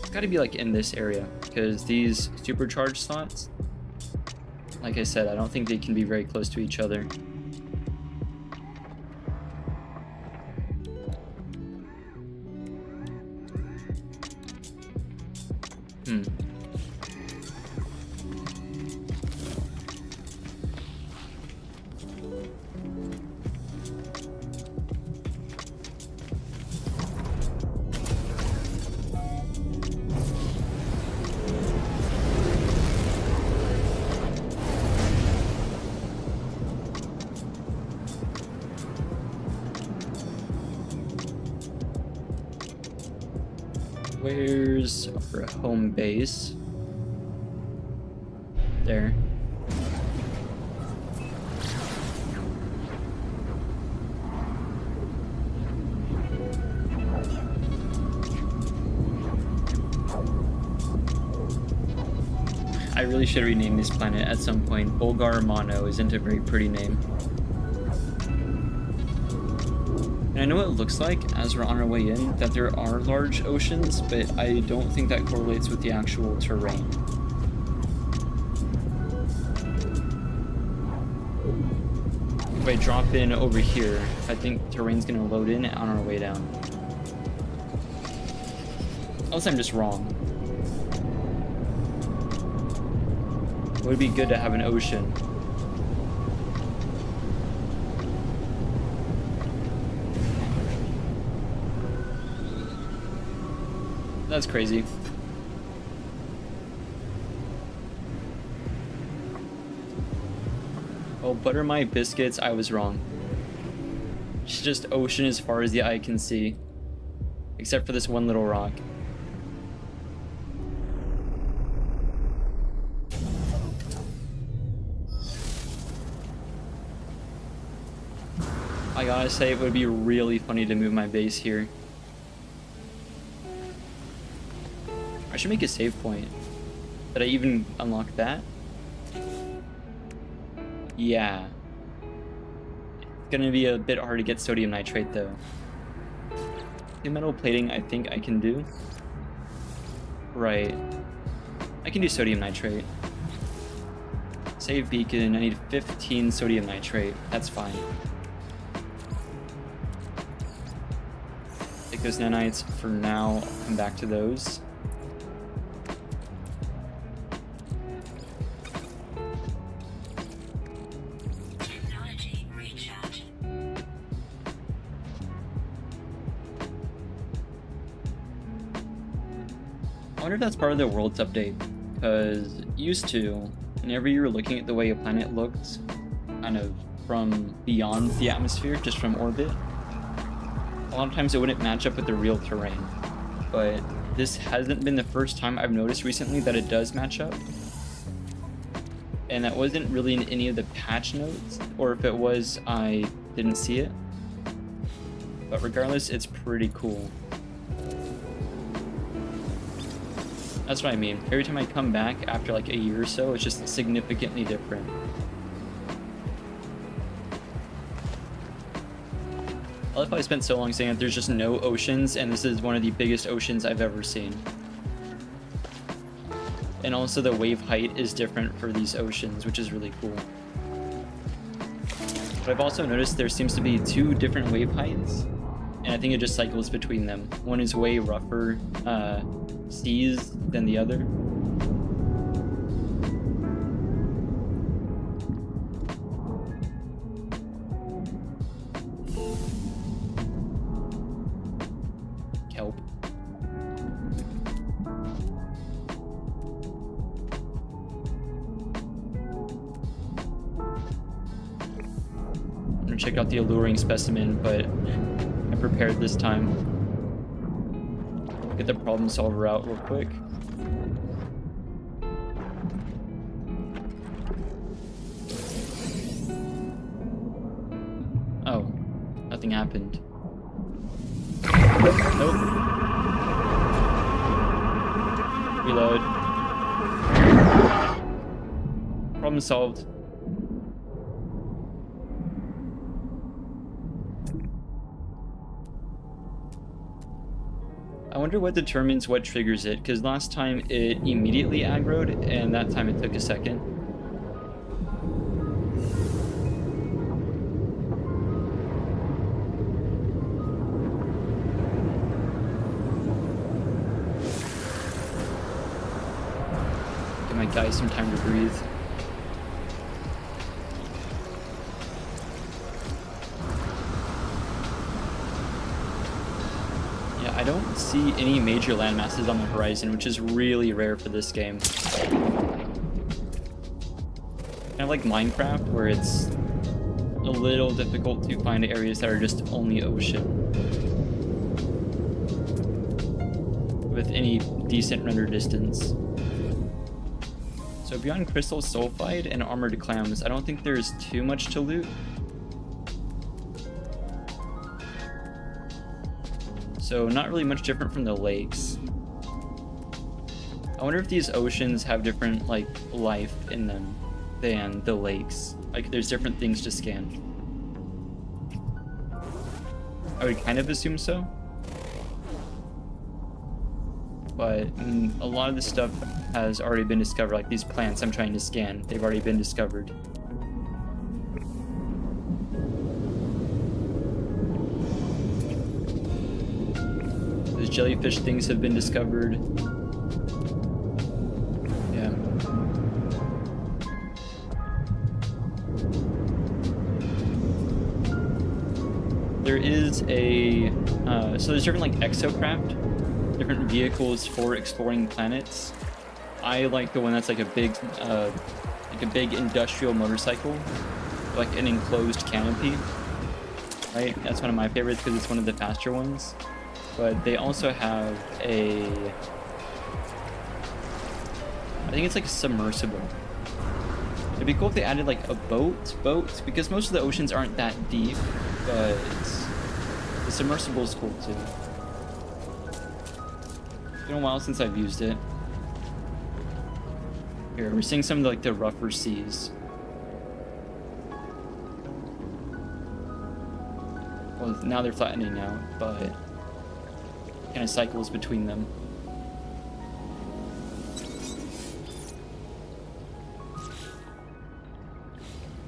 Speaker 1: It's gotta be like in this area, because these supercharged slots, like I said, I don't think they can be very close to each other. Where's our home base? There. I really should rename this planet at some point. Bulgar Mono isn't a very pretty name. And I know it looks like, as we're on our way in, that there are large oceans, but I don't think that correlates with the actual terrain. If I drop in over here, I think terrain's gonna load in on our way down. Unless I'm just wrong. It would be good to have an ocean. That's crazy. Oh, butter my biscuits, I was wrong. It's just ocean as far as the eye can see. Except for this one little rock. I gotta say, it would be really funny to move my base here. I should make a save point. Did I even unlock that? Yeah. It's gonna be a bit hard to get sodium nitrate though. The metal plating I think I can do. Right. I can do sodium nitrate. Save beacon, I need 15 sodium nitrate. That's fine. Take those nanites for now, I'll come back to those. wonder if that's part of the world's update, because used to, whenever you were looking at the way a planet looked, kind of from beyond the atmosphere, just from orbit, a lot of times it wouldn't match up with the real terrain. But this hasn't been the first time I've noticed recently that it does match up. And that wasn't really in any of the patch notes, or if it was, I didn't see it. But regardless, it's pretty cool. That's what I mean. Every time I come back after like a year or so, it's just significantly different. I love how I spent so long saying that there's just no oceans, and this is one of the biggest oceans I've ever seen. And also the wave height is different for these oceans, which is really cool. But I've also noticed there seems to be 2 different wave heights, and I think it just cycles between them. One is way rougher seas than the other. Kelp. I'm gonna check out the alluring specimen, but I'm prepared this time. Get the problem solver out real quick. Oh, nothing happened. Nope. Reload. Problem solved. I wonder what determines what triggers it, because last time it immediately aggroed, and that time it took a second. Give my guy some time to breathe. I don't see any major landmasses on the horizon, which is really rare for this game. Kind of like Minecraft, where it's a little difficult to find areas that are just only ocean with any decent render distance. So beyond crystal sulfide and armored clams, I don't think there's too much to loot. So not really much different from the lakes. I wonder if these oceans have different like life in them than the lakes. Like there's different things to scan. I would kind of assume so. But a lot of this stuff has already been discovered, like these plants I'm trying to scan, they've already been discovered. Those jellyfish things have been discovered. Yeah. There is a, so there's different like exocraft, different vehicles for exploring planets. I like the one that's like a big industrial motorcycle, like an enclosed canopy. Right, that's one of my favorites because it's one of the faster ones. But they also have a, I think it's like a submersible. It'd be cool if they added like a boat, because most of the oceans aren't that deep, but the submersible is cool too. It's been a while since I've used it. Here, we're seeing some of like the rougher seas. Well, now they're flattening out, but kind of cycles between them.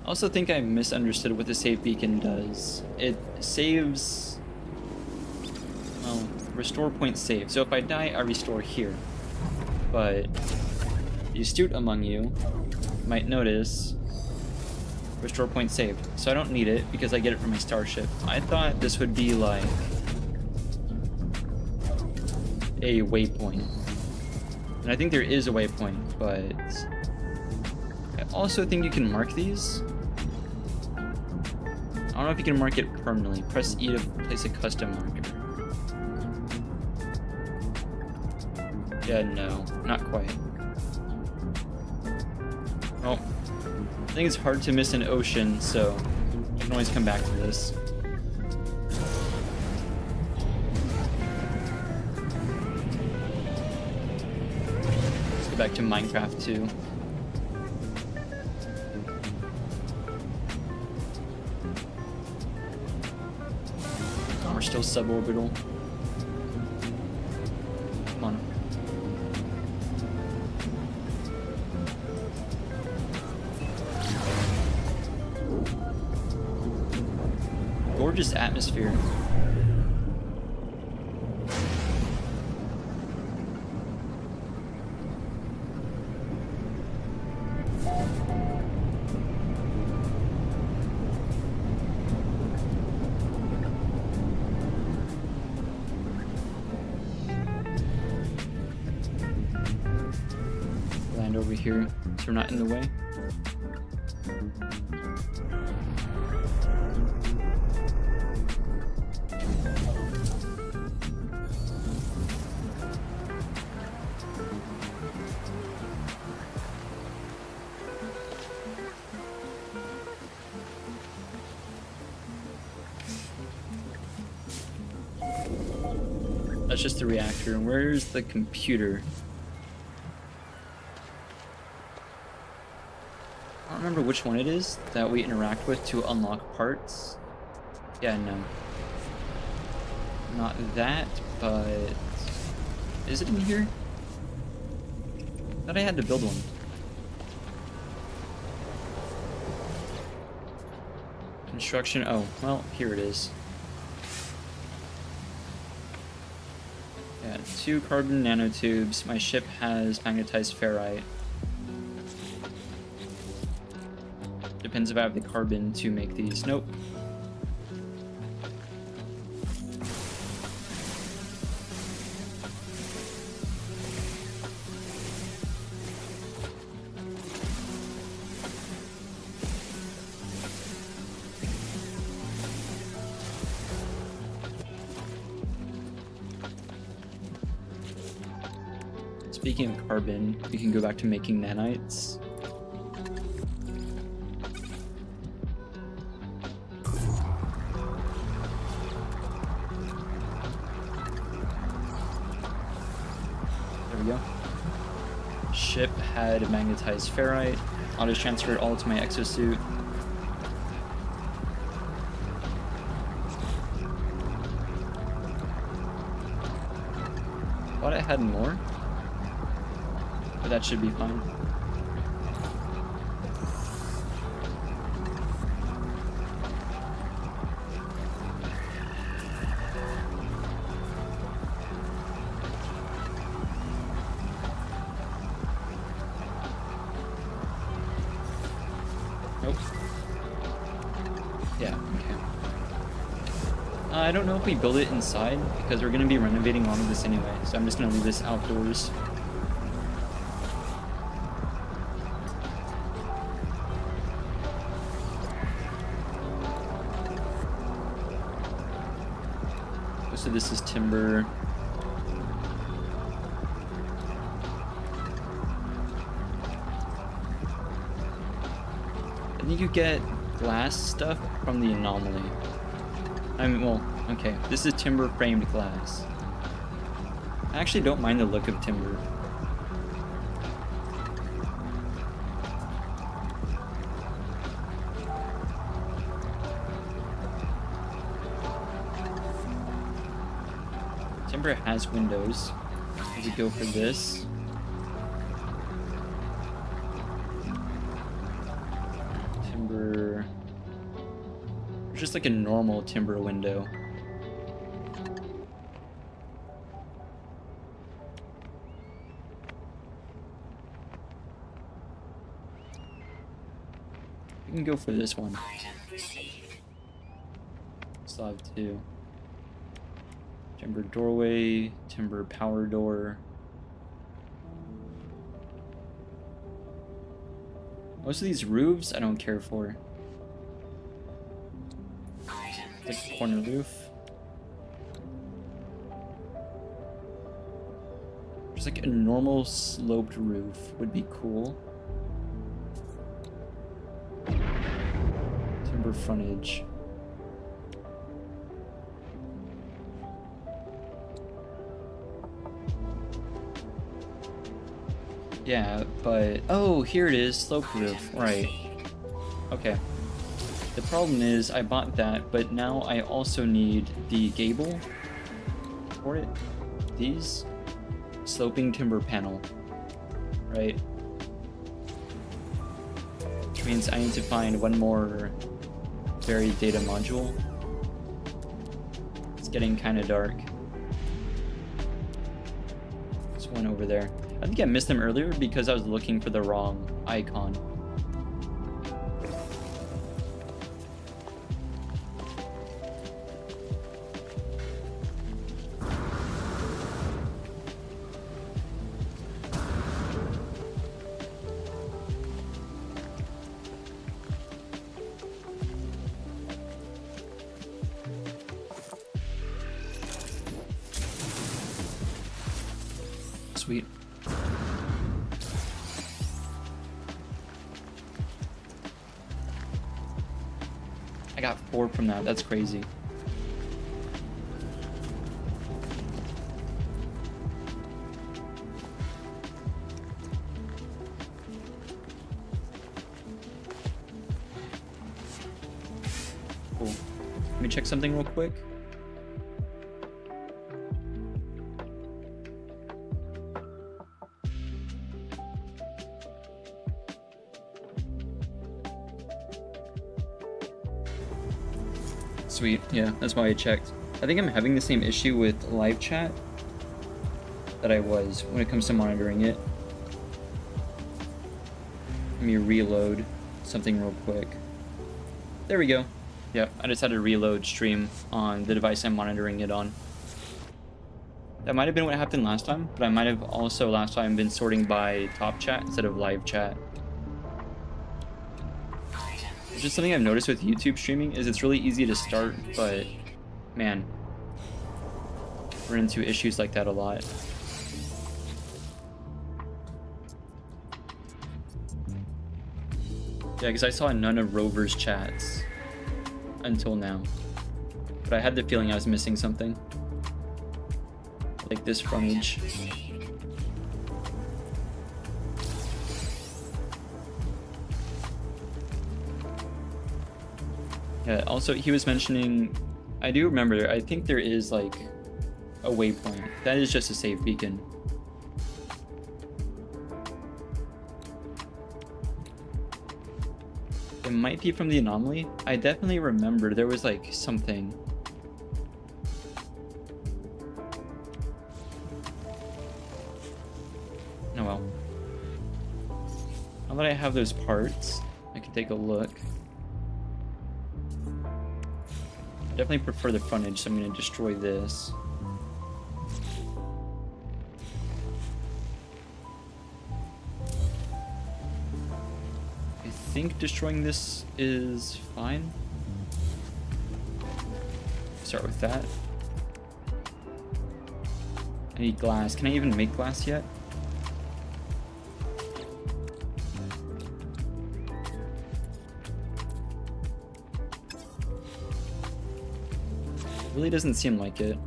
Speaker 1: I also think I misunderstood what the save beacon does. It saves, well, restore point save. So if I die, I restore here. But the astute among you might notice restore point saved. So I don't need it because I get it from my starship. I thought this would be like a waypoint. And I think there is a waypoint, but I also think you can mark these. I don't know if you can mark it permanently. Press E to place a custom marker. Yeah, no, not quite. Well, I think it's hard to miss an ocean, so I can always come back to this. Let's go back to Minecraft 2. Oh, we're still suborbital. Come on. Gorgeous atmosphere. Land over here so we're not in the way. That's just the reactor. Where's the computer? I don't remember which one it is that we interact with to unlock parts. Yeah, no. Not that, but... Is it in here? I thought I had to build one. Construction, oh, well, here it is. Yeah, 2 carbon nanotubes. My ship has magnetized ferrite. Depends if I have the carbon to make these. Nope. Speaking of carbon, we can go back to making nanites. There we go. Ship had magnetized ferrite. I'll just transfer it all to my exosuit. Thought I had more. But that should be fine. Nope. Yeah, okay. I don't know if we build it inside, because we're going to be renovating all of this anyway, so I'm just going to leave this outdoors. So this is timber. I think you get glass stuff from the anomaly. I mean, well, okay. This is timber framed glass. I actually don't mind the look of timber. Timber has windows. We could go for this. Timber. Just like a normal timber window. We can go for this one. Still have 2. Timber doorway, timber power door. Most of these roofs I don't care for.
Speaker 2: Item
Speaker 1: Like
Speaker 2: received.
Speaker 1: corner roof. Just like a normal sloped roof would be cool. Timber frontage. Yeah, but oh, here it is, sloped roof. Right. Okay. The problem is I bought that, but now I also need the gable for it. These sloping timber panel, right? Which means I need to find one more varied data module. It's getting kind of dark. There's one over there. I think I missed them earlier because I was looking for the wrong icon. Sweet. I got 4 from that. That's crazy. Cool. Let me check something real quick. Sweet, yeah, that's why I checked. I think I'm having the same issue with live chat that I was when it comes to monitoring it. Let me reload something real quick. There we go. Yep, I just had to reload stream on the device I'm monitoring it on. That might have been what happened last time, but I might have also last time been sorting by top chat instead of live chat. It's just something I've noticed with YouTube streaming is it's really easy to start, but man, run into issues like that a lot. Yeah, because I saw none of Rover's chats until now, but I had the feeling I was missing something, like this frontage. Yeah, also he was mentioning, I do remember, I think there is like a waypoint. That is just a save beacon. It might be from the anomaly. I definitely remember there was like something. Oh well. Now that I have those parts, I can take a look. Definitely prefer the frontage, so I'm going to destroy this. I think destroying this is fine. Start with that. I need glass. Can I even make glass yet? Really doesn't seem like it.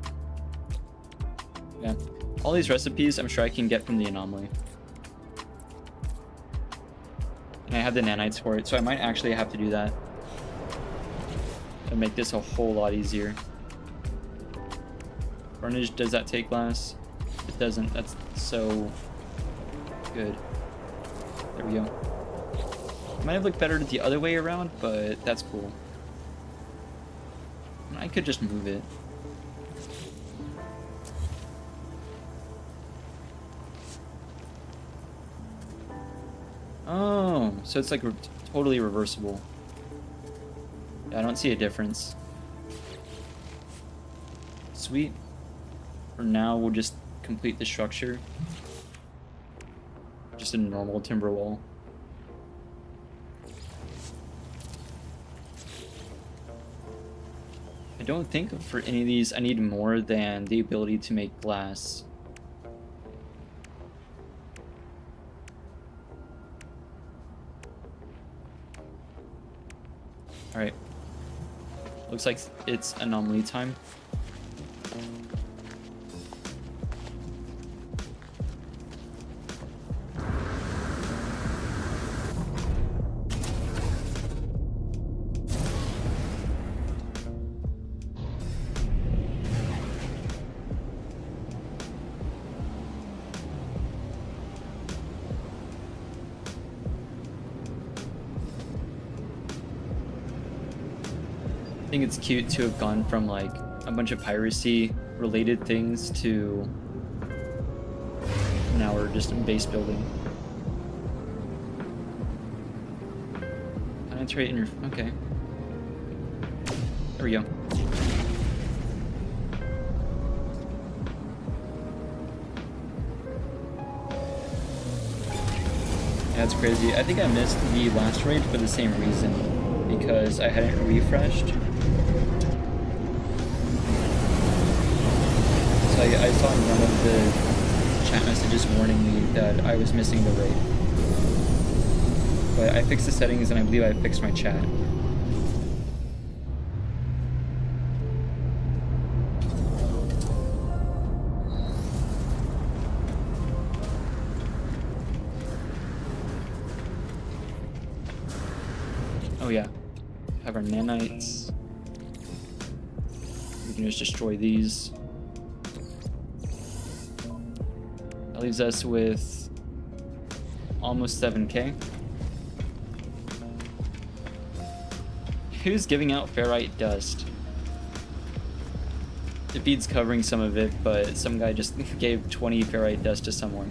Speaker 1: Yeah. All these recipes I'm sure I can get from the anomaly. And I have the nanites for it, so I might actually have to do that. And make this a whole lot easier. Furnish, does that take glass? It doesn't. That's so good. There we go. Might have looked better the other way around, but that's cool. I could just move it. Oh, so it's like totally reversible. Yeah, I don't see a difference. Sweet. For now, we'll just complete the structure. Just a normal timber wall. I don't think for any of these I need more than the ability to make glass. Alright. Looks like it's anomaly time. I think it's cute to have gone from like a bunch of piracy related things to now we're just in base building. Penetrate in your... okay. There we go. Yeah, that's crazy. I think I missed the last raid for the same reason, because I hadn't refreshed. I saw in one of the chat messages warning me that I was missing the raid. But I fixed the settings and I believe I fixed my chat. Oh yeah, have our nanites. We can just destroy these. That leaves us with almost 7k. Who's giving out ferrite dust? The bead's covering some of it, but some guy just gave 20 ferrite dust to someone.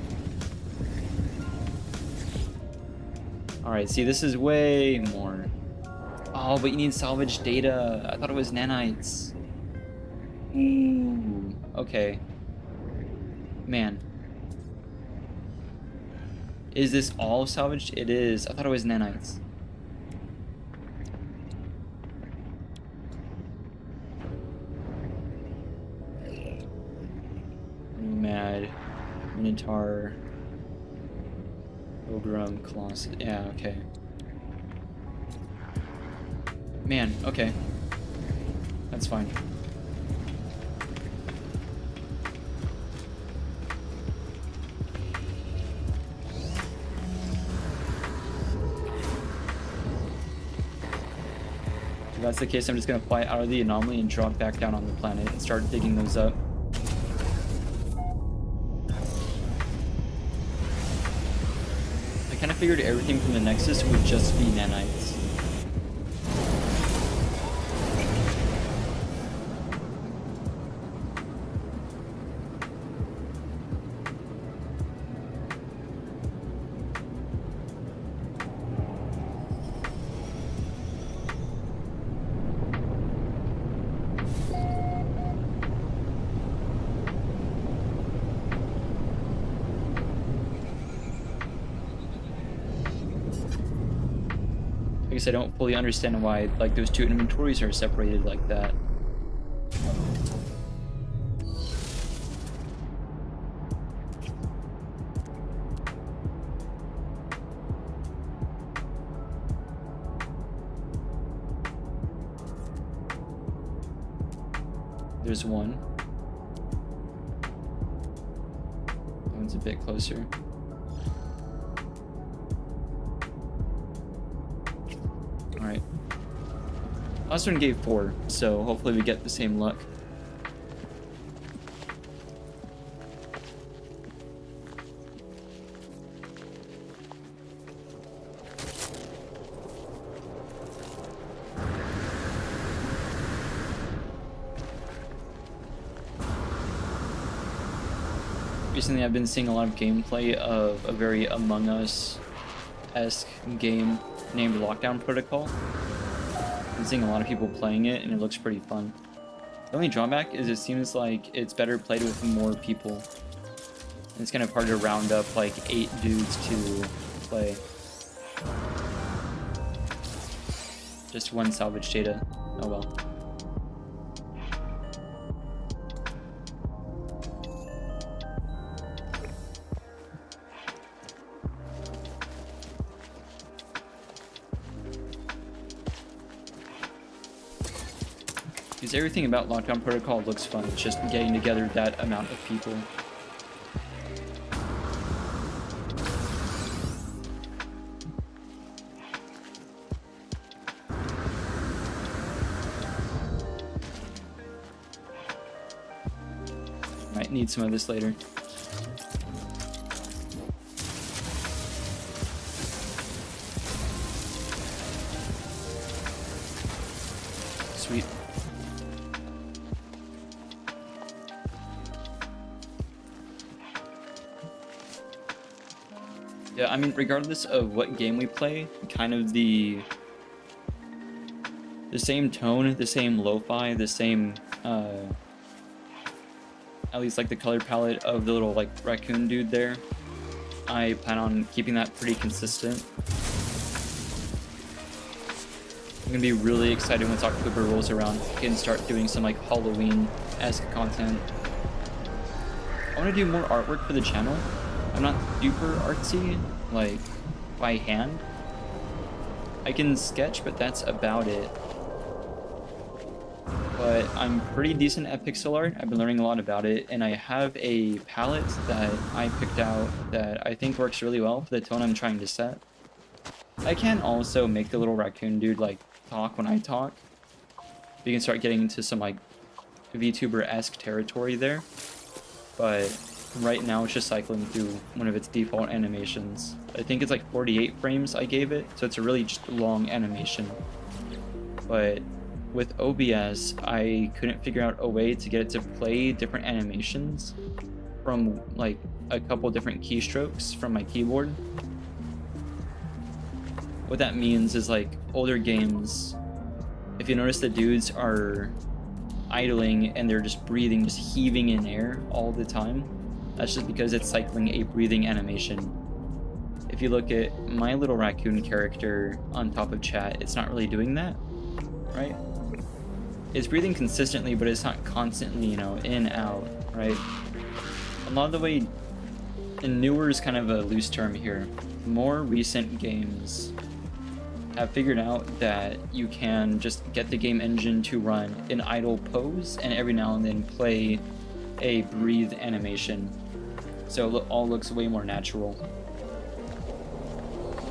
Speaker 1: Alright, see, this is way more. Oh, but you need salvage data. I thought it was nanites. Ooh, okay. Man. Is this all salvaged? It is. I thought it was nanites. Mad. Minotaur. Pilgrim. Colossus. Yeah, okay. Man, okay. That's fine. If that's the case, I'm just gonna fly out of the anomaly and drop back down on the planet and start digging those up. I kind of figured everything from the Nexus would just be nanites. I guess I don't fully understand why like those two inventories are separated like that. There's one. That one's a bit closer. Alright. Last one gave 4, so hopefully we get the same luck. Recently I've been seeing a lot of gameplay of a very Among Us-esque game named Lockdown Protocol. I'm seeing a lot of people playing it and it looks pretty fun. The only drawback is it seems like it's better played with more people. And it's kind of hard to round up like 8 dudes to play. Just one salvage data. Oh well. Because everything about Lockdown Protocol looks fun. It's just getting together that amount of people. Might need some of this later. Sweet. Yeah, I mean, regardless of what game we play, kind of the same tone, the same lo-fi, the same, at least like the color palette of the little like raccoon dude there. I plan on keeping that pretty consistent. I'm gonna be really excited when October rolls around and start doing some like Halloween-esque content. I want to do more artwork for the channel. I'm not super artsy, like, by hand. I can sketch, but that's about it. But I'm pretty decent at pixel art. I've been learning a lot about it, and I have a palette that I picked out that I think works really well for the tone I'm trying to set. I can also make the little raccoon dude, like, talk when I talk. You can start getting into some, like, VTuber-esque territory there. But right now it's just cycling through one of its default animations. I think it's like 48 frames I gave it, so it's a really just long animation. But with OBS, I couldn't figure out a way to get it to play different animations from like a couple different keystrokes from my keyboard. What that means is like older games, if you notice the dudes are idling and they're just breathing, just heaving in air all the time, that's just because it's cycling a breathing animation. If you look at my little raccoon character on top of chat, it's not really doing that, right? It's breathing consistently, but it's not constantly, you know, in, out, right? A lot of the way, and newer is kind of a loose term here. More recent games have figured out that you can just get the game engine to run in idle pose and every now and then play a breathe animation. So it all looks way more natural.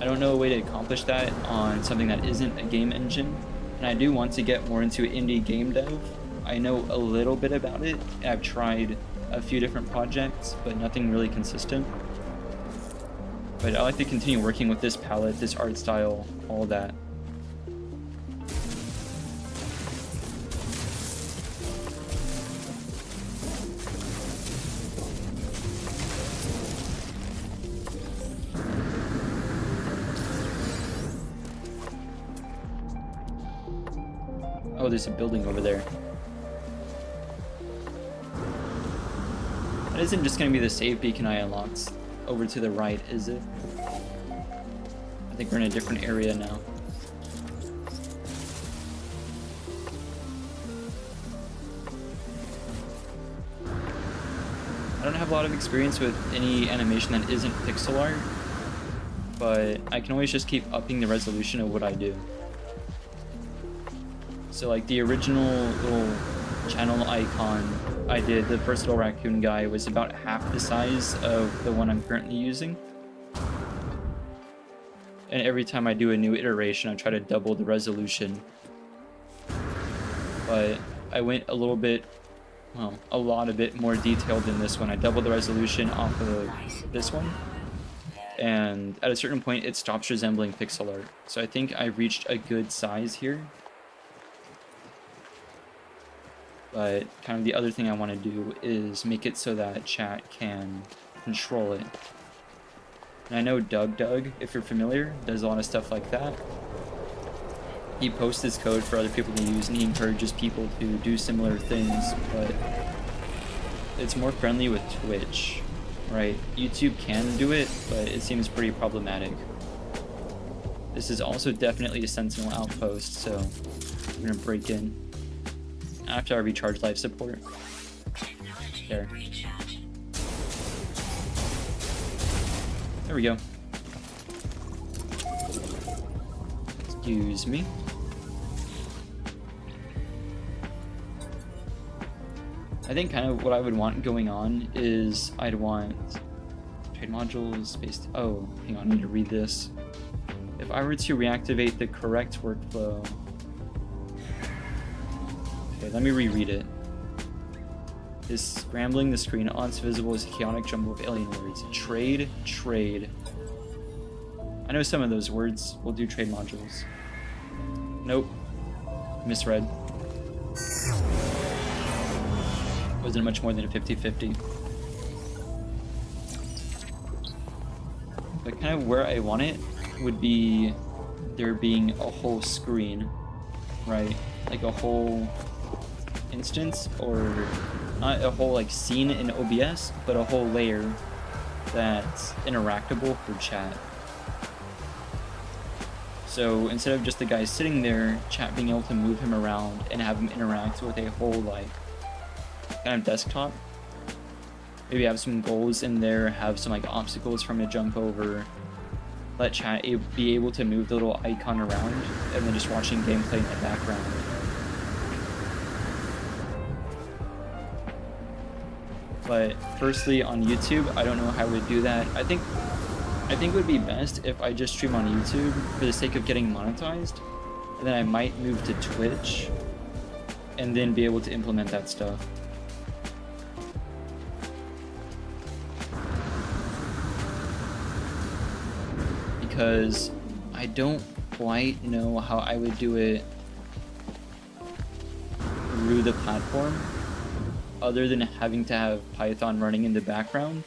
Speaker 1: I don't know a way to accomplish that on something that isn't a game engine, and I do want to get more into indie game dev. I know a little bit about it. I've tried a few different projects, but nothing really consistent. But I like to continue working with this palette, this art style, all that. Oh, there's a building over there. That isn't just going to be the save beacon I unlocked over to the right, is it? I think we're in a different area now. I don't have a lot of experience with any animation that isn't pixel art, but I can always just keep upping the resolution of what I do. So like the original little channel icon I did, the first little raccoon guy, was about half the size of the one I'm currently using. And every time I do a new iteration, I try to double the resolution. But I went a little bit, well, a lot of it more detailed than this one. I doubled the resolution off of this one. And at a certain point, it stops resembling pixel art. So I think I reached a good size here. But kind of the other thing I want to do is make it so that chat can control it. And I know Doug, if you're familiar, does a lot of stuff like that. He posts his code for other people to use, and he encourages people to do similar things, but it's more friendly with Twitch, right? YouTube can do it, but it seems pretty problematic. This is also definitely a Sentinel outpost, so I'm gonna break in after I recharge life support. There. There we go. Excuse me. I think kind of what I would want going on is I'd want trade modules based. Oh, hang on, I need to read this. If I were to reactivate the correct workflow. Okay, let me reread it. Is scrambling the screen once visible as a chaotic jumble of alien words. Trade, trade. I know some of those words. We'll do trade modules. Nope. Misread. Wasn't much more than a 50-50. But kind of where I want it would be there being a whole screen, right? Like a whole instance, or not a whole like scene in OBS, but a whole layer that's interactable for chat. So instead of just the guy sitting there, chat being able to move him around and have him interact with a whole like kind of desktop. Maybe have some goals in there, have some like obstacles for him to jump over. Let chat be able to move the little icon around, and then just watching gameplay in the background. But firstly, on YouTube, I don't know how I would do that. I think it would be best if I just stream on YouTube for the sake of getting monetized, and then I might move to Twitch, and then be able to implement that stuff. Because I don't quite know how I would do it through the platform, other than having to have Python running in the background,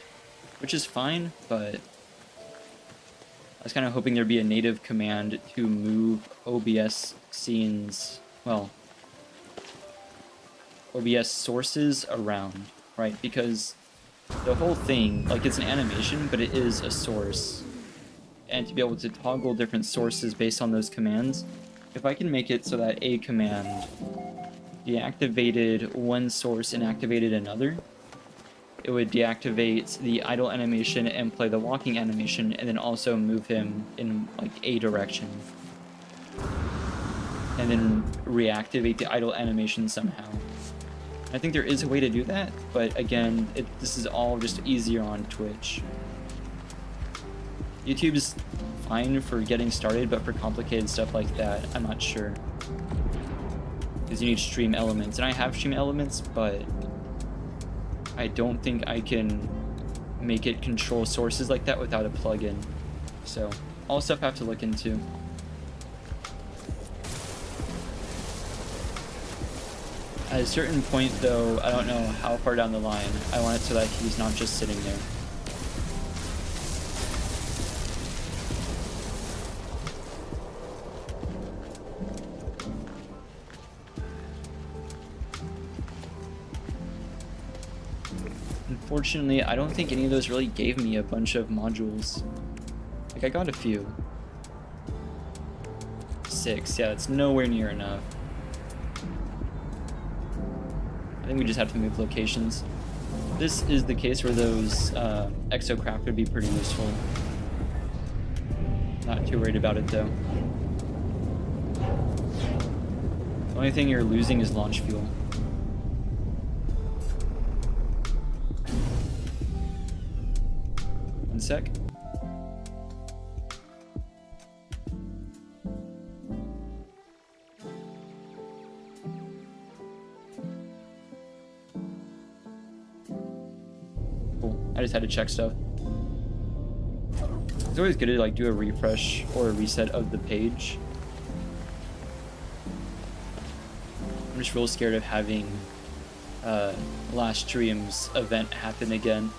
Speaker 1: which is fine, but I was kind of hoping there'd be a native command to move OBS scenes, well, OBS sources around, right? Because the whole thing, like, it's an animation, but it is a source. And to be able to toggle different sources based on those commands, if I can make it so that a command deactivated one source and activated another, it would deactivate the idle animation and play the walking animation, and then also move him in like a direction. And then reactivate the idle animation somehow. I think there is a way to do that, but again, this is all just easier on Twitch. YouTube's fine for getting started, but for complicated stuff like that, I'm not sure. Because you need stream elements, and I have stream elements, but I don't think I can make it control sources like that without a plugin. So, all stuff I have to look into. At a certain point, though, I don't know how far down the line, I want it so that he's not just sitting there. Unfortunately, I don't think any of those really gave me a bunch of modules. Like, I got a few. 6, yeah, it's nowhere near enough. I think we just have to move locations. This is the case where those exocraft would be pretty useful. Not too worried about it, though. The only thing you're losing is launch fuel. One sec. Cool. I just had to check stuff. It's always good to like do a refresh or a reset of the page. I'm just real scared of having last stream's event happen again.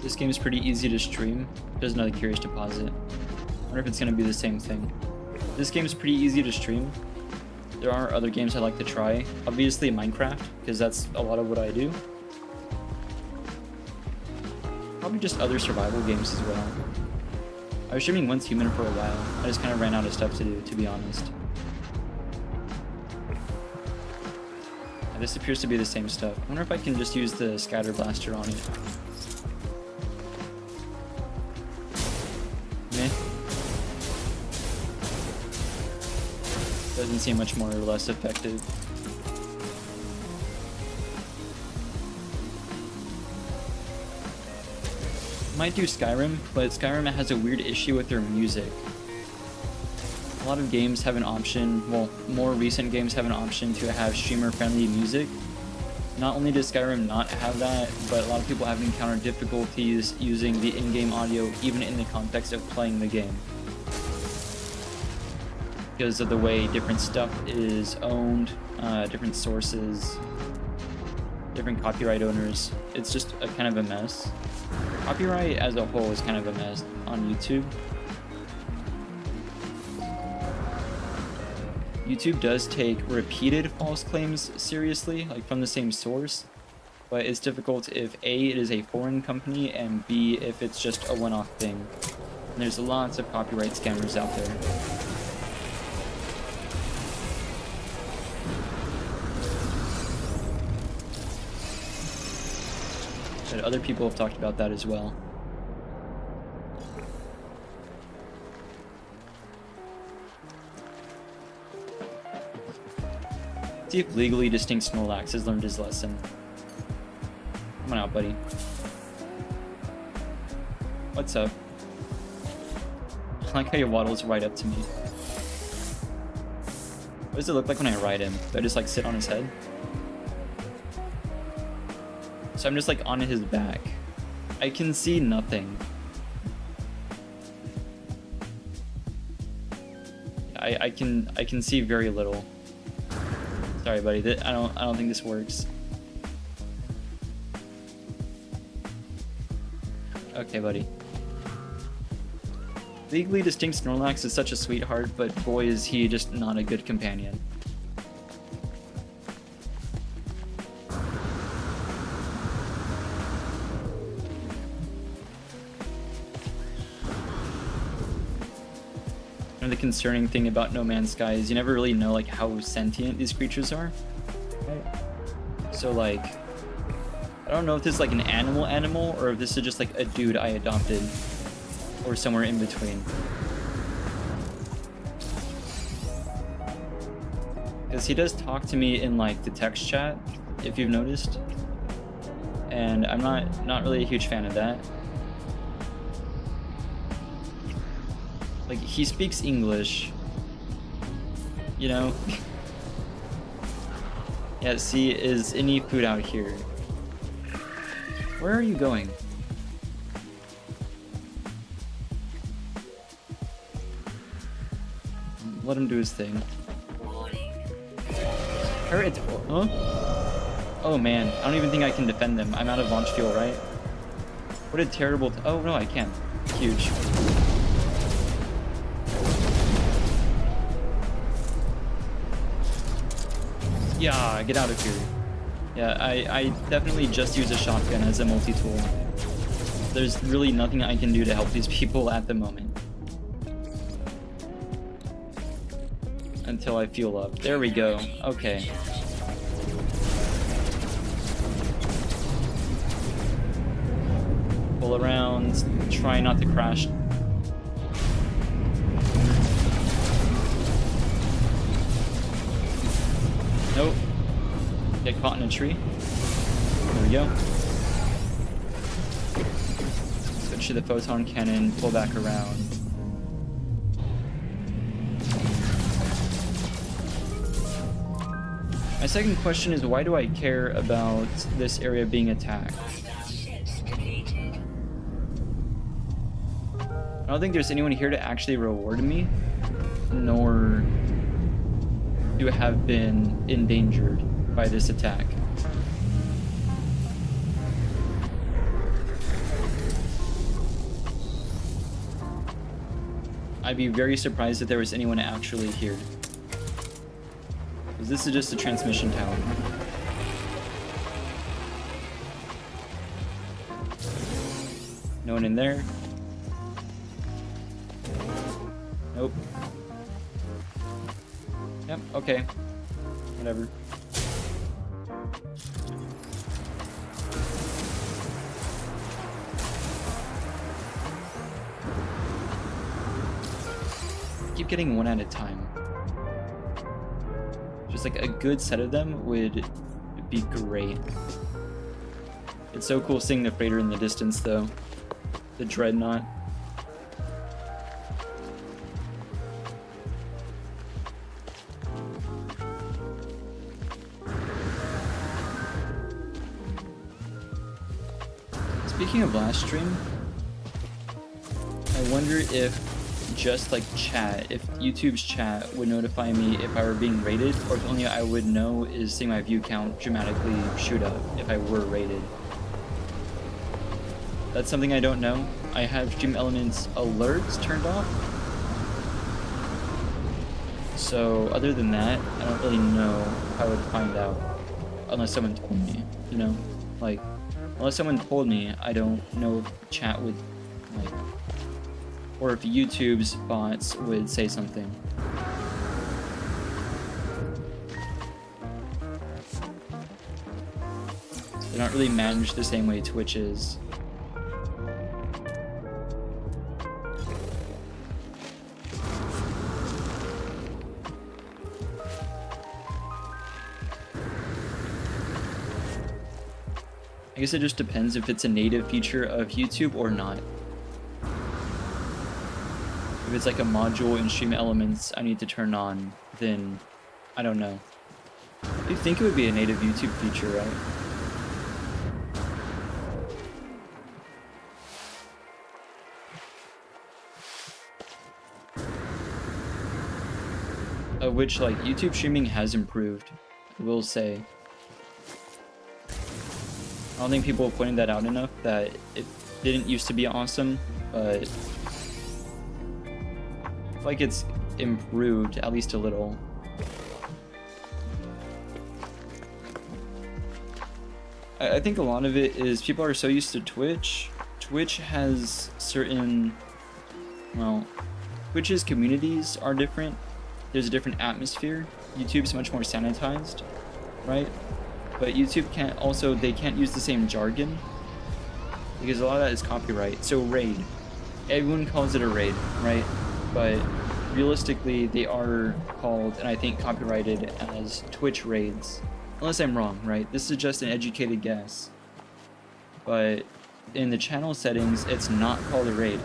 Speaker 1: This game's pretty easy to stream. There's another curious deposit. I wonder if it's gonna be the same thing. This game's pretty easy to stream. There are other games I like to try. Obviously Minecraft, because that's a lot of what I do. Probably just other survival games as well. I was streaming Once Human for a while. I just kind of ran out of stuff to do, to be honest. And this appears to be the same stuff. I wonder if I can just use the scatter blaster on it. Meh. Doesn't seem much more or less effective. Might do Skyrim, but Skyrim has a weird issue with their music. A lot of games have an option, well, more recent games have an option to have streamer-friendly music. Not only does Skyrim not have that, but a lot of people have encountered difficulties using the in-game audio even in the context of playing the game. Because of the way different stuff is owned, different sources, different copyright owners. It's just a kind of a mess. Copyright as a whole is kind of a mess on YouTube. YouTube does take repeated false claims seriously, like from the same source, but it's difficult if A, it is a foreign company, and B, if it's just a one-off thing. And there's lots of copyright scammers out there. But other people have talked about that as well. See if legally distinct Snorlax has learned his lesson. Come on out, buddy. What's up? I like how he waddles right up to me. What does it look like when I ride him? Do I just like sit on his head? So I'm just like on his back. I can see nothing. I can see very little. Sorry, buddy. I don't think this works. Okay, buddy. Legally distinct Snorlax is such a sweetheart, but boy is he just not a good companion. The concerning thing about No Man's Sky is you never really know like how sentient these creatures are. Right? So like, I don't know if this is like an animal or if this is just like a dude I adopted or somewhere in between. Because he does talk to me in like the text chat, if you've noticed, and I'm not really a huge fan of that. Like, he speaks English, you know? Yeah, see, is any food out here? Where are you going? Let him do his thing. Huh? Oh man, I don't even think I can defend them. I'm out of launch fuel, right? What a terrible... oh no, I can. Huge. Yeah, get out of here. Yeah, I definitely just use a shotgun as a multi-tool. There's really nothing I can do to help these people at the moment. Until I fuel up. There we go. Okay. Pull around. Try not to crash. Nope. Get caught in a tree. There we go. Switch to the photon cannon, pull back around. My second question is, why do I care about this area being attacked? I don't think there's anyone here to actually reward me, nor to have been endangered by this attack. I'd be very surprised if there was anyone actually here. Because this is just a transmission tower. No one in there. Nope. Yep, okay. Whatever. Keep getting one at a time. Just like a good set of them would be great. It's so cool seeing the freighter in the distance though. The Dreadnought. Speaking of last stream, I wonder if just like chat, if YouTube's chat would notify me if I were being raided, or if only I would know is seeing my view count dramatically shoot up if I were raided. That's something I don't know. I have Stream Elements alerts turned off. So other than that, I don't really know how I would find out unless someone told me, you know? Like, unless someone told me, I don't know if chat would, like, or if YouTube's bots would say something. They're not really managed the same way Twitch is. I guess it just depends if it's a native feature of YouTube or not. If it's like a module in Stream Elements I need to turn on, then I don't know. You think it would be a native YouTube feature, right? Which, like, YouTube streaming has improved, I will say. I don't think people have pointed that out enough, that it didn't used to be awesome, but I feel like it's improved at least a little. I think a lot of it is people are so used to Twitch. Twitch has certain, well, Twitch's communities are different. There's a different atmosphere. YouTube's much more sanitized, right? But YouTube can't also, they can't use the same jargon because a lot of that is copyright. So raid, everyone calls it a raid, right? But realistically they are called, and I think copyrighted as Twitch raids. Unless I'm wrong, right? This is just an educated guess. But in the channel settings, it's not called a raid,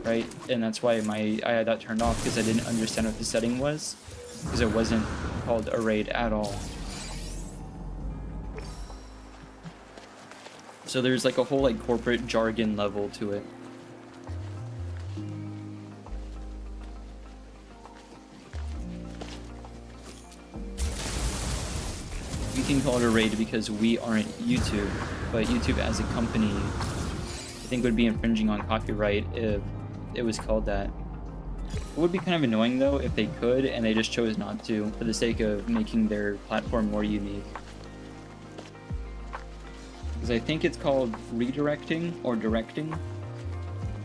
Speaker 1: right? And that's why I had that turned off, because I didn't understand what the setting was, because it wasn't called a raid at all. So there's like a whole like corporate jargon level to it. We can call it a raid because we aren't YouTube, but YouTube as a company, I think would be infringing on copyright if it was called that. It would be kind of annoying though if they could and they just chose not to for the sake of making their platform more unique. Because I think it's called redirecting or directing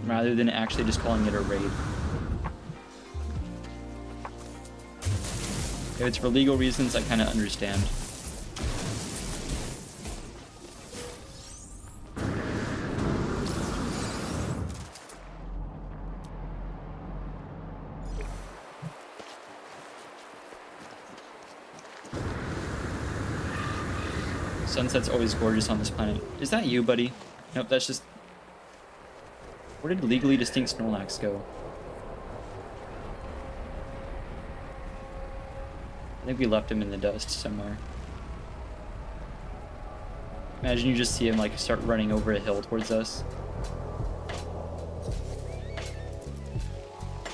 Speaker 1: rather than actually just calling it a raid. If it's for legal reasons, I kind of understand. Sunset's always gorgeous on this planet. Is that you, buddy? Nope, that's just... Where did legally distinct Snorlax go? I think we left him in the dust somewhere. Imagine you just see him like start running over a hill towards us.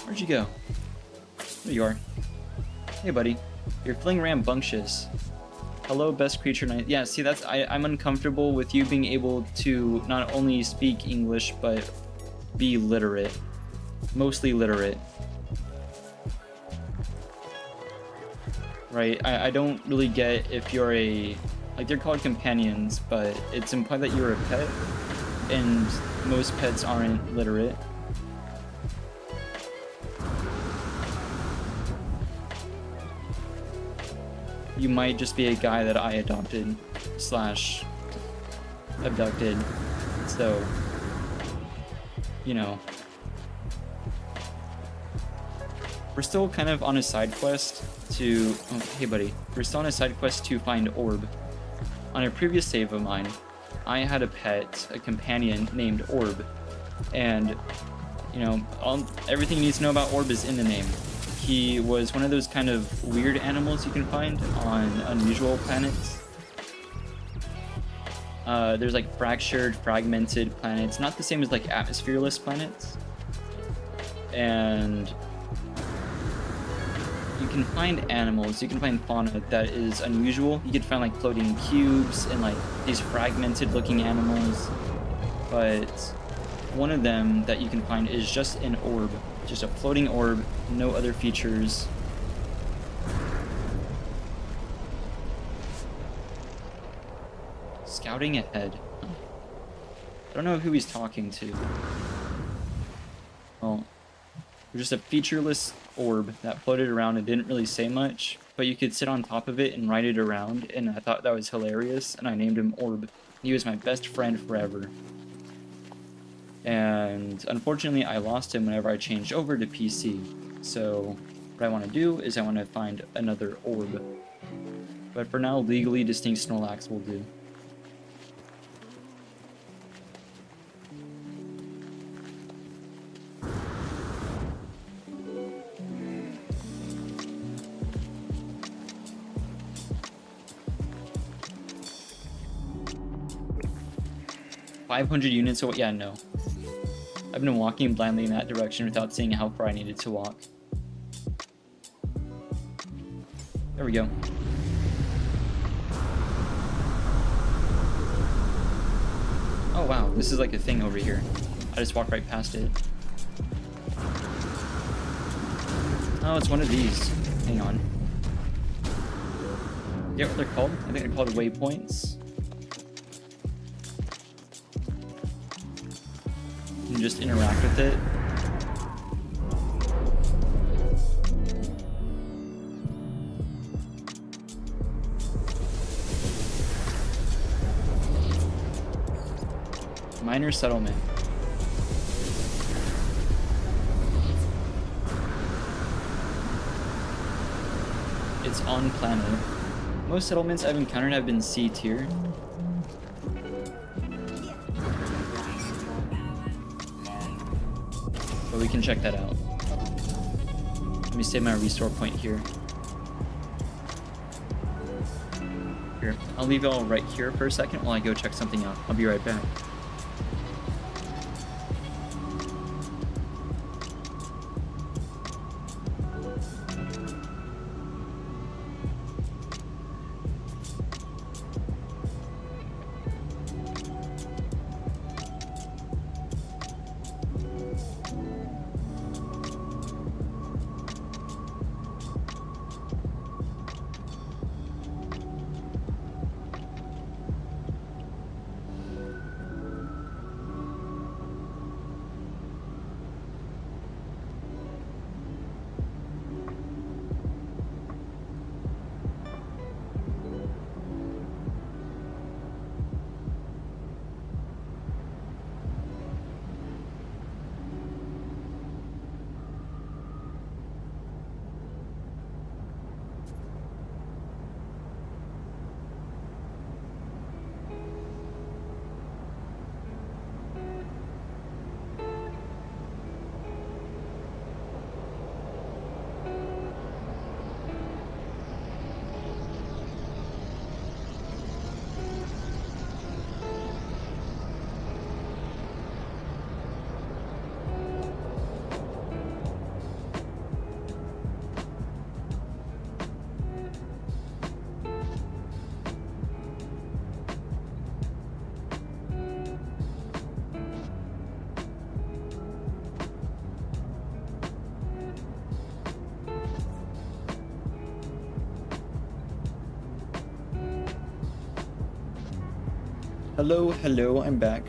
Speaker 1: Where'd you go? There you are. Hey, buddy. You're feeling rambunctious. Hello, best creature night. Yeah, see, that's I'm uncomfortable with you being able to not only speak English but be literate, mostly literate. right? I don't really get if you're a, like, they're called companions, but it's implied that you're a pet, and most pets aren't literate. You might just be a guy that I adopted slash abducted, so, you know. We're still kind of on a side quest to... Oh, hey buddy. We're still on a side quest to find Orb. On a previous save of mine, I had a pet, a companion named Orb. And, you know, everything you need to know about Orb is in the name. He was one of those kind of weird animals you can find on unusual planets. There's like fractured, fragmented planets, not the same as like atmosphereless planets. And you can find animals, you can find fauna that is unusual. You can find like floating cubes and like these fragmented looking animals. But one of them that you can find is just an orb, just a floating orb, no other features. Scouting ahead. I don't know who he's talking to. Well, there's just a featureless orb that floated around and didn't really say much, but you could sit on top of it and ride it around, and I thought that was hilarious, and I named him Orb. He was my best friend forever. And unfortunately, I lost him whenever I changed over to PC. So what I want to do is I want to find another orb. But for now, legally distinct Snorlax will do. $500 units, so yeah, no. I've been walking blindly in that direction without seeing how far I needed to walk. There we go. Oh wow, this is like a thing over here. I just walked right past it. Oh, it's one of these. Hang on. You know what they're called? I think they're called waypoints. You can just interact with it. Minor settlement. It's on planet. Most settlements I've encountered have been C tier. But we can check that out. Let me save my restore point here. Here, I'll leave y'all right here for a second while I go check something out. I'll be right back. Hello, hello, I'm back.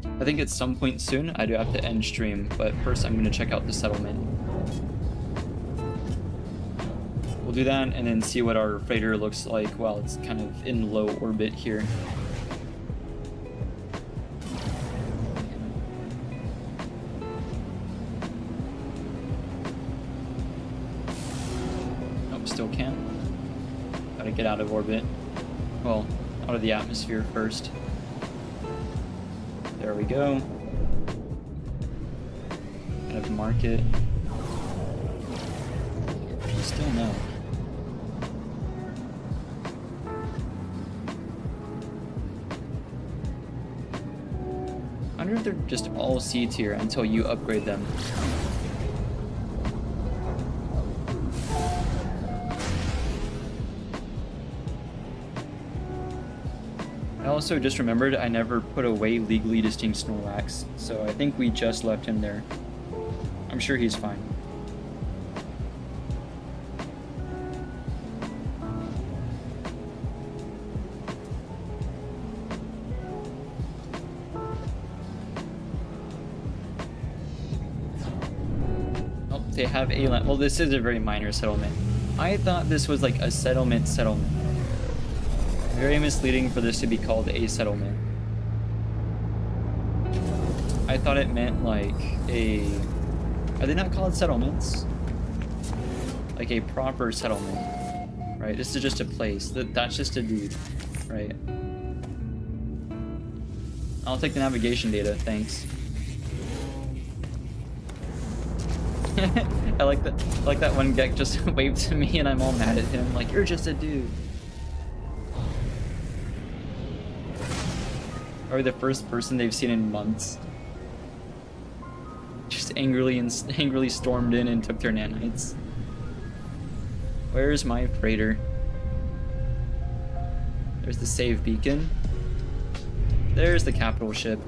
Speaker 1: I think at some point soon I do have to end stream, but first I'm going to check out the settlement. We'll do that and then see what our freighter looks like while it's kind of in low orbit here. Nope, still can't. Gotta get out of orbit. Well, out of the atmosphere first. There we go. Kind of mark it. Still no. I wonder if they're just all C tier until you upgrade them. I also just remembered I never put away legally distinct Snorlax, so I think we just left him there. I'm sure he's fine. Oh, they have a land. Well, this is a very minor settlement. I thought this was like a settlement. Very misleading for this to be called a settlement. I thought it meant like a... Are they not called settlements? Like a proper settlement, right? This is just a place. That's just a dude, right? I'll take the navigation data, thanks. I like that one guy just waved to me and I'm all mad at him, like, you're just a dude. Or the first person they've seen in months. Just angrily stormed in and took their nanites. Where's my freighter? There's the save beacon. There's the capital ship.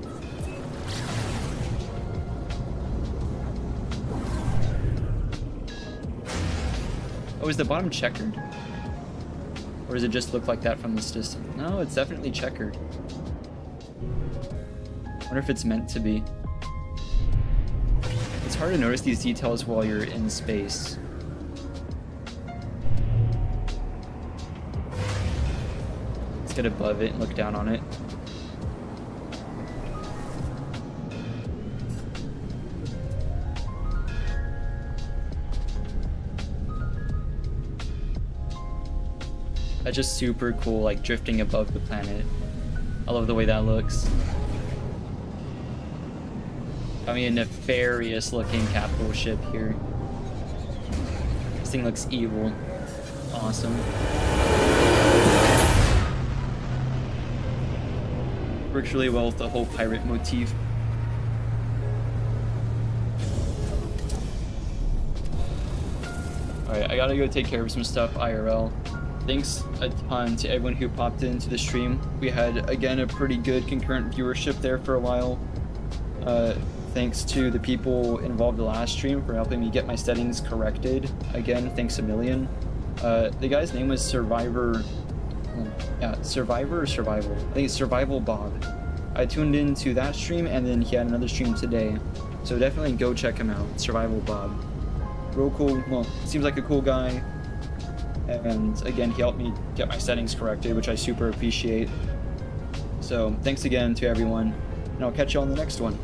Speaker 1: Oh, is the bottom checkered? Or does it just look like that from this distance? No, it's definitely checkered. I wonder if it's meant to be. It's hard to notice these details while you're in space. Let's get above it and look down on it. That's just super cool, like drifting above the planet. I love the way that looks. I mean, a nefarious looking capital ship here. This thing looks evil. Awesome. Works really well with the whole pirate motif. Alright, I gotta go take care of some stuff IRL. Thanks a ton to everyone who popped into the stream. We had, again, a pretty good concurrent viewership there for a while. Thanks to the people involved in the last stream for helping me get my settings corrected. Again, thanks a million. The guy's name was Survivor... Survivor or Survival? I think it's Survival Bob. I tuned into that stream and then he had another stream today. So definitely go check him out, Survival Bob. Real cool, well, seems like a cool guy. And again, he helped me get my settings corrected, which I super appreciate. So thanks again to everyone, and I'll catch you on the next one.